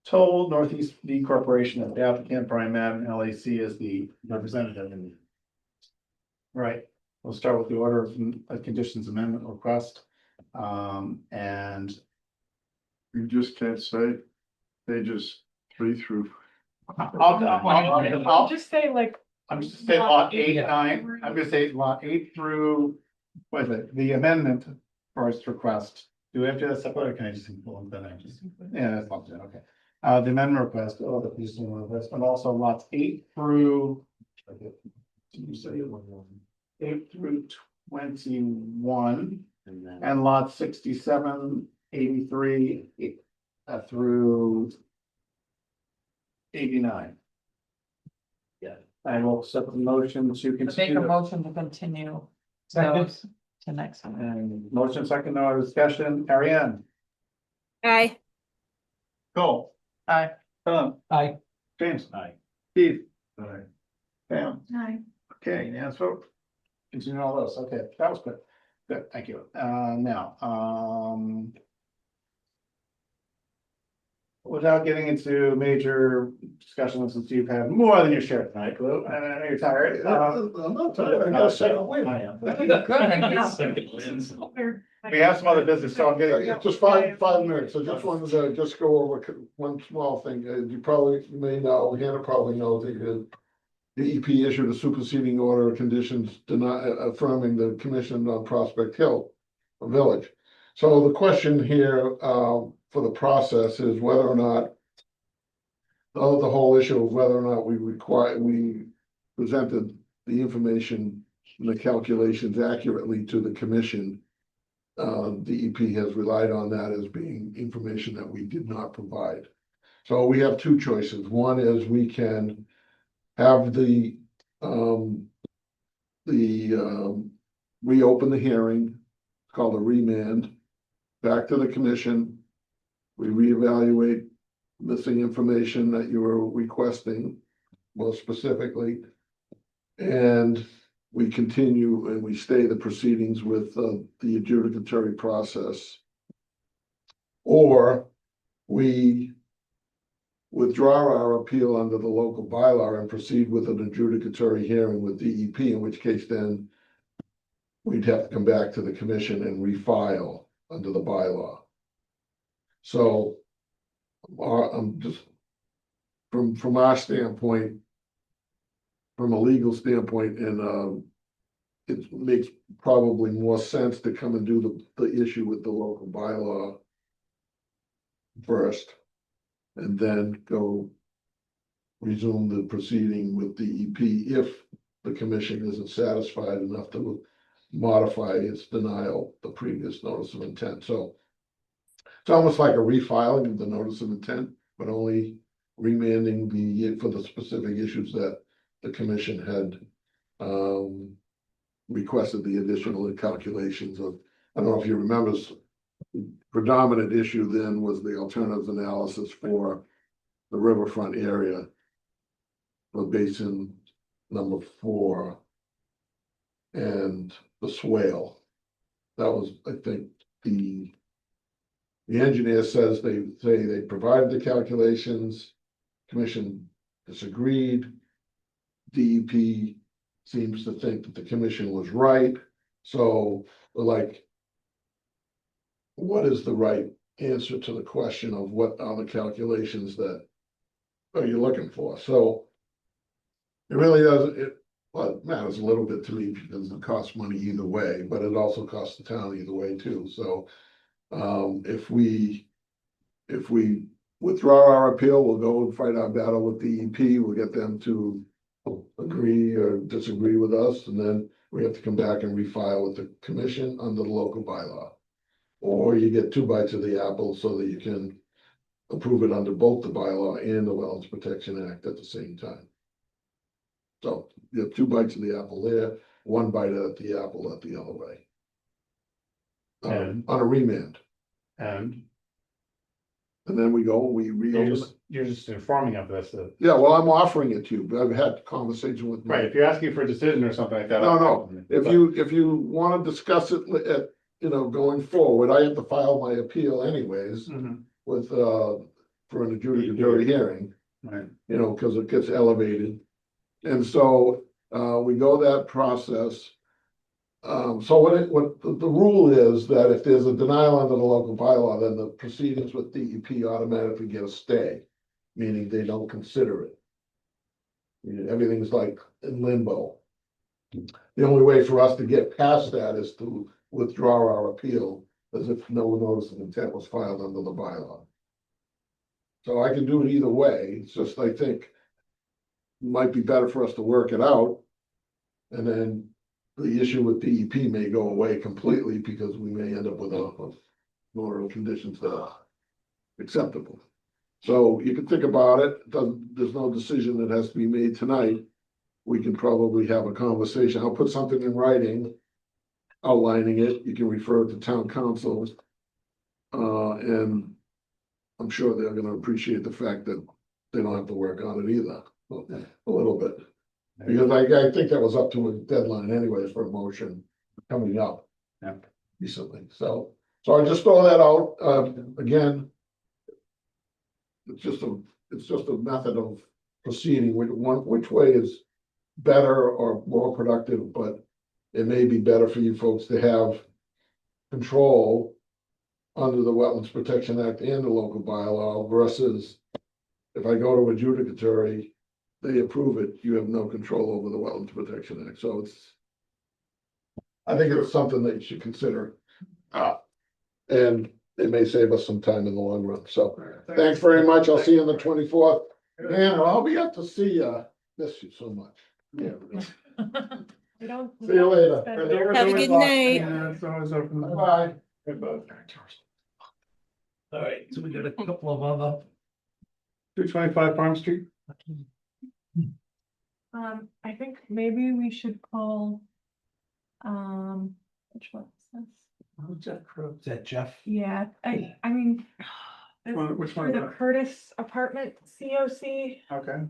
Toll Northeast V Corporation as the applicant, Brian Madden, LAC as the representative. Right, we'll start with the order of conditions amendment request. And You just can't say pages 3 through. I'll Just say like, I'm just saying lot 8, 9, I'm gonna say lot 8 through, what is it, the amendment first request. Do we have to do that separate, or can I just pull them, then I just, yeah, that's not good, okay. The amendment request, the conditional request, and also lots 8 through. Did you say 8 through 21, and lots 67, 83, through 89. Yeah, I will set the motion to Make continue. a motion to continue. Second. So, to next one. And motion second, no other discussion, Ariane, Aye. Cole, Aye. Tom, Aye. James. Aye. Steve. Aye. Pam. Aye. Okay, unanimous vote. Continue all those, okay, that was good. Good, thank you. Now, without getting into major discussions, since you've had more than your share tonight, Lou, and I know you're tired. I'm not tired, I got a second win. I am. Good. We have some other business, so I'm getting. Yeah, just 5 minutes, I just wanted to just go over one small thing, you probably may know, Hannah probably knows that the EP issued a superseding order of conditions affirming the commission on Prospect Hill, a village. So the question here, for the process is whether or not the whole issue of whether or not we presented the information and the calculations accurately to the commission. The EP has relied on that as being information that we did not provide. So we have two choices. One is we can have reopen the hearing, it's called a remand, back to the commission. We reevaluate missing information that you were requesting, more specifically. And we continue and we stay the proceedings with the adjudicatory process. Or we withdraw our appeal under the local bylaw and proceed with an adjudicatory hearing with DEP, in which case then we'd have to come back to the commission and refile under the bylaw. So I'm just, from our standpoint, from a legal standpoint, and it makes probably more sense to come and do the issue with the local bylaw first, and then go resume the proceeding with DEP if the commission isn't satisfied enough to modify its denial, the previous notice of intent. So it's almost like a refiling of the notice of intent, but only remanding for the specific issues that the commission had requested the additional calculations of. I don't know if you remember, the predominant issue then was the alternative analysis for the riverfront area, the basin number 4, and the swale. That was, I think, the engineer says they provided the calculations, commission disagreed. DEP seems to think that the commission was right. So like, what is the right answer to the question of what are the calculations that are you looking for? So it really doesn't, well, it matters a little bit to me because it costs money either way, but it also costs the town either way too. So if we withdraw our appeal, we'll go and fight our battle with DEP, we'll get them to agree or disagree with us, and then we have to come back and refile with the commission under the local bylaw. Or you get 2 bites of the apple so that you can approve it under both the bylaw and the Wetlands Protection Act at the same time. So you have 2 bites of the apple there, 1 bite at the apple at the other way. On a remand. And then we go, we reopen. you're just informing of this, Yeah, well, I'm offering it to you, but I've had conversation with. right, if you're asking for a decision or something like that. No, if you wanna discuss it at, going forward, I have to file my appeal anyways Mhm. with, for an adjudicatory hearing. Right. Cause it gets elevated. And so, we go that process. So what the rule is that if there's a denial under the local bylaw, then the proceedings with DEP automatically get a stay, meaning they don't consider it. Everything's like in limbo. The only way for us to get past that is to withdraw our appeal, as if no notice of intent was filed under the bylaw. So I can do it either way, it's just, I think, it might be better for us to work it out. And then the issue with DEP may go away completely because we may end up with a order of conditions that are acceptable. So you can think about it, there's no decision that has to be made tonight. We can probably have a conversation, I'll put something in writing outlining it, you can refer it to town council. And I'm sure they're gonna appreciate the fact that they don't have to work on it either, a little bit. Because I think that was up to a deadline anyways for a motion coming up. Yeah. Recently, so I just throw that out, again. It's just a method of proceeding, which way is better or more productive, but it may be better for you folks to have control under the Wetlands Protection Act and the local bylaw versus if I go to adjudicatory, they approve it, you have no control over the Wetlands Protection Act, so I think it's something that you should consider. And it may save us some time in the long run, so thanks very much, I'll see you on the 24th. And I'll be up to see you, miss you so much. Yeah. We don't. See you later. Have a good night. Yeah, it's always open. Bye. All right, so we got a couple of other. 225 Farm Street. I think maybe we should call, which one is this? Is that Jeff? Yeah, I mean. Which For one? the Curtis Apartment COC. Okay.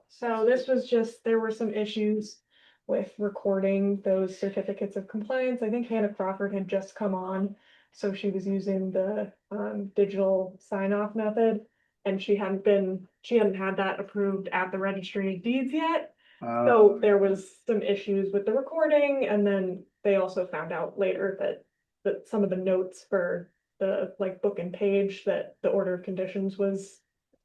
So this was just, there were some issues with recording those certificates of compliance. I think Hannah Crawford had just come on. So she was using the digital sign off method. And she hadn't had that approved at the registry of deeds yet. So there was some issues with the recording, and then they also found out later that some of the notes for the book and page that the order of conditions was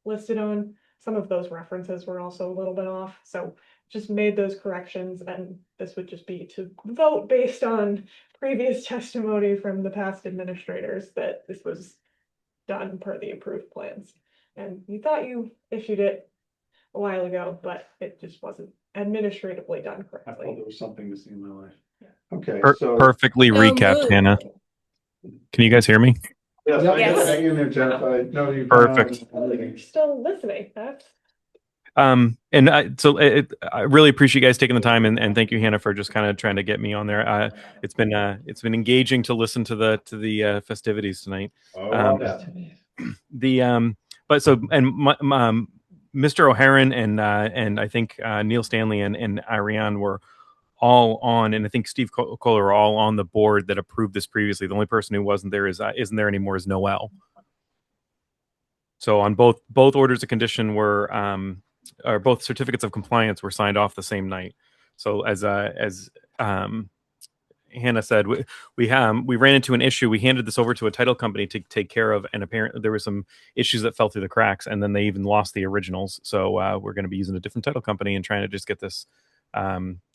listed on, some of those references were also a little bit off. So just made those corrections, and this would just be to vote based on previous testimony from the past administrators that this was done per the approved plans. And you thought you issued it a while ago, but it just wasn't administratively done I thought correctly. there was something missing in my life. Okay, so. Perfectly So recapped, moved. Hannah. Can you guys hear me? Yes, Yes. hang in there, Jeff. I know you've. Perfect. You're still listening, that's. And I really appreciate you guys taking the time, and thank you, Hannah, for just kind of trying to get me on there. It's been engaging to listen to the festivities tonight. Mr. O'Haran and I think Neil Stanley and Ariane were all on, and I think Steve Kohler were all on the board that approved this previously. The only person who wasn't there isn't there anymore is Noel. So on both orders of condition were or both certificates of compliance were signed off the same night. So as Hannah said, we ran into an issue. We handed this over to a title company to take care of, and apparently there were some issues that fell through the cracks, and then they even lost the originals. So we're going to be using a different title company and trying to just get this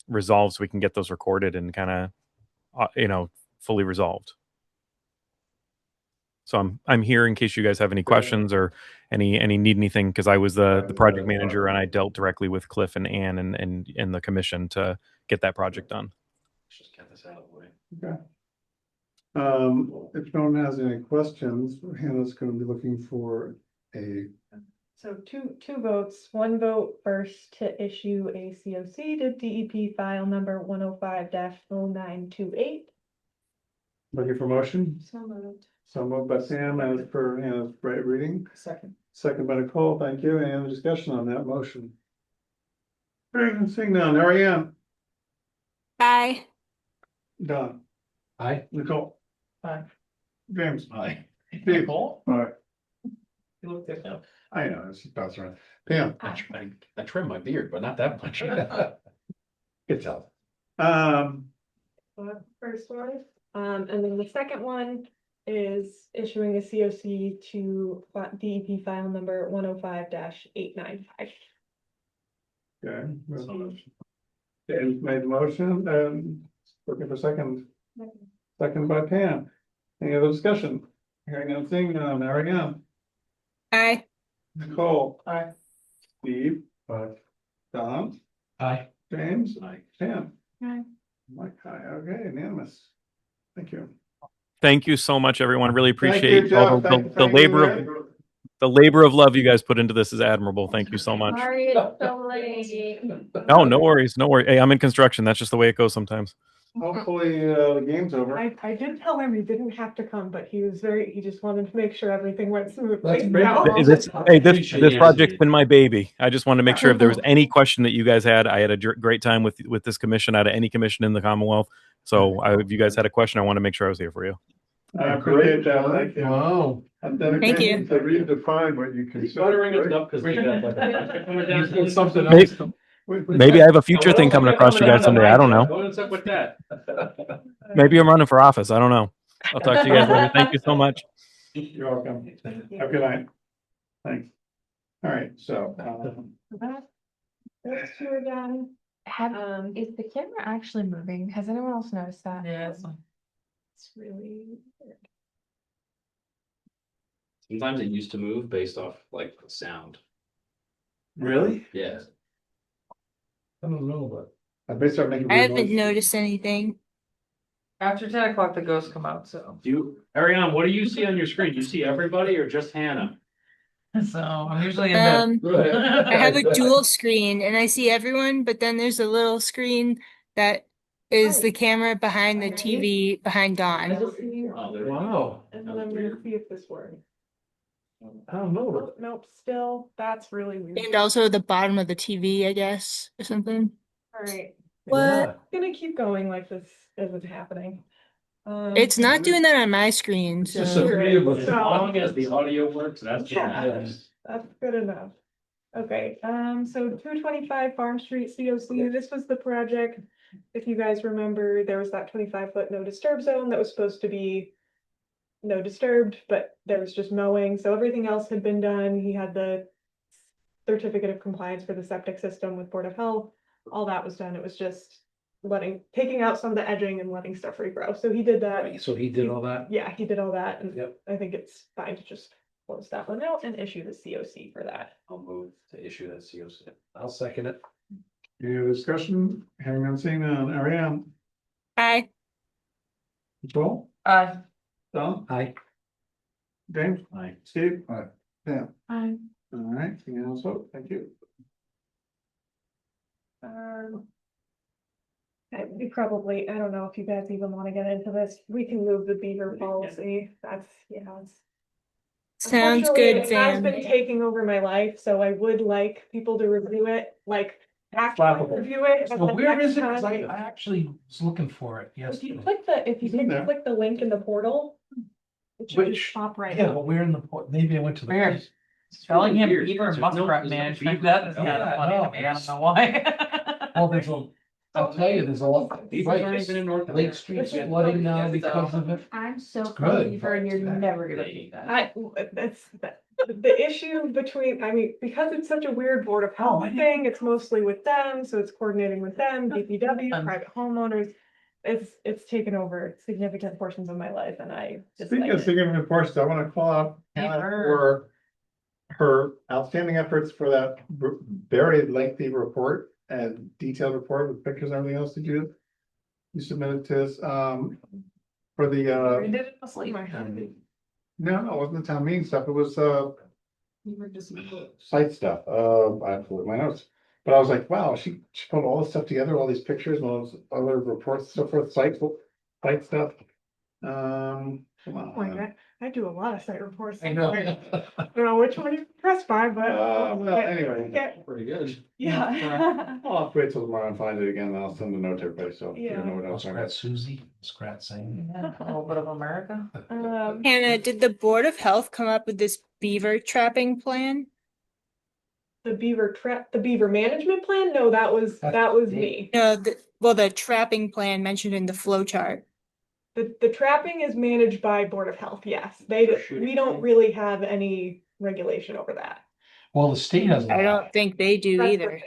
resolved so we can get those recorded and kind of fully resolved. So I'm here in case you guys have any questions or any need anything, because I was the project manager and I dealt directly with Cliff and Ann and the commission to get that project done. Just get this out of the way. Okay. If no one has any questions, Hannah's going to be looking for a. So two votes, one vote first to issue a COC to DEP file number 105-0928. Looking for motion? So moved. So moved by Sam, as per Hannah's right reading. Second. Second by Nicole, thank you. Any other discussion on that motion? Hearing and seeing none, Ariane, Aye. Don, Aye. Nicole, Aye. James. Aye. Steve. Nicole? All right, You looked at him. I know, it's just bouncing around. Pam, I trimmed my beard, but not that much. good job. First one, and then the second one is issuing a COC to DEP file number 105-895. Okay. James made the motion, looking for second, second by Pam. Any other discussion? Hearing and seeing none, Ariane, Aye. Nicole, Aye. Steve, Don, Aye. James, Aye. Pam. Aye. Mike, aye, okay, unanimous. Thank you. Thank you so much, everyone. Really Thank you, appreciate all Jeff. the Thank labor you, of Ed. the labor of love you guys put into this is admirable. Thank you so much. Sorry, it's so late. Oh, no worries, no worries. Hey, I'm in construction. That's just the way it goes sometimes. Hopefully, the game's over. I did tell him he didn't have to come, but he just wanted to make sure everything went smoothly. That's great. No. This project's been my baby. I just wanted to make sure if there was any question that you guys had, I had a great time with this commission out of any commission in the Commonwealth. So if you guys had a question, I want to make sure I was here for you. I appreciate that, thank you. Wow. I'm Thank you. dedicated to redefine what you consider. Buttering us up because we got like. Something Maybe- else. Maybe I have a future thing coming across you guys someday. I don't know. What's up with that? Maybe I'm running for office. I don't know. I'll talk to you guys later. Thank you so much. You're welcome. Have a good night. Thanks. All right, so, Those two are done. Is the camera actually moving? Has anyone else noticed that? Yeah. It's really weird. Sometimes it used to move based off like sound. Really? Yeah. I don't know, but. I may start making. I haven't noticed anything. After 10 o'clock, the ghosts come out, so. Ariane, what do you see on your screen? You see everybody or just Hannah? So I'm usually in bed. I have a dual screen and I see everyone, but then there's a little screen that is the camera behind the TV behind Dawn. Wow. And then I'm gonna see if this works. I don't know. Oh, nope, still, that's really weird. And also the bottom of the TV, I guess, or something. Alright, What? gonna keep going like this as it's happening. It's not doing that on my screen, It's just so. a three of us. As long as the audio works, that's what Yeah. matters. That's good enough. Okay, so 225 Farm Street COC, this was the project. If you guys remember, there was that 25-foot no disturb zone that was supposed to be no disturbed, but there was just mowing, so everything else had been done. He had the certificate of compliance for the septic system with Board of Health. All that was done. It was just taking out some of the edging and letting stuff regrow. So he did that. So he did all that? Yeah, he did all that, and Yep. I think it's fine to just close that one out and issue the COC for that. I'll move to issue that COC. I'll second it. Any other discussion? Hearing and seeing none, Ariane, Aye. Nicole, Aye. Don, Aye. James, Aye. Steve, Pam. Aye. All right, unanimous vote, thank you. We probably, I don't know if you guys even want to get into this. We can move the beaver policy. That's, it's. Sounds Unfortunately, good, it has Sam. been taking over my life, so I would like people to review it, like, after I Flappable. review it. So and then where next is it? 'Cause I time- actually was looking for it If you yesterday. click if you It's in there. click the link in the portal, it should Which- just pop right Yeah, up. but where in the port? Maybe I went to the. Weird. Bellingham weird, Beaver and because there's no- Muskrat there's no Management, beaver. that is kind Yeah, of funny no, to me, I don't know why. Well, there's I'll tell you, there's a lot. Beavers Right. aren't even in North. Lake Street's flooding now because of it. I'm so It's pro good, beaver and you're but- never gonna do that. The issue between, I mean, because it's such a weird Board of Health thing, it's mostly with them, so it's coordinating with them, DPW, private homeowners. It's taken over significant portions of my life and I just Speaking like of it. significant portions, I want to call out Hannah for her outstanding efforts for that very lengthy report and detailed report with pictures and everything else that you submitted to us, for the, I did it mostly. no, it wasn't the town meeting stuff, it was, You were just. site stuff, I have to look at my notes. But I was like, wow, she put all this stuff together, all these pictures, and all those other reports, so forth, site stuff. Come Oh my on. God, I I do a lot of site reports. I know. I don't know which one you press by, but. Well, anyway, get- Pretty good. Yeah. I'll have to wait till tomorrow and find it again, and I'll send a note to everybody, so you Yeah. know what I'll else I scratch got. Susie, scratch saying. Yeah, a little bit of America. Hannah, did the Board of Health come up with this beaver trapping plan? The the beaver management plan? No, that was me. No, well, the trapping plan mentioned in the flow chart. The trapping is managed by Board of Health, yes. We don't really have any regulation over that. Well, the state has. I don't think they do That's either.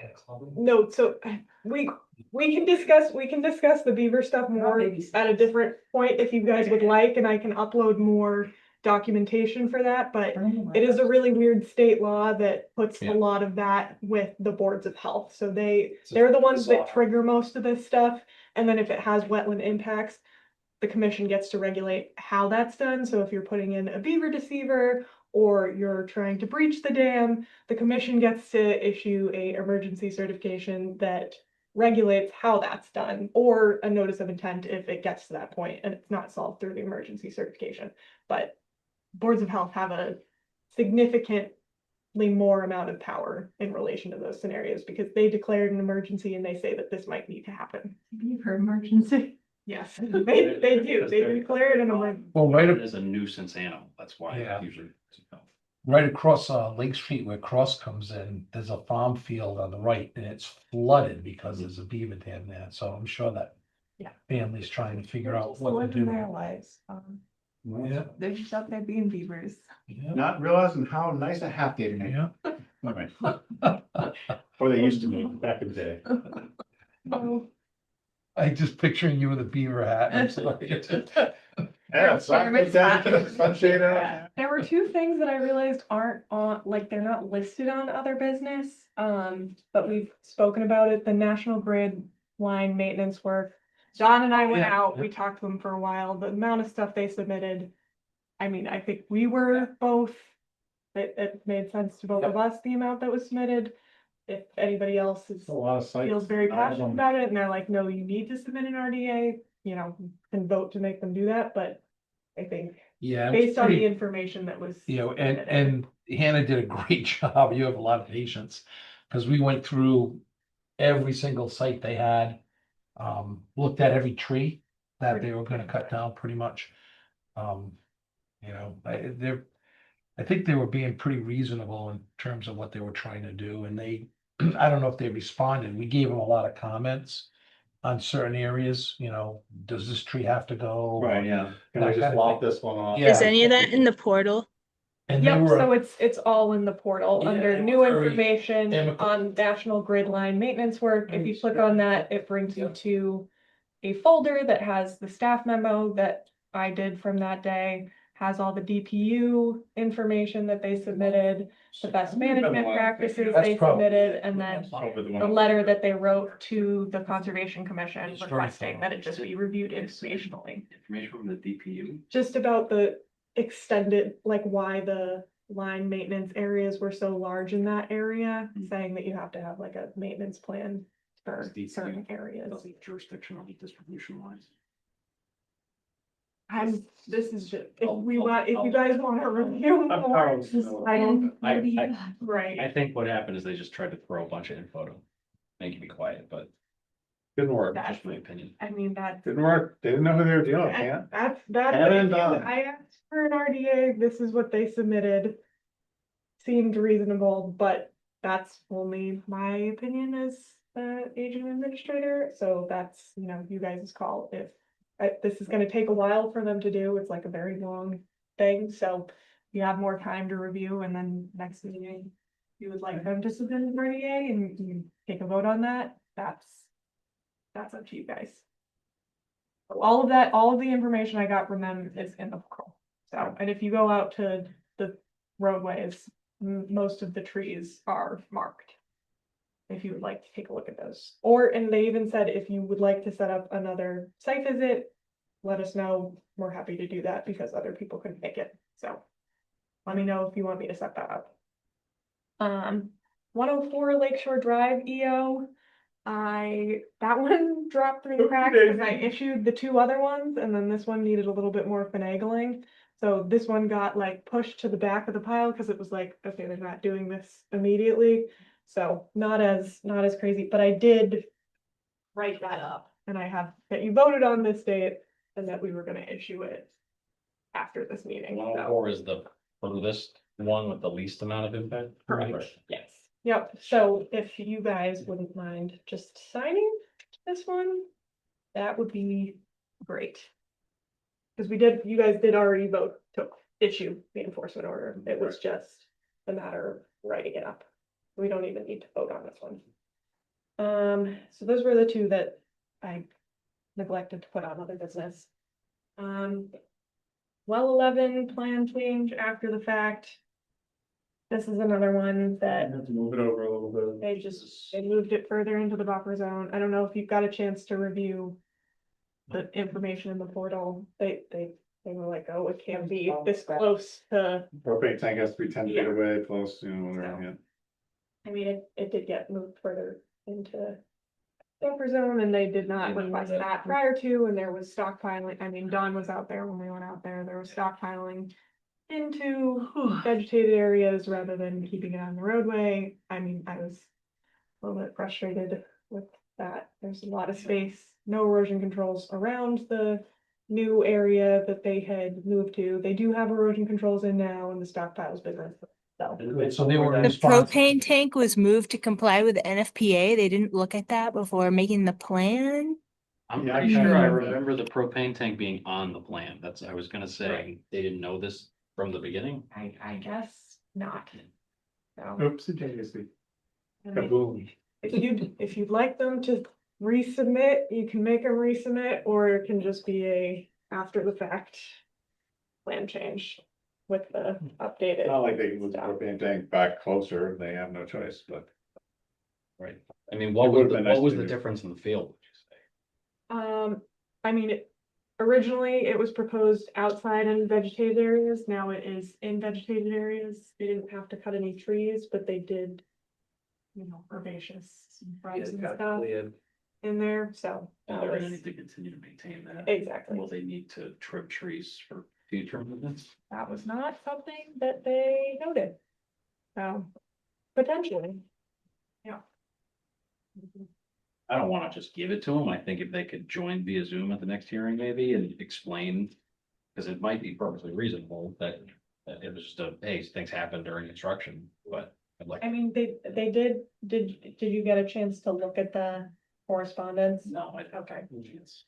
No, so we can discuss the beaver stuff more at a different point if you guys would like, and I can upload more documentation for that, but it is a really weird state law that puts a lot of that with the boards of health. So they're the ones that trigger most of this stuff. And then if it has wetland impacts, the commission gets to regulate how that's done. So if you're putting in a beaver deceiver or you're trying to breach the dam, the commission gets to issue a emergency certification that regulates how that's done, or a notice of intent if it gets to that point and it's not solved through the emergency certification. But boards of health have a significantly more amount of power in relation to those scenarios because they declared an emergency and they say that this might need to happen. Beaver emergency. Yes, they do. They declare it an emergency. Well, right, As a nuisance animal, that's why Yeah. usually. right across Lake Street where Cross comes in, there's a farm field on the right and it's flooded because there's a beaver dam there. So I'm sure that families trying to figure out what to do. Their lives. Yeah. They're just out there being beavers. Not realizing how nice a hat they make. Yeah. All right. Or they used to be back in the day. Oh. I just picturing you with a beaver hat. I'm sorry. Yeah, sunshade out. There were two things that I realized aren't on, like, they're not listed on other business. But we've spoken about it, the National Grid line maintenance work. John and I went out, we talked to them for a while, the amount of stuff they submitted. I mean, I think we were both, it made sense to both of us, the amount that was submitted. If anybody else A lot of sites. feels very I passionate don't- about it and they're like, no, you need to submit an RDA, you know, can vote to make them do that, but I think Yeah. it was based on the pretty- information that was. You know, and, submitted. and Hannah did a great job. You have a lot of patience. Because we went through every single site they had. Looked at every tree that they were gonna cut down pretty much. You know, I think they were being pretty reasonable in terms of what they were trying to do, and they, I don't know if they responded. We gave them a lot of comments on certain areas, you know, does this tree have to go? Right, yeah. Can I That just kind of lop thing. this one off? Yeah. Is any of that in the portal? And they Yep, were, so it's all in the portal Yeah, under they new were very information amicable. on National Grid line maintenance work. If you click on that, it brings you to a folder that has the staff memo that I did from that day, has all the DPU information that they submitted, the best management practices That's they probably- submitted, and then Over the the one. letter that they wrote to the Conservation Commission It's very requesting thorough. that it just be reviewed informationally. Information from the DPU. Just about the extended, like why the line maintenance areas were so large in that area, saying that you have to have like a maintenance plan for certain areas. Jurisdiction on the distribution lines. This is just, if you guys want to review more, I don't, right. I think what happened is they just tried to throw a bunch of info to make me quiet, but Didn't work. That- just my opinion. I mean, that's. Didn't work. They didn't know who they were dealing with, yeah. That's, Hannah and Don. I asked for an RDA, this is what they submitted. Seemed reasonable, but that's only my opinion as the agent administrator, so that's, you know, you guys' call. If this is gonna take a while for them to do, it's like a very long thing, so you have more time to review, and then next meeting, you would like them to submit an RDA and you take a vote on that, that's up to you guys. So all of the information I got from them is in the portal. So, and if you go out to the roadways, most of the trees are marked. If you would like to take a look at those, and they even said, if you would like to set up another site visit, let us know. We're happy to do that because other people couldn't make it. So let me know if you want me to set that up. 104 Lakeshore Drive EO. That one dropped through the cracks because I issued the two other ones and then this one needed a little bit more finagling. So this one got like pushed to the back of the pile because it was like, okay, they're not doing this immediately. So not as crazy, but I did write that up and I have that you voted on this date and that we were gonna issue it after this meeting. So- 104 is the furthest one with the least amount of impact. Correct, yes. Yep, so if you guys wouldn't mind just signing this one, that would be great. Because you guys did already vote to issue the enforcement order. It was just a matter of writing it up. We don't even need to vote on this one. So those were the two that I neglected to put on other business. Well, 11 plan change after the fact. This is another one that Have to move it over a little bit. they moved it further into the buffer zone. I don't know if you've got a chance to review the information in the portal. They were like, oh, it can't be this close to, Propane tank has to be 10 feet Yeah. away, close, whatever, yeah. I mean, it did get moved further into buffer zone and they did not request that prior to, and there was stockpiling. I mean, Dawn was out there when we went out there. There was stockpiling into vegetated areas rather than keeping it on the roadway. I mean, I was a little bit frustrated with that. There's a lot of space, no erosion controls around the new area that they had moved to. They do have erosion controls in now and the stockpiles business. So they were The responsible. propane tank was moved to comply with the NFPA. They didn't look at that before making the plan. I'm Yeah, pretty I sure I remember that. remember the propane tank being on the plan. I was gonna say, they didn't know this from the beginning. I guess not. So, Oopsie daisy. I mean, Kaboom. if you'd like them to resubmit, you can make them resubmit, or it can just be a after the fact plan change with the updated. Not like they can move the stuff. propane tank back closer, they have no choice, but. Right. I mean, It what would've was been nice what was to the do. difference in the field, would you say? I mean, originally it was proposed outside in vegetated areas. Now it is in vegetated areas. They didn't have to cut any trees, but they did, herbaceous shrubs and stuff in there, so. And that they're gonna was- need to continue to maintain that. Exactly. Will they need to trim trees for future improvements? That was not something that they noted. So, potentially. Yeah. I don't wanna just give it to them. I think if they could join via Zoom at the next hearing maybe and explain. Cause it might be perfectly reasonable that it was just hey, things happen during construction, but I'd like. I mean, they did you get a chance to look at the correspondence? No, I. Okay. Yes.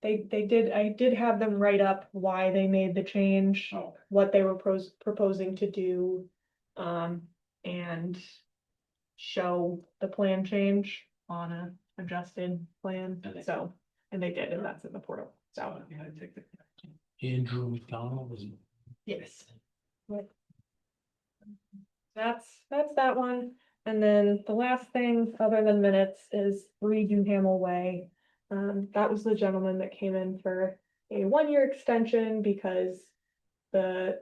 I did have them write up why they made the change, Oh. what they were proposing to do. And show the plan change on a adjusted plan, so, and they did, and that's in the portal, so. Yeah, I take the. Andrew McDonald was. Yes. Right. That's that one, and then the last thing, other than minutes, is 3 Duhamel Way. That was the gentleman that came in for a 1-year extension because the,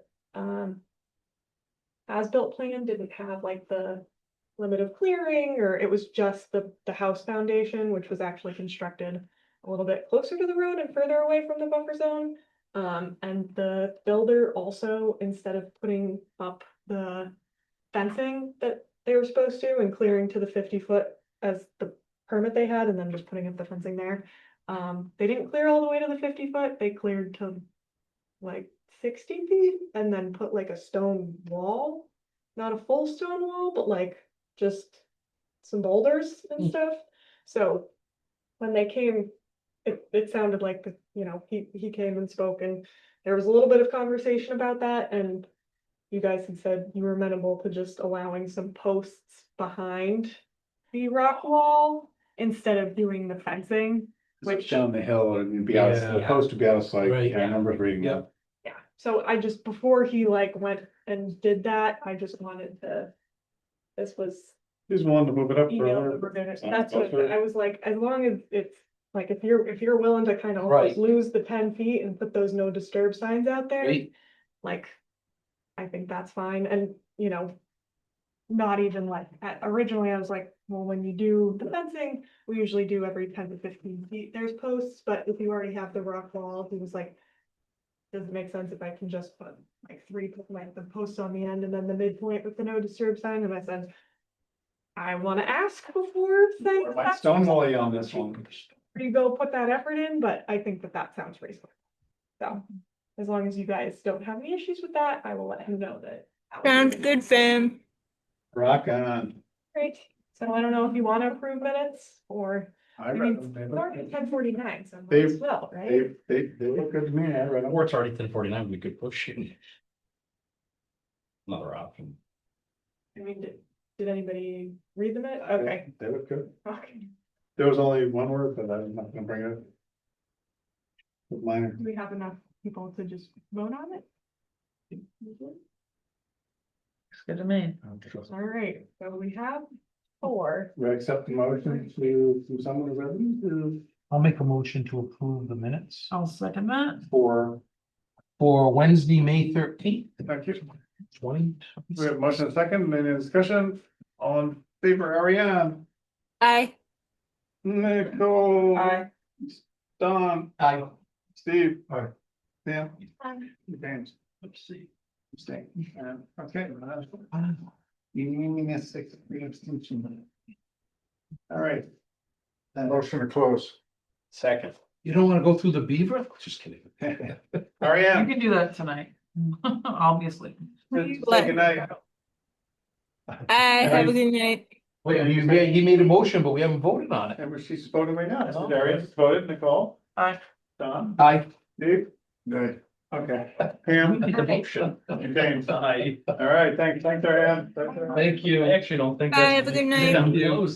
as-built plan didn't have like the limit of clearing, or it was just the house foundation, which was actually constructed a little bit closer to the road and further away from the buffer zone. And the builder also, instead of putting up the fencing that they were supposed to and clearing to the 50-foot as the permit they had, and then just putting up the fencing there. They didn't clear all the way to the 50-foot, they cleared to like 60 feet and then put like a stone wall. Not a full stone wall, but like just some boulders and stuff. So when they came, it sounded like he came and spoke, and there was a little bit of conversation about that, and you guys had said you were amenable to just allowing some posts behind the rock wall instead of doing the fencing, which Down the hill and you'd be out, Yeah. supposed to be out of sight, Right. yeah, I remember reading that. yeah. So I just, before he like went and did that, I just wanted to, this was He's willing to move it up email further. that we're gonna, Sounds that's what closer. I was like, as long as it's, like, if you're willing to kind of Right. lose the 10 feet and put those no disturb signs out there. Wait, Like, I think that's fine, and, not even like, originally I was like, well, when you do the fencing, we usually do every 10 to 15 feet, there's posts, but if you already have the rock wall, he was like, does it make sense if I can just put like 3 length of posts on the end and then the midpoint with the no disturb sign? And I said, I want to ask before saying Or my that's stone wall on this one. you go put that effort in, but I think that that sounds reasonable. So as long as you guys don't have any issues with that, I will let him know that. Sounds good, fam. Rock on. Great. So I don't know if you want to approve minutes or, I read mean, them. it's already 10:49, so They- might as well, right? They look good to me. I read them. Or it's already 10:49, we could push it. Another option. I mean, did anybody read the minute? Okay. They look good. Okay. There was only one word, but I'm not gonna bring it up. With minor. Do we have enough people to just vote on it? It's good to me. All right, so we have 4. We accept the motion to someone of revenue I'll make a motion to approve the minutes I'll second that. for, Wednesday, May 13th, thank you. 20. We have motion and second, any discussion? All in favor, Ariane, Aye. Nicole. Aye. Don, Aye. Steve. Aye. Sam. James. Let's see. Abstain. Okay. Unanimous, 6, 3 abstention. All right. Motion to close. Second. You don't want to go through the beaver? Just kidding. You Ariane, can do that tonight, obviously. say goodnight. Aye. Have a good night. Wait, he made a motion, but we haven't voted on it. And she's voting right now. Oh. Darius voted, Nicole, Aye. Don, Aye. Steve. Nay. Okay. Pam. Make a motion. And James. Aye. All right, thanks, Ariane. Thanks, Ariane. Thank you. I actually don't think. Bye. Have a good night. Thank you.